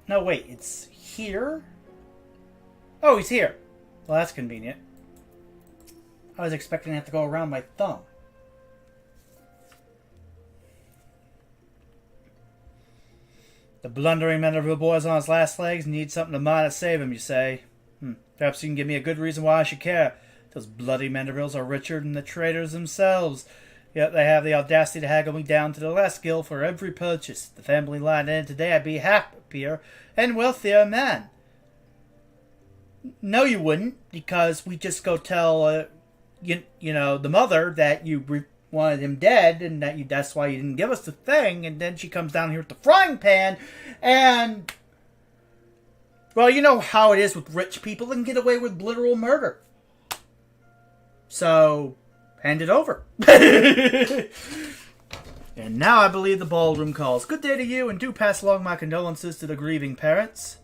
No, wait, it's here? Oh, he's here. Well, that's convenient. I was expecting to have to go around my thumb. The blundering Manderville boy's on his last legs and needs something of mine to save him, you say? Perhaps you can give me a good reason why I should care. Those bloody Mandervilles are richer than the traders themselves. Yet they have the audacity to haggle me down to the last gill for every purchase. If the family line ended today, I'd be a happier and wealthier man. No, you wouldn't, because we just go tell, you know, the mother that you wanted him dead, and that's why you didn't give us the thing, and then she comes down here with the frying pan, and, well, you know how it is with rich people, and get away with literal murder. So, hand it over. And now I believe the ballroom calls. Good day to you, and do pass along my condolences to the grieving parents.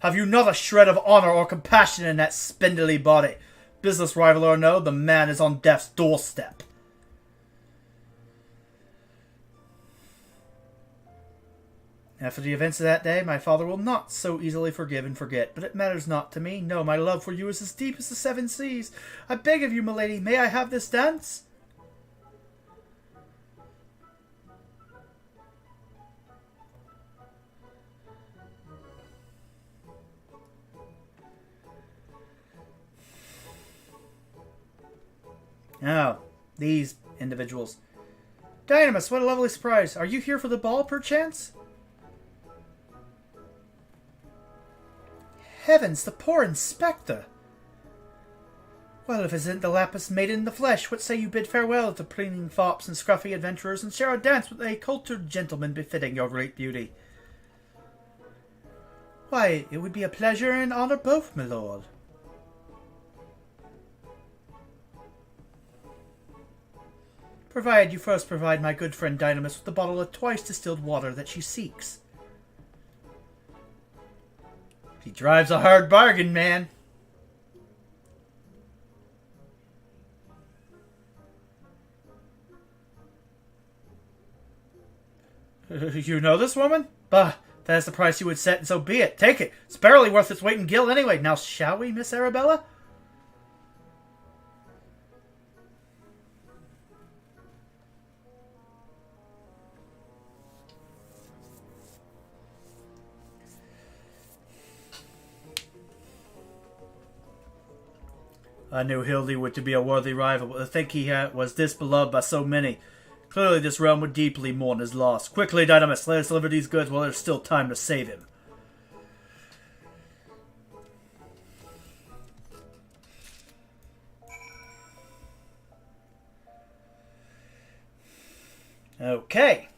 Have you not a shred of honor or compassion in that spindly body? Business rival or no, the man is on death's doorstep. After the events of that day, my father will not so easily forgive and forget, but it matters not to me. No, my love for you is as deep as the 7 seas. I beg of you, milady, may I have this dance? Oh, these individuals. Dynamis, what a lovely surprise. Are you here for the ball, perchance? Heavens, the poor inspector. Well, if it isn't the Lapis maiden in the flesh, what say you bid farewell to preening fops and scruffy adventurers and share a dance with a cultured gentleman befitting your great beauty? Why, it would be a pleasure and honour both, my lord. Provided you first provide my good friend Dynamis with the bottle of twice distilled water that she seeks. He drives a hard bargain, man. You know this woman? Bah, that is the price you would set, and so be it. Take it. It's barely worth its weight in gilt anyway. Now, shall we, Miss Arabella? I knew Hildy would to be a worthy rival, but to think he was this beloved by so many. Clearly this realm would deeply mourn his loss. Quickly, Dynamis, let us deliver these goods while there's still time to save him. Okay.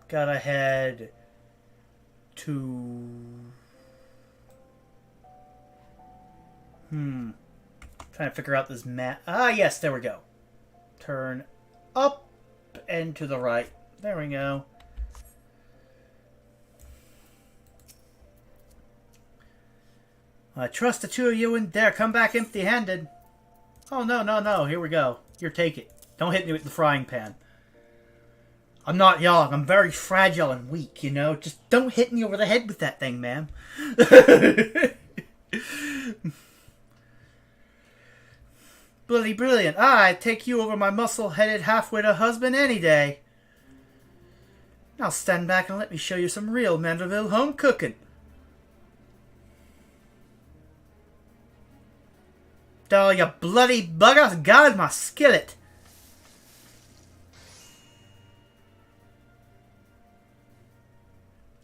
Gotta head to... Trying to figure out this map. Ah, yes, there we go. Turn up and to the right. There we go. I trust the two of you wouldn't dare come back empty-handed. Oh, no, no, no. Here we go. Here, take it. Don't hit me with the frying pan. I'm not young. I'm very fragile and weak, you know. Just don't hit me over the head with that thing, ma'am. Bloody brilliant. I'd take you over my muscle-headed half-witted husband any day. Now stand back and let me show you some real Manderville home cooking. Oh, you bloody bugger! God, my skillet!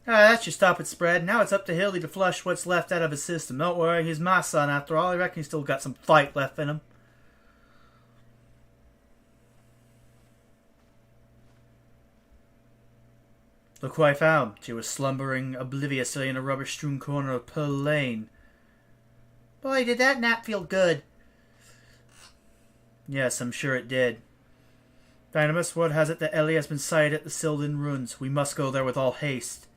That should stop it spread. Now it's up to Hildy to flush what's left out of his system. Don't worry, he's my son after all. I reckon he's still got some fight left in him. Look who I found. She was slumbering obliviously in a rubbish-strewn corner of Pearl Lane. Boy, did that nap feel good. Yes, I'm sure it did. Dynamis, word has it that Ellie has been sighted at the Sylvan Ruins. We must go there with all haste.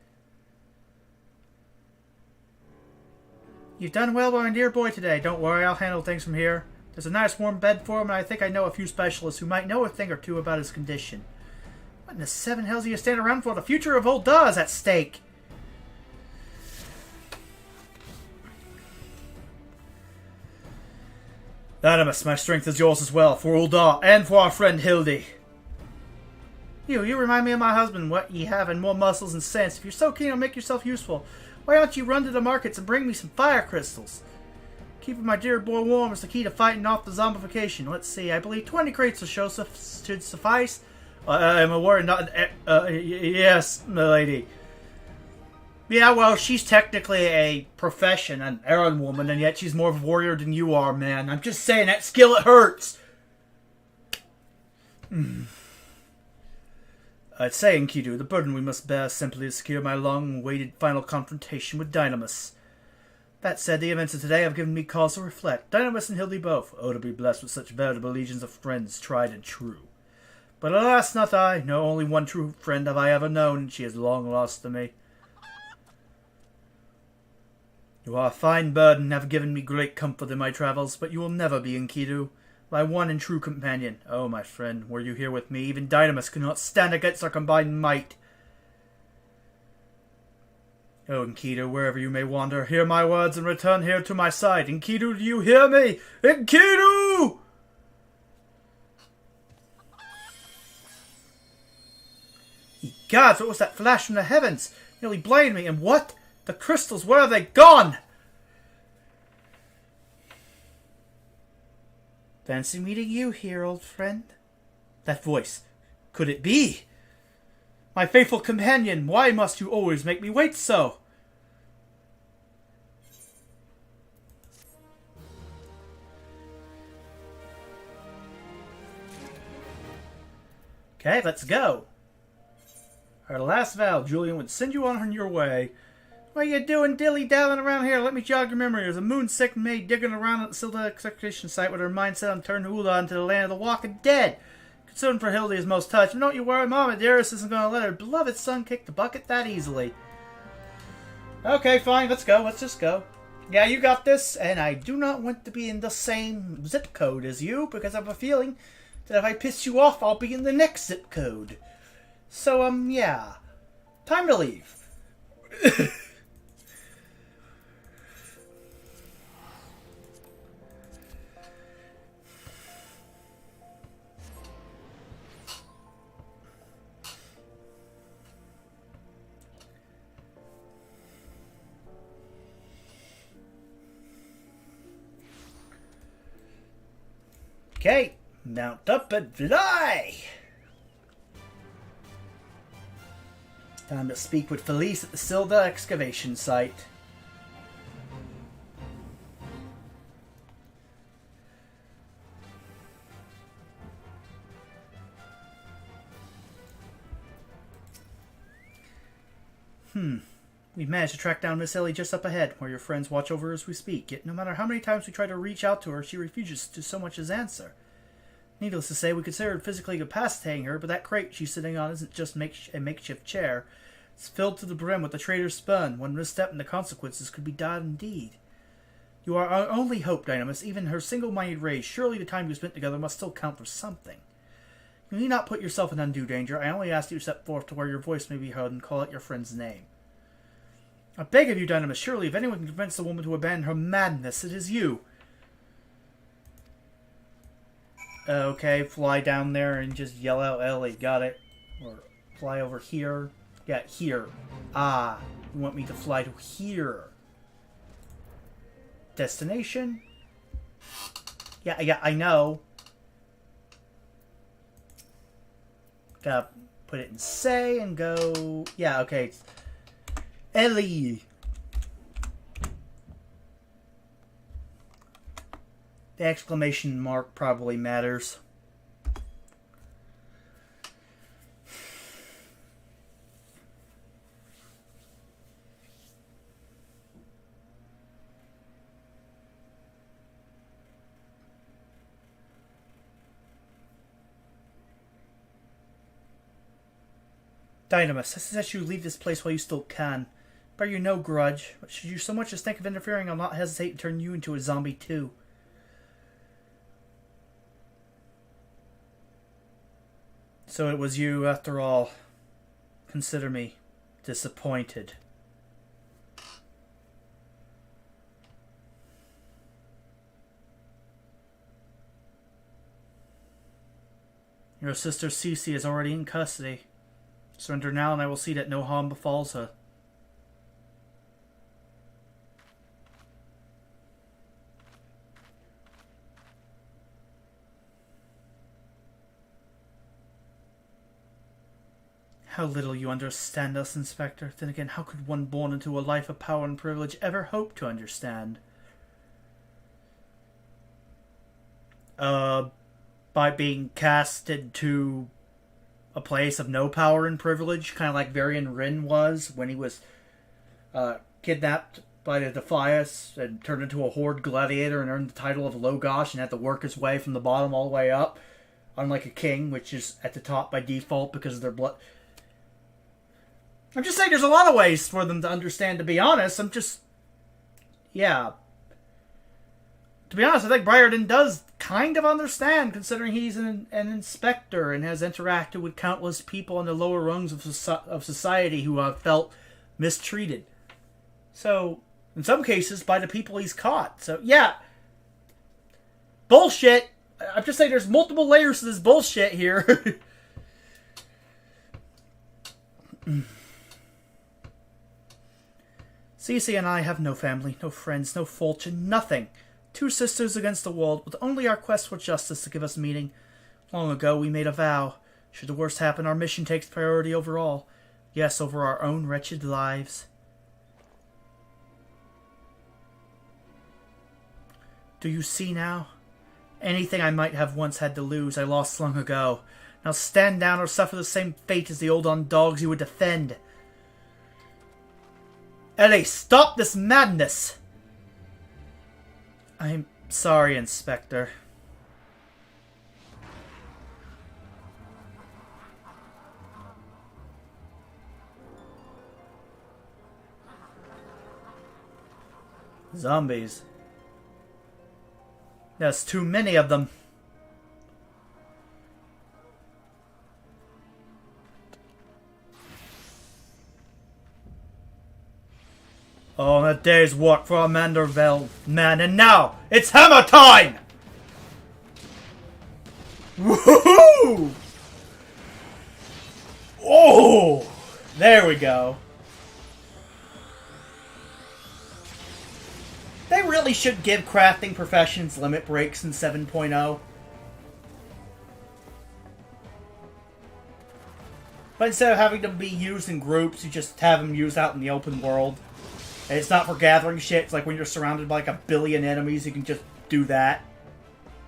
You've done well by my dear boy today. Don't worry, I'll handle things from here. There's a nice warm bed for him, and I think I know a few specialists who might know a thing or two about his condition. What in the seven hells are you standing around for? The future of Ul'dah is at stake. Dynamis, my strength is yours as well, for Ul'dah and for our friend Hildy. You remind me of my husband, what ye have and more muscles and sense. If you're so keen to make yourself useful, why don't you run to the markets and bring me some fire crystals? Keeping my dear boy warm is the key to fighting off the zombification. Let's see, I believe 20 crates or so should suffice. I'm a warrior, not yes, milady. Yeah, well, she's technically a profession, an errand woman, and yet she's more of a warrior than you are, man. I'm just saying, that skill, it hurts. I'd say, Enkidu, the burden we must bear simply to secure my long-awaited final confrontation with Dynamis. That said, the events of today have given me cause to reflect. Dynamis and Hildy both. Oh, to be blessed with such veritable legions of friends, tried and true. But alas, not I. No, only one true friend have I ever known, and she is long lost to me. You are a fine bird and have given me great comfort in my travels, but you will never be Enkidu, my one and true companion. Oh, my friend, were you here with me, even Dynamis could not stand against our combined might. Oh, Enkidu, wherever you may wander, hear my words and return here to my side. Enkidu, do you hear me? Enkidu! Ye gods, what was that flash from the heavens? Nearly blinded me, and what? The crystals, where have they gone? Fancy meeting you here, old friend. That voice. Could it be? My faithful companion, why must you always make me wait so? Okay, let's go. Our last vow, Julian would send you on your way. What you doing dilly-dallying around here? Let me jog your memory. There's a moon-sick maid digging around at the Silda execution site with her mind set on turning Ulan to the land of the walking dead. Concerned for Hildy is most touched. And don't you worry, Mama Dearest isn't going to let her beloved son kick the bucket that easily. Okay, fine. Let's go. Let's just go. Yeah, you got this. And I do not want to be in the same zip code as you, because I have a feeling that if I piss you off, I'll be in the next zip code. So, yeah. Time to leave. Okay, mount up and fly! Time to speak with Felice at the Silda excavation site. We've managed to track down Miss Ellie just up ahead, where your friends watch over her as we speak. Yet no matter how many times we try to reach out to her, she refuses to so much as answer. Needless to say, we considered physically incapacitating her, but that crate she's sitting on isn't just a makeshift chair. It's filled to the brim with the traitor's spun. One misstep and the consequences could be dire indeed. You are our only hope, Dynamis. Even her single-minded rage, surely the time you spent together must still count for something. You need not put yourself in undue danger. I only ask you to step forth to where your voice may be heard and call out your friend's name. I beg of you, Dynamis, surely if anyone can convince the woman to abandon her madness, it is you. Okay, fly down there and just yell out Ellie. Got it. Or fly over here. Yeah, here. Ah, you want me to fly to here. Destination? Yeah, I know. Gotta put it in say and go... Yeah, okay. Ellie! The exclamation mark probably matters. Dynamis, I suggest you leave this place while you still can. Bear you no grudge, but should you so much as think of interfering, I'll not hesitate to turn you into a zombie too. So it was you, after all. Consider me disappointed. Your sister Cece is already in custody. Surrender now and I will see that no harm befalls her. How little you understand us, Inspector. Then again, how could one born into a life of power and privilege ever hope to understand? By being cast into a place of no power and privilege, kind of like Varian Rin was when he was kidnapped by the Defias and turned into a horde gladiator and earned the title of Logosh and had to work his way from the bottom all the way up, unlike a king, which is at the top by default because of their blood. I'm just saying there's a lot of ways for them to understand, to be honest. Yeah. To be honest, I think Briarden does kind of understand, considering he's an inspector and has interacted with countless people in the lower rungs of society who have felt mistreated. So, in some cases, by the people he's caught. So, yeah. Bullshit! I'm just saying there's multiple layers to this bullshit here. Cece and I have no family, no friends, no fortune, nothing. Two sisters against the world, with only our quest for justice to give us meaning. Long ago we made a vow. Should the worst happen, our mission takes priority over all. Yes, over our own wretched lives. Do you see now? Anything I might have once had to lose, I lost long ago. Now stand down or suffer the same fate as the old on dogs you would defend. Ellie, stop this madness! I'm sorry, Inspector. Zombies. There's too many of them. Oh, a day's work for a Manderville man, and now it's hammer time! Woohoo! Oh, there we go. They really should give crafting professions limit breaks in 7.0. But instead of having them be used in groups, you just have them used out in the open world. And it's not for gathering shit. It's like when you're surrounded by like a billion enemies, you can just do that.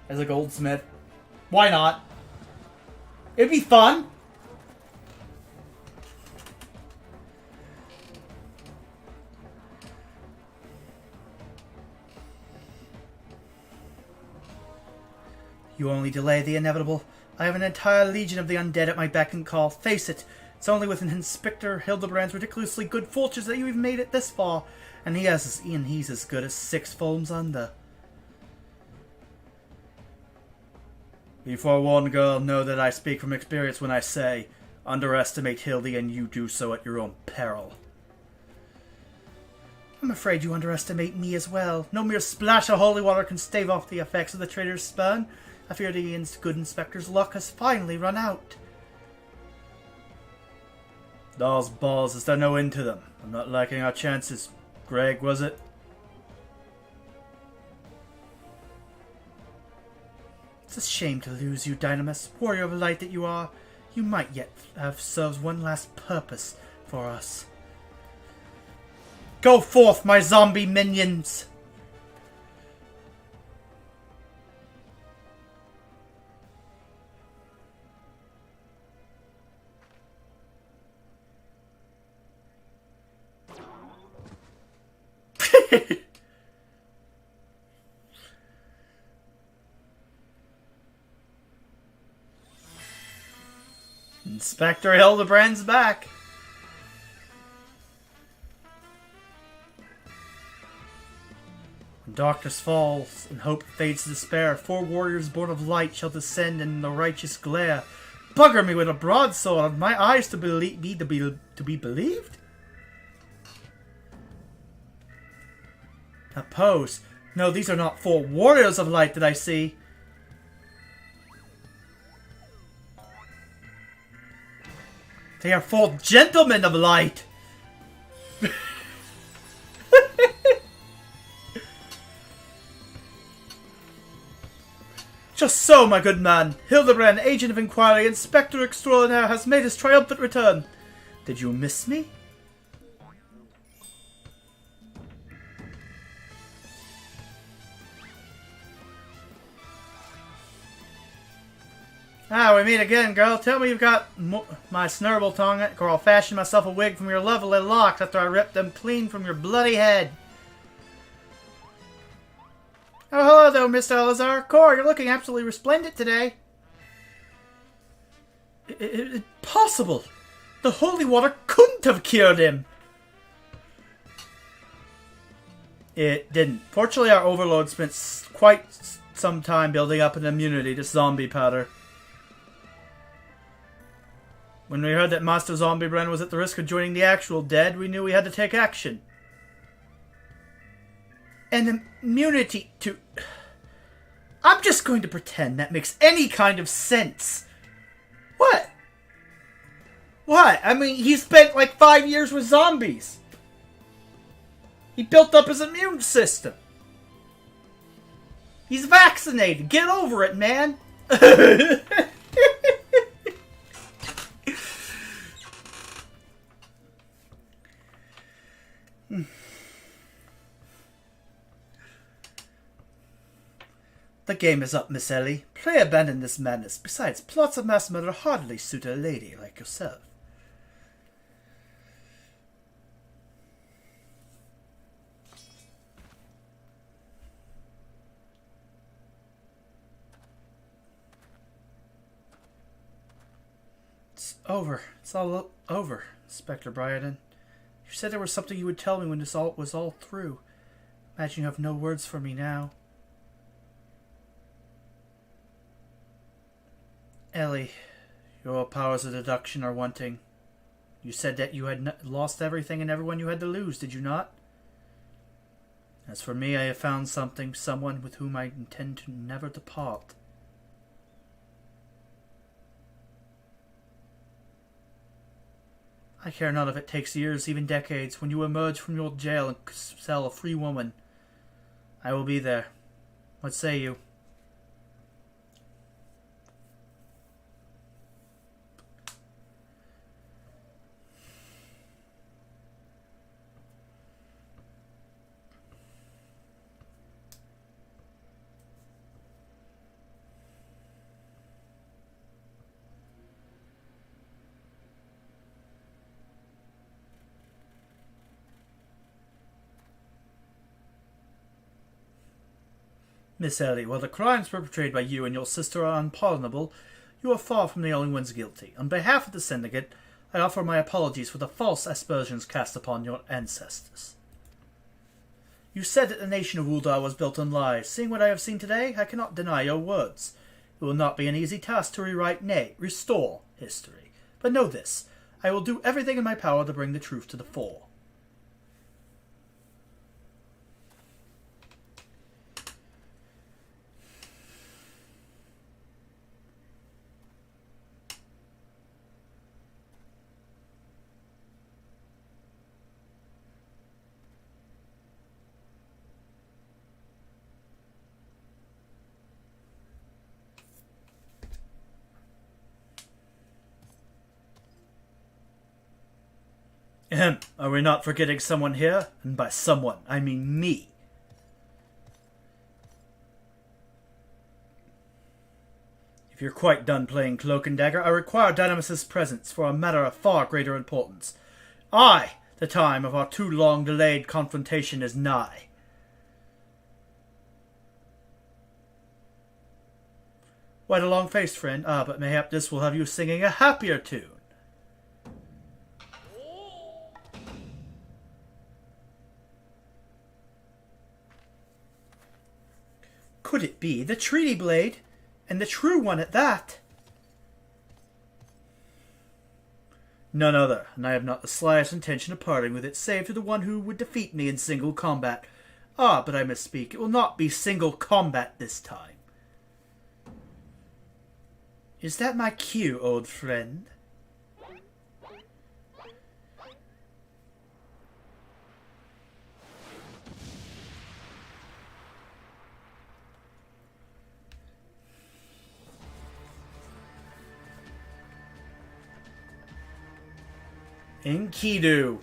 As a goldsmith. Why not? It'd be fun. You only delay the inevitable. I have an entire legion of the undead at my beck and call. Face it, it's only with an Inspector Hildibrand's ridiculously good fortunes that you've made it this far. And he's as good as 6 films under. You forewarned girl, know that I speak from experience when I say, underestimate Hildy and you do so at your own peril. I'm afraid you underestimate me as well. No mere splash of holy water can stave off the effects of the traitor's spurn. I fear the good inspector's luck has finally run out. Those balls, is there no end to them? I'm not liking our chances. Greg, was it? It's a shame to lose you, Dynamis. Warrior of light that you are. You might yet have served one last purpose for us. Go forth, my zombie minions! Inspector Hildibrand's back. When darkness falls and hope fades to despair, 4 warriors born of light shall descend in the righteous glare. Bugger me with a broadsword, my eyes to be believed? A pose. No, these are not 4 warriors of light that I see. They are 4 gentlemen of light. Just so, my good man. Hildibrand, agent of inquiry, inspector extraordinaire, has made his triumphant return. Did you miss me? Ah, we meet again, girl. Tell me you've got my snurble tongue, or I'll fashion myself a wig from your lovely locks after I rip them clean from your bloody head. Oh, hello there, Mr. Elazar. Cor, you're looking absolutely resplendent today. Impossible! The holy water couldn't have cured him! It didn't. Fortunately, our overlord spent quite some time building up an immunity to zombie powder. When we heard that Master Hildibrand was at the risk of joining the actual dead, we knew we had to take action. An immunity to... I'm just going to pretend that makes any kind of sense. What? What? I mean, he spent like 5 years with zombies. He built up his immune system. He's vaccinated. Get over it, man. The game is up, Miss Ellie. Pray abandon this madness. Besides, plots of mass murder hardly suit a lady like yourself. It's over. It's all over, Inspector Briarden. You said there was something you would tell me when this was all through. Imagine you have no words for me now. Ellie, your powers of deduction are wanting. You said that you had lost everything and everyone you had to lose, did you not? As for me, I have found someone with whom I intend to never depart. I care not if it takes years, even decades. When you emerge from your jail and cell a free woman, I will be there. What say you? Miss Ellie, while the crimes perpetrated by you and your sister are unpardonable, you are far from the only ones guilty. On behalf of the Syndicate, I offer my apologies for the false aspersions cast upon your ancestors. You said that the nation of Uldar was built on lies. Seeing what I have seen today, I cannot deny your words. It will not be an easy task to rewrite, nay, restore history. But know this, I will do everything in my power to bring the truth to the fore. Are we not forgetting someone here? And by someone, I mean me. If you're quite done playing Cloak and Dagger, I require Dynamis' presence for a matter of far greater importance. The time of our too long delayed confrontation is nigh. Quite a long face, friend. But mayhap this will have you singing a happier tune. Could it be the treaty blade? And the true one at that? None other, and I have not the slightest intention of parting with it, save to the one who would defeat me in single combat. But I misspeak. It will not be single combat this time. Is that my cue, old friend? Enkidu.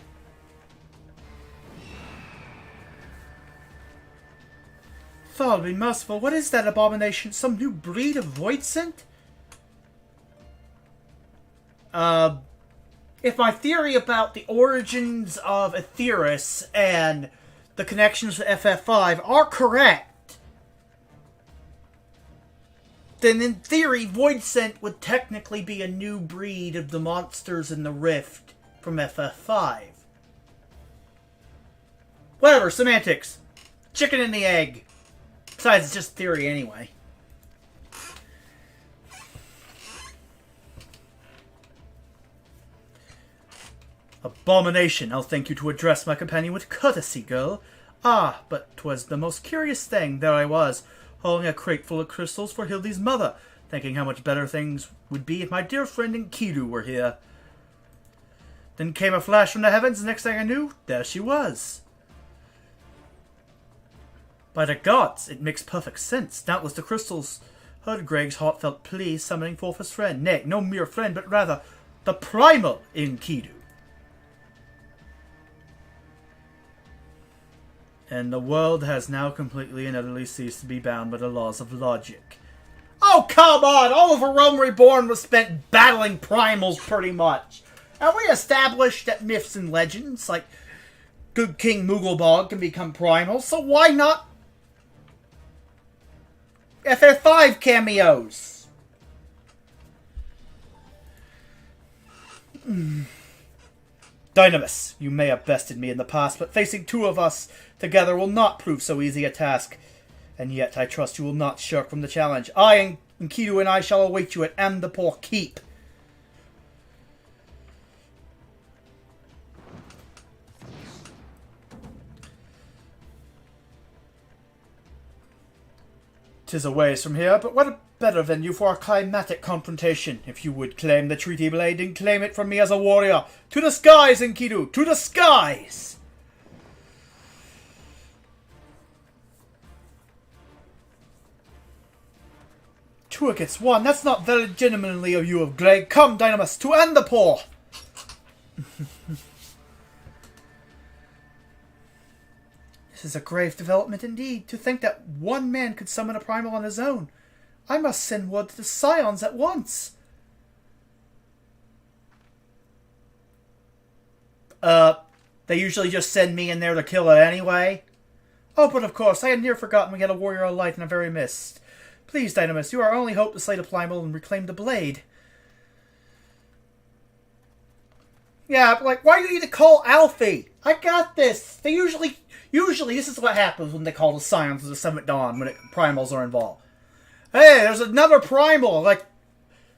Thal be merciful, what is that abomination? Some new breed of void scent? If my theory about the origins of Aetheris and the connections to FF5 are correct, then in theory, void scent would technically be a new breed of the monsters in the Rift from FF5. Whatever, semantics. Chicken and the egg. Besides, it's just theory anyway. Abomination, I'll thank you to address my companion with courtesy, girl. But 'twas the most curious thing. There I was, holding a crate full of crystals for Hildy's mother, thinking how much better things would be if my dear friend Enkidu were here. Then came a flash from the heavens, and next thing I knew, there she was. By the gods, it makes perfect sense. Doubtless the crystals heard Greg's heartfelt plea, summoning forth his friend. Nay, no mere friend, but rather the primal Enkidu. And the world has now completely and utterly ceased to be bound by the laws of logic. Oh, come on! All of Rome Reborn was spent battling primals, pretty much. And we established that myths and legends, like Good King Mooglebog, can become primals, so why not FF5 cameos? Dynamis, you may have bested me in the past, but facing two of us together will not prove so easy a task. And yet I trust you will not shirk from the challenge. I and Kidu and I shall await you at Amdapor Keep. "'Tis a ways from here, but what a better venue for a climatic confrontation. If you would claim the treaty blade, then claim it from me as a warrior. To the skies, Enkidu! To the skies!" Two against one? That's not very gentlemanly of you of Greg. Come, Dynamis, to Andapor! This is a grave development indeed. To think that one man could summon a primal on his own. I must send word to the Scions at once. They usually just send me in there to kill it anyway. Oh, but of course, I had near forgotten we had a warrior of light in a very mist. Please, Dynamis, you are our only hope to slay the primal and reclaim the blade. Yeah, but like, why do you need to call Alfie? I got this. They usually this is what happens when they call the Scions of the Seventh Dawn when primals are involved. Hey, there's another primal, like,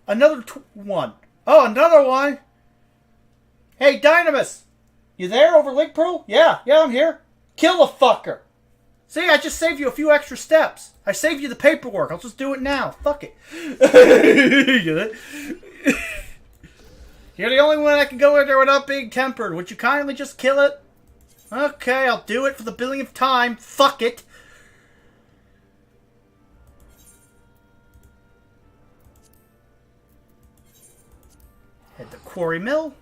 another one. Oh, another one. Hey, Dynamis, you there over Lake Pearl? Yeah, I'm here. Kill the fucker. See, I just saved you a few extra steps. I saved you the paperwork. I'll just do it now. Fuck it. You're the only one that can go in there without being tempered. Would you kindly just kill it? Okay, I'll do it for the billionth time. Fuck it. Head to Quarry Mill.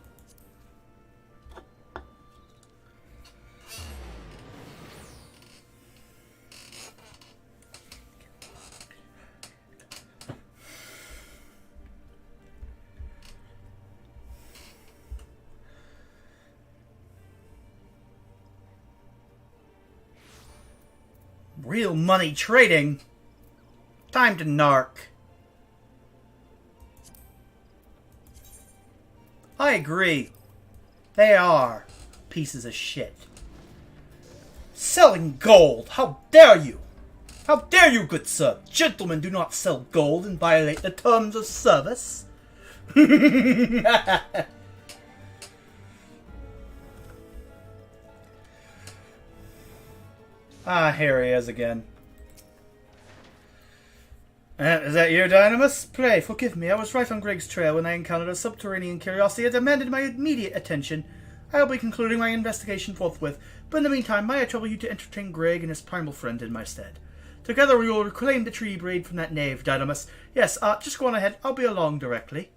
Real money trading. Time to narc. I agree. They are pieces of shit. Selling gold! How dare you! How dare you, good sir! Gentlemen do not sell gold and violate the terms of service. Ah, here he is again. Is that you, Dynamis? Pray, forgive me. I was right on Greg's trail when I encountered a subterranean curiosity that demanded my immediate attention. I'll be concluding my investigation forthwith, but in the meantime, may I trouble you to entertain Greg and his primal friend in my stead. Together we will reclaim the tree braid from that knave, Dynamis. Yes, just go on ahead. I'll be along directly.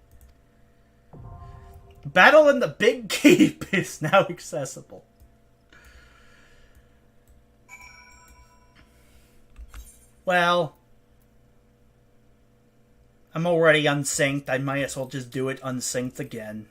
Battle in the Big Keep is now accessible. Well, I'm already unsynced. I might as well just do it unsynced again.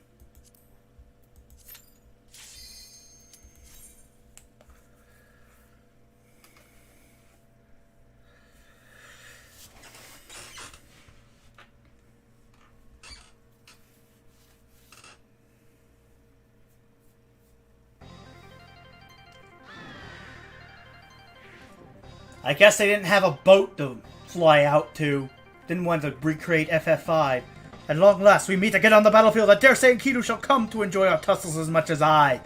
I guess they didn't have a boat to fly out to. Didn't want to recreate FF5. At long last, we meet again on the battlefield. I dare say Enkidu shall come to enjoy our tussles as much as I.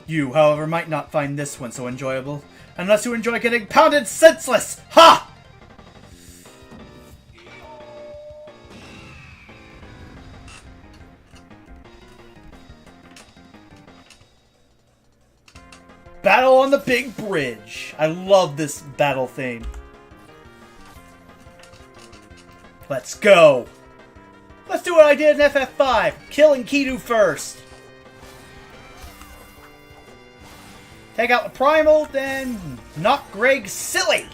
You, however, might not find this one so enjoyable. Unless you enjoy getting pounded senseless! Ha! Battle on the Big Bridge. I love this battle theme. Let's go. Let's do what I did in FF5. Kill Enkidu first. Take out the primal, then knock Greg silly.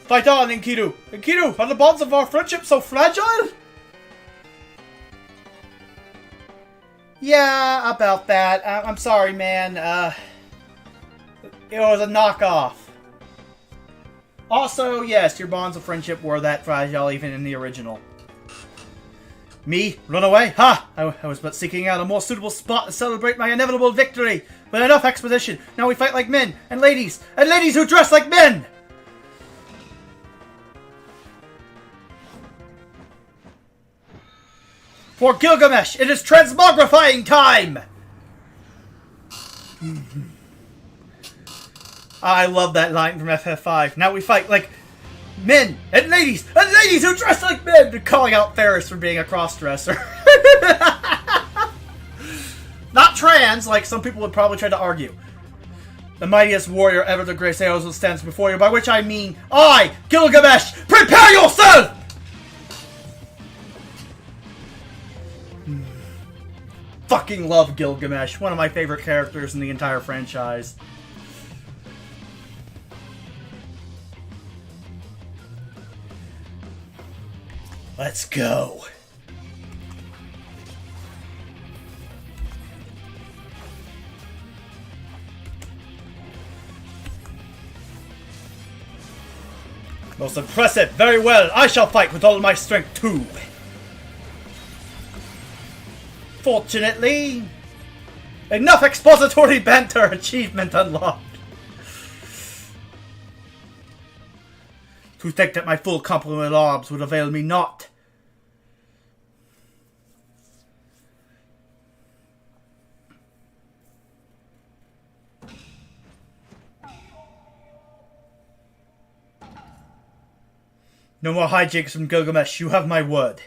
Fight on, Enkidu! Enkidu, are the bonds of our friendship so fragile? Yeah, about that. I'm sorry, man. It was a knockoff. Also, yes, your bonds of friendship were that fragile even in the original. Me? Run away? Ha! I was but seeking out a more suitable spot to celebrate my inevitable victory. But enough exposition. Now we fight like men, and ladies who dress like men! For Gilgamesh, it is transmogrifying time! I love that line from FF5. Now we fight like men and ladies who dress like men! They're calling out Ferris for being a cross-dresser. Not trans, like some people would probably try to argue. The mightiest warrior ever to grace Eos stands before you, by which I mean, I, Gilgamesh, prepare yourself! Fucking love Gilgamesh. One of my favorite characters in the entire franchise. Let's go. Most impressive. Very well. I shall fight with all my strength too. Fortunately, enough expository banter. Achievement unlocked. To think that my full complement of orbs would avail me not. No more hijinks from Gilgamesh. You have my word.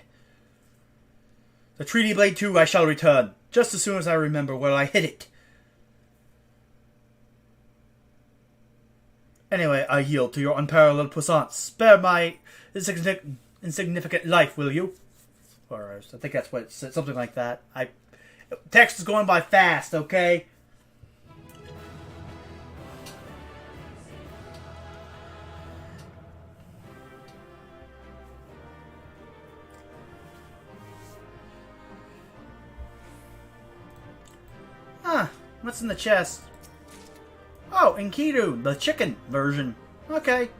The Treaty Blade 2 I shall return, just as soon as I remember where I hid it. Anyway, I yield to your unparalleled puissance. Spare my insignificant life, will you? Or I think that's what it said, something like that. Text is going by fast, okay? Huh, what's in the chest? Oh, Enkidu, the chicken version. Okay.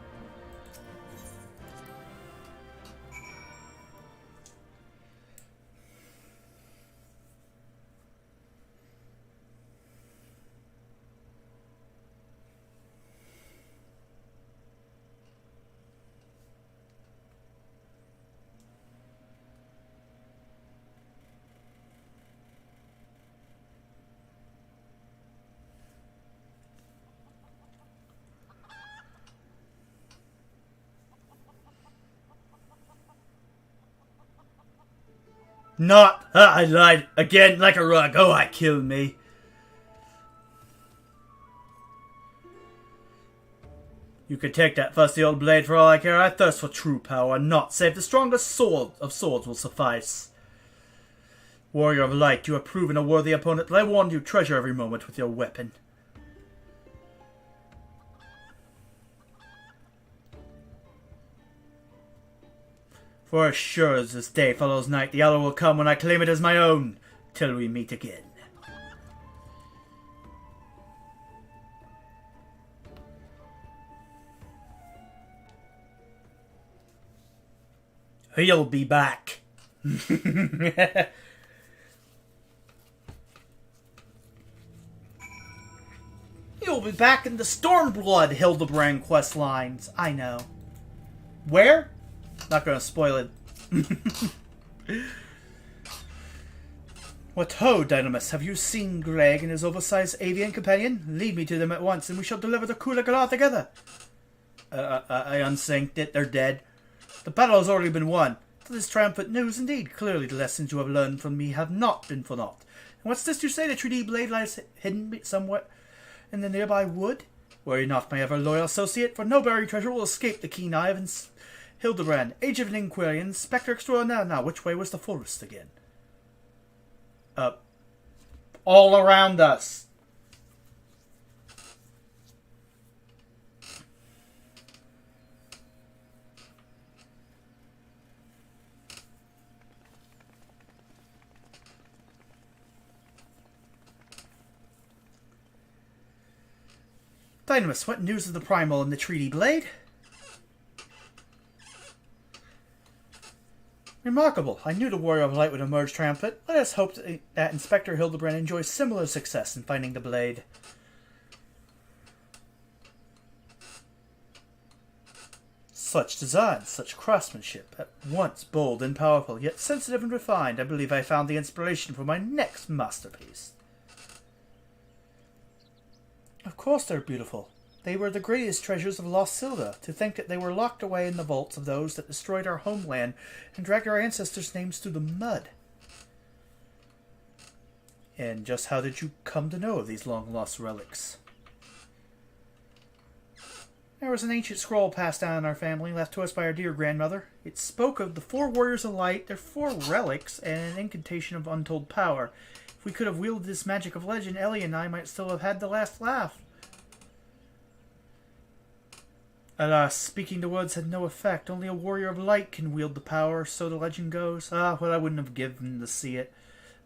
Not. I lied. Again, like a rug. Oh, I killed me. You can take that fusty old blade for all I care. I thirst for true power, not save the strongest sword of swords will suffice. Warrior of light, you have proven a worthy opponent, but I warn you, treasure every moment with your weapon. For as sure as this day follows night, the hour will come when I claim it as my own, till we meet again. He'll be back. He'll be back in the Stormblood Hildibrand quest lines. I know. Where? Not gonna spoil it. What ho, Dynamis? Have you seen Greg and his oversized avian companion? Lead me to them at once, and we shall deliver the Kulagala together. I unsynced it. They're dead. The battle has already been won. That is triumphant news indeed. Clearly the lessons you have learned from me have not been for naught. And what's this you say? The 3D blade lies hidden somewhere in the nearby wood? Worry not, my ever-loyal associate, for no buried treasure will escape the keen eye of Hildibrand, Age of an Inquiry, Inspector Extraordinaire. Now, which way was the forest again? all around us. Dynamis, what news of the Primal and the Treaty Blade? Remarkable. I knew the Warrior of Light would emerge triumphant. Let us hope that Inspector Hildibrand enjoys similar success in finding the blade. Such design, such craftsmanship, at once bold and powerful, yet sensitive and refined. I believe I found the inspiration for my next masterpiece. Of course they're beautiful. They were the greatest treasures of lost Silda. To think that they were locked away in the vaults of those that destroyed our homeland and dragged our ancestors' names through the mud. And just how did you come to know of these long-lost relics? There was an ancient scroll passed down in our family, left to us by our dear grandmother. It spoke of the 4 warriors of light, their 4 relics, and an incantation of untold power. If we could have wielded this magic of legend, Ellie and I might still have had the last laugh. Alas, speaking the words had no effect. Only a warrior of light can wield the power, so the legend goes. Ah, well, I wouldn't have given to see it.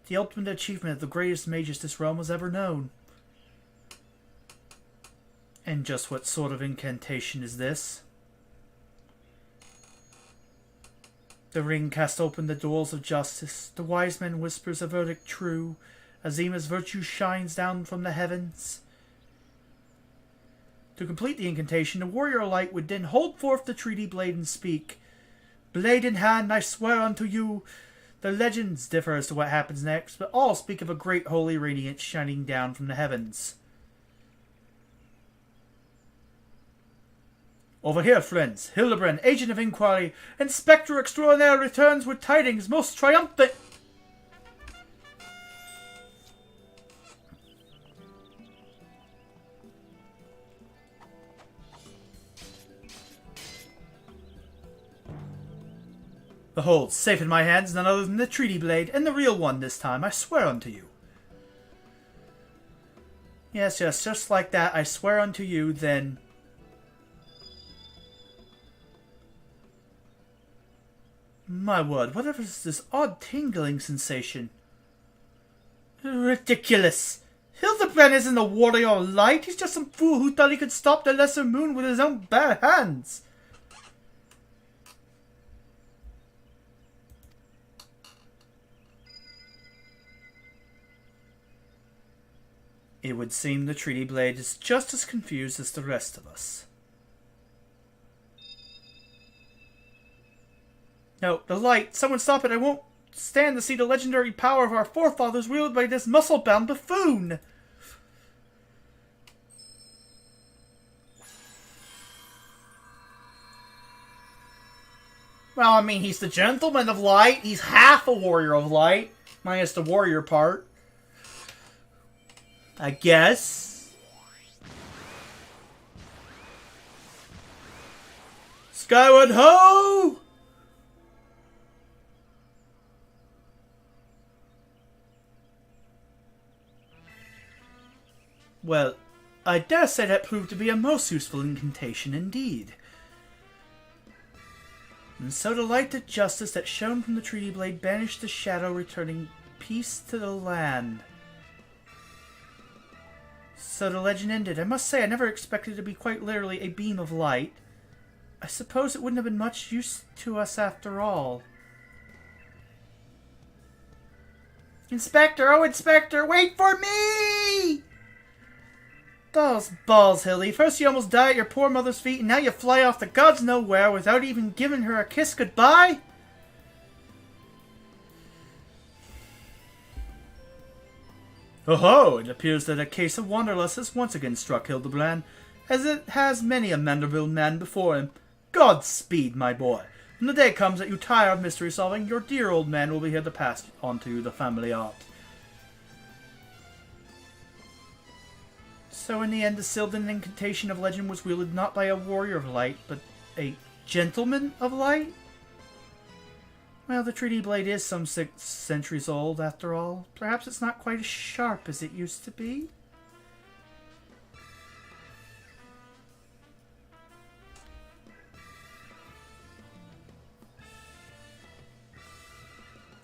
The ultimate achievement of the greatest mages this realm has ever known. And just what sort of incantation is this? The ring cast open the doors of justice. The wise man whispers a verdict true. Azima's virtue shines down from the heavens. To complete the incantation, the warrior of light would then hold forth the treaty blade and speak. Blade in hand, I swear unto you. The legends differ as to what happens next, but all speak of a great holy radiance shining down from the heavens. Over here, friends. Hildibrand, agent of inquiry, Inspector Extraordinaire returns with tidings most triumphant. Behold, safe in my hands, none other than the treaty blade, and the real one this time, I swear unto you. Yes, just like that, I swear unto you, then... My word, whatever is this odd tingling sensation? Ridiculous! Hildibrand isn't a warrior of light, he's just some fool who thought he could stop the lesser moon with his own bare hands. It would seem the treaty blade is just as confused as the rest of us. No, the light! Someone stop it! I won't stand to see the legendary power of our forefathers wielded by this muscle-bound buffoon! Well, I mean, he's the gentleman of light. He's half a warrior of light. Minus the warrior part. I guess. Skyward ho! Well, I dare say that proved to be a most useful incantation indeed. And so the light of justice that shone from the treaty blade banished the shadow, returning peace to the land. So the legend ended. I must say, I never expected it to be quite literally a beam of light. I suppose it wouldn't have been much use to us after all. Inspector! Oh, Inspector! Wait for me! Those balls, Hildy. First you almost die at your poor mother's feet, and now you fly off to God's nowhere without even giving her a kiss goodbye? Oh-ho! It appears that a case of wanderlust has once again struck Hildibrand, as it has many a Manderville man before him. Godspeed, my boy. When the day comes that you tire of mystery solving, your dear old man will be here to pass on to you the family art. So in the end, the Sildan incantation of legend was wielded not by a warrior of light, but a gentleman of light? Well, the 3D blade is some 6 centuries old, after all. Perhaps it's not quite as sharp as it used to be.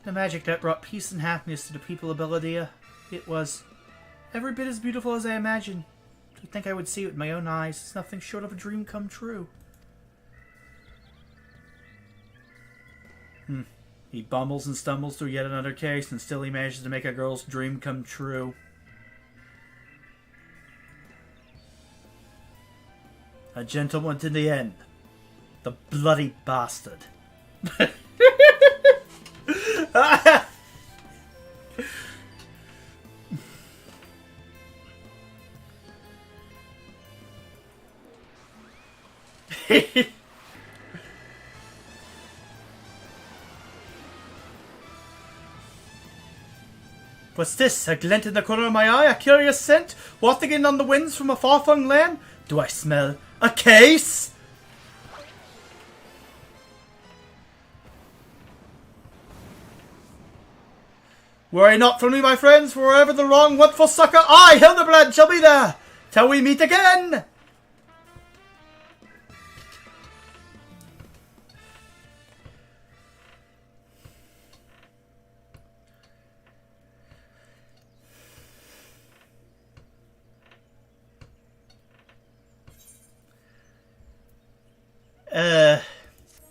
The magic that brought peace and happiness to the people of Belladia. It was every bit as beautiful as I imagined. To think I would see it with my own eyes is nothing short of a dream come true. He bumbles and stumbles through yet another case, and still he manages to make a girl's dream come true. A gentleman to the end. The bloody bastard. What's this? A glint in the corner of my eye? A curious scent? Wafting in on the winds from a far-flung land? Do I smell a case? Worry not for me, my friends, for wherever the wrong want succor, I, Hildibrand, shall be there, till we meet again!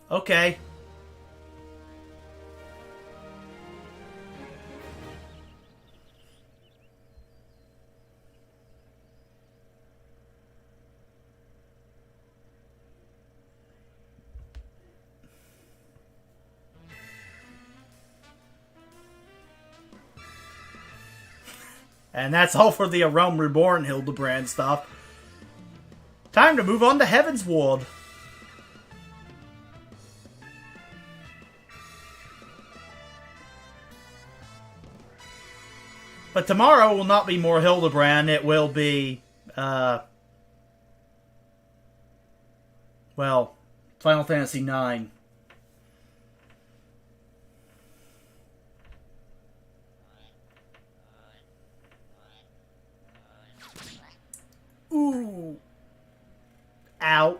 Okay. And that's all for the A Realm Reborn Hildibrand stuff. Time to move on to Heaven's Ward. But tomorrow will not be more Hildibrand. It will be, well, Final Fantasy IX. Ooh. Ow.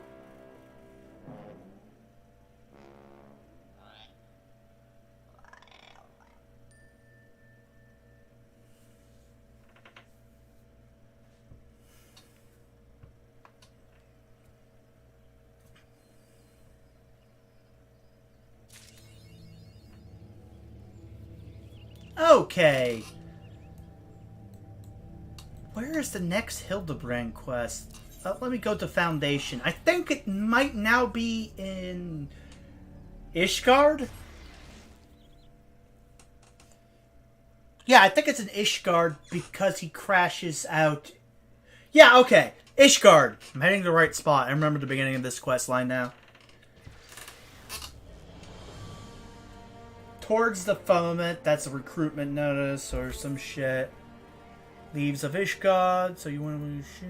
Okay. Where is the next Hildibrand quest? Let me go to Foundation. I think it might now be in Ishgard? Yeah, I think it's in Ishgard because he crashes out. Yeah, okay. Ishgard. I'm heading to the right spot. I remember the beginning of this quest line now. Towards the Foment. That's a recruitment notice or some shit. Leaves of Ishgard. So you want to...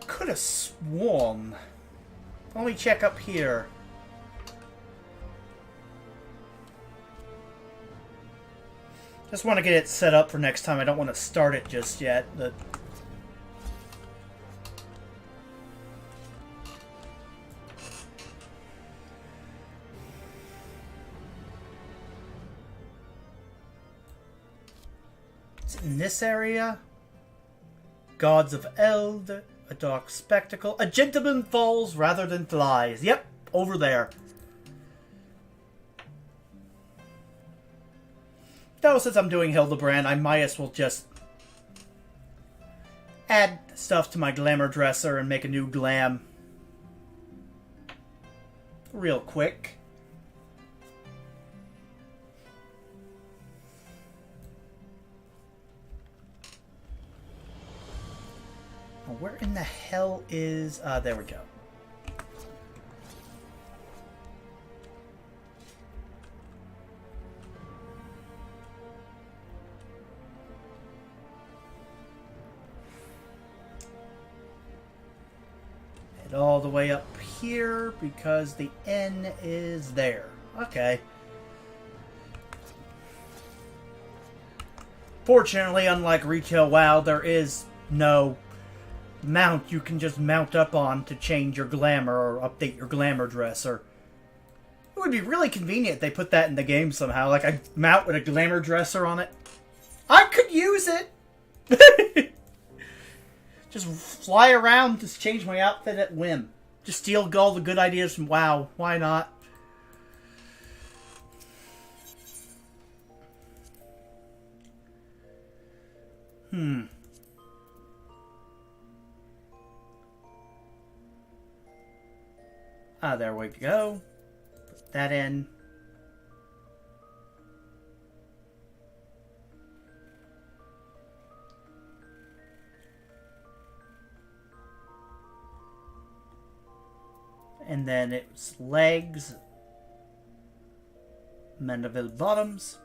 Could have sworn. Let me check up here. Just want to get it set up for next time. I don't want to start it just yet. But is it in this area? Gods of Eld. A dark spectacle. A gentleman falls rather than flies. Yep, over there. Though, since I'm doing Hildibrand, I might as well just add stuff to my glamour dresser and make a new glam. Real quick. Where in the hell is... there we go. all the way up here because the N is there. Okay. Fortunately, unlike Retail WoW, there is no mount you can just mount up on to change your glamour or update your glamour dress. Or it would be really convenient if they put that in the game somehow, like a mount with a glamour dresser on it. I could use it! Just fly around, just change my outfit at whim. Just steal all the good ideas from WoW. Why not? Ah, there we go. Put that in. And then it's legs, Mandeville bottoms.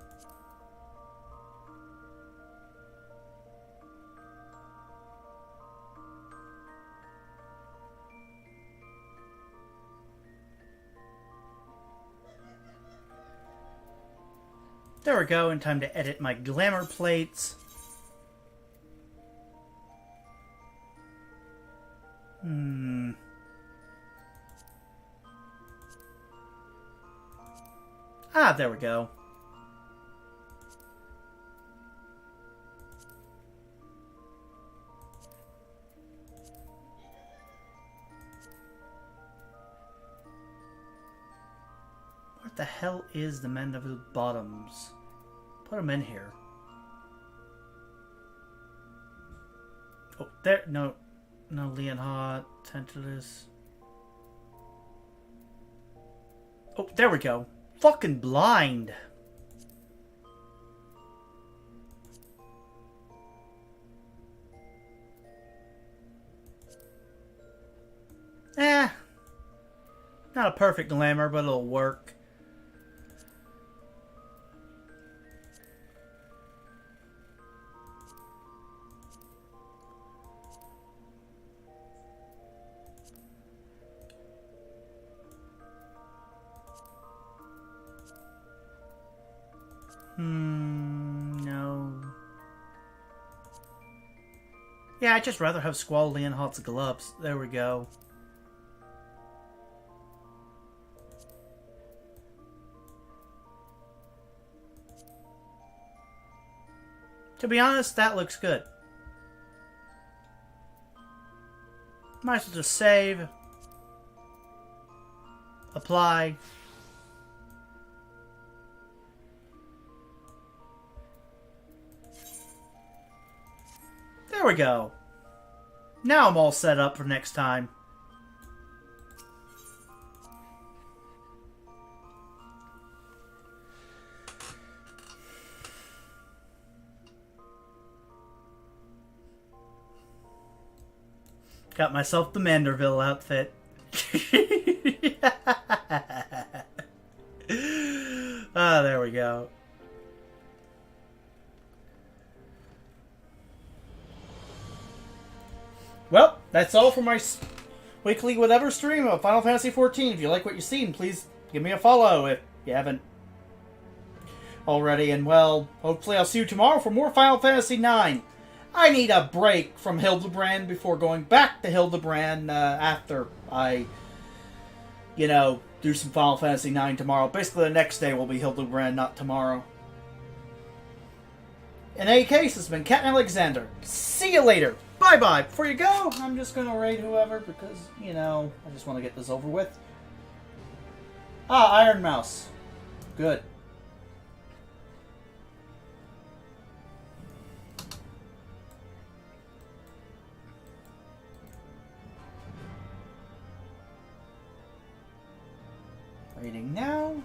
There we go, and time to edit my glamour plates. Ah, there we go. What the hell is the Mandeville bottoms? Put them in here. Oh, there. No, Leonhard, Tantalus. Oh, there we go. Fucking blind. Not a perfect glamour, but it'll work. No. Yeah, I'd just rather have Squall Leonhardt's gloves. There we go. To be honest, that looks good. Might as well just save. Apply. There we go. Now I'm all set up for next time. Got myself the Manderville outfit. Ah, there we go. Well, that's all for my weekly whatever stream of Final Fantasy XIV. If you like what you've seen, please give me a follow if you haven't already. And, well, hopefully I'll see you tomorrow for more Final Fantasy IX. I need a break from Hildibrand before going back to Hildibrand after I, do some Final Fantasy IX tomorrow. Basically, the next day will be Hildibrand, not tomorrow. In any case, it's been Captain Alexander. See you later. Bye-bye. Before you go, I'm just going to raid whoever because, I just want to get this over with. Ah, Iron Mouse. Good. Raiding now.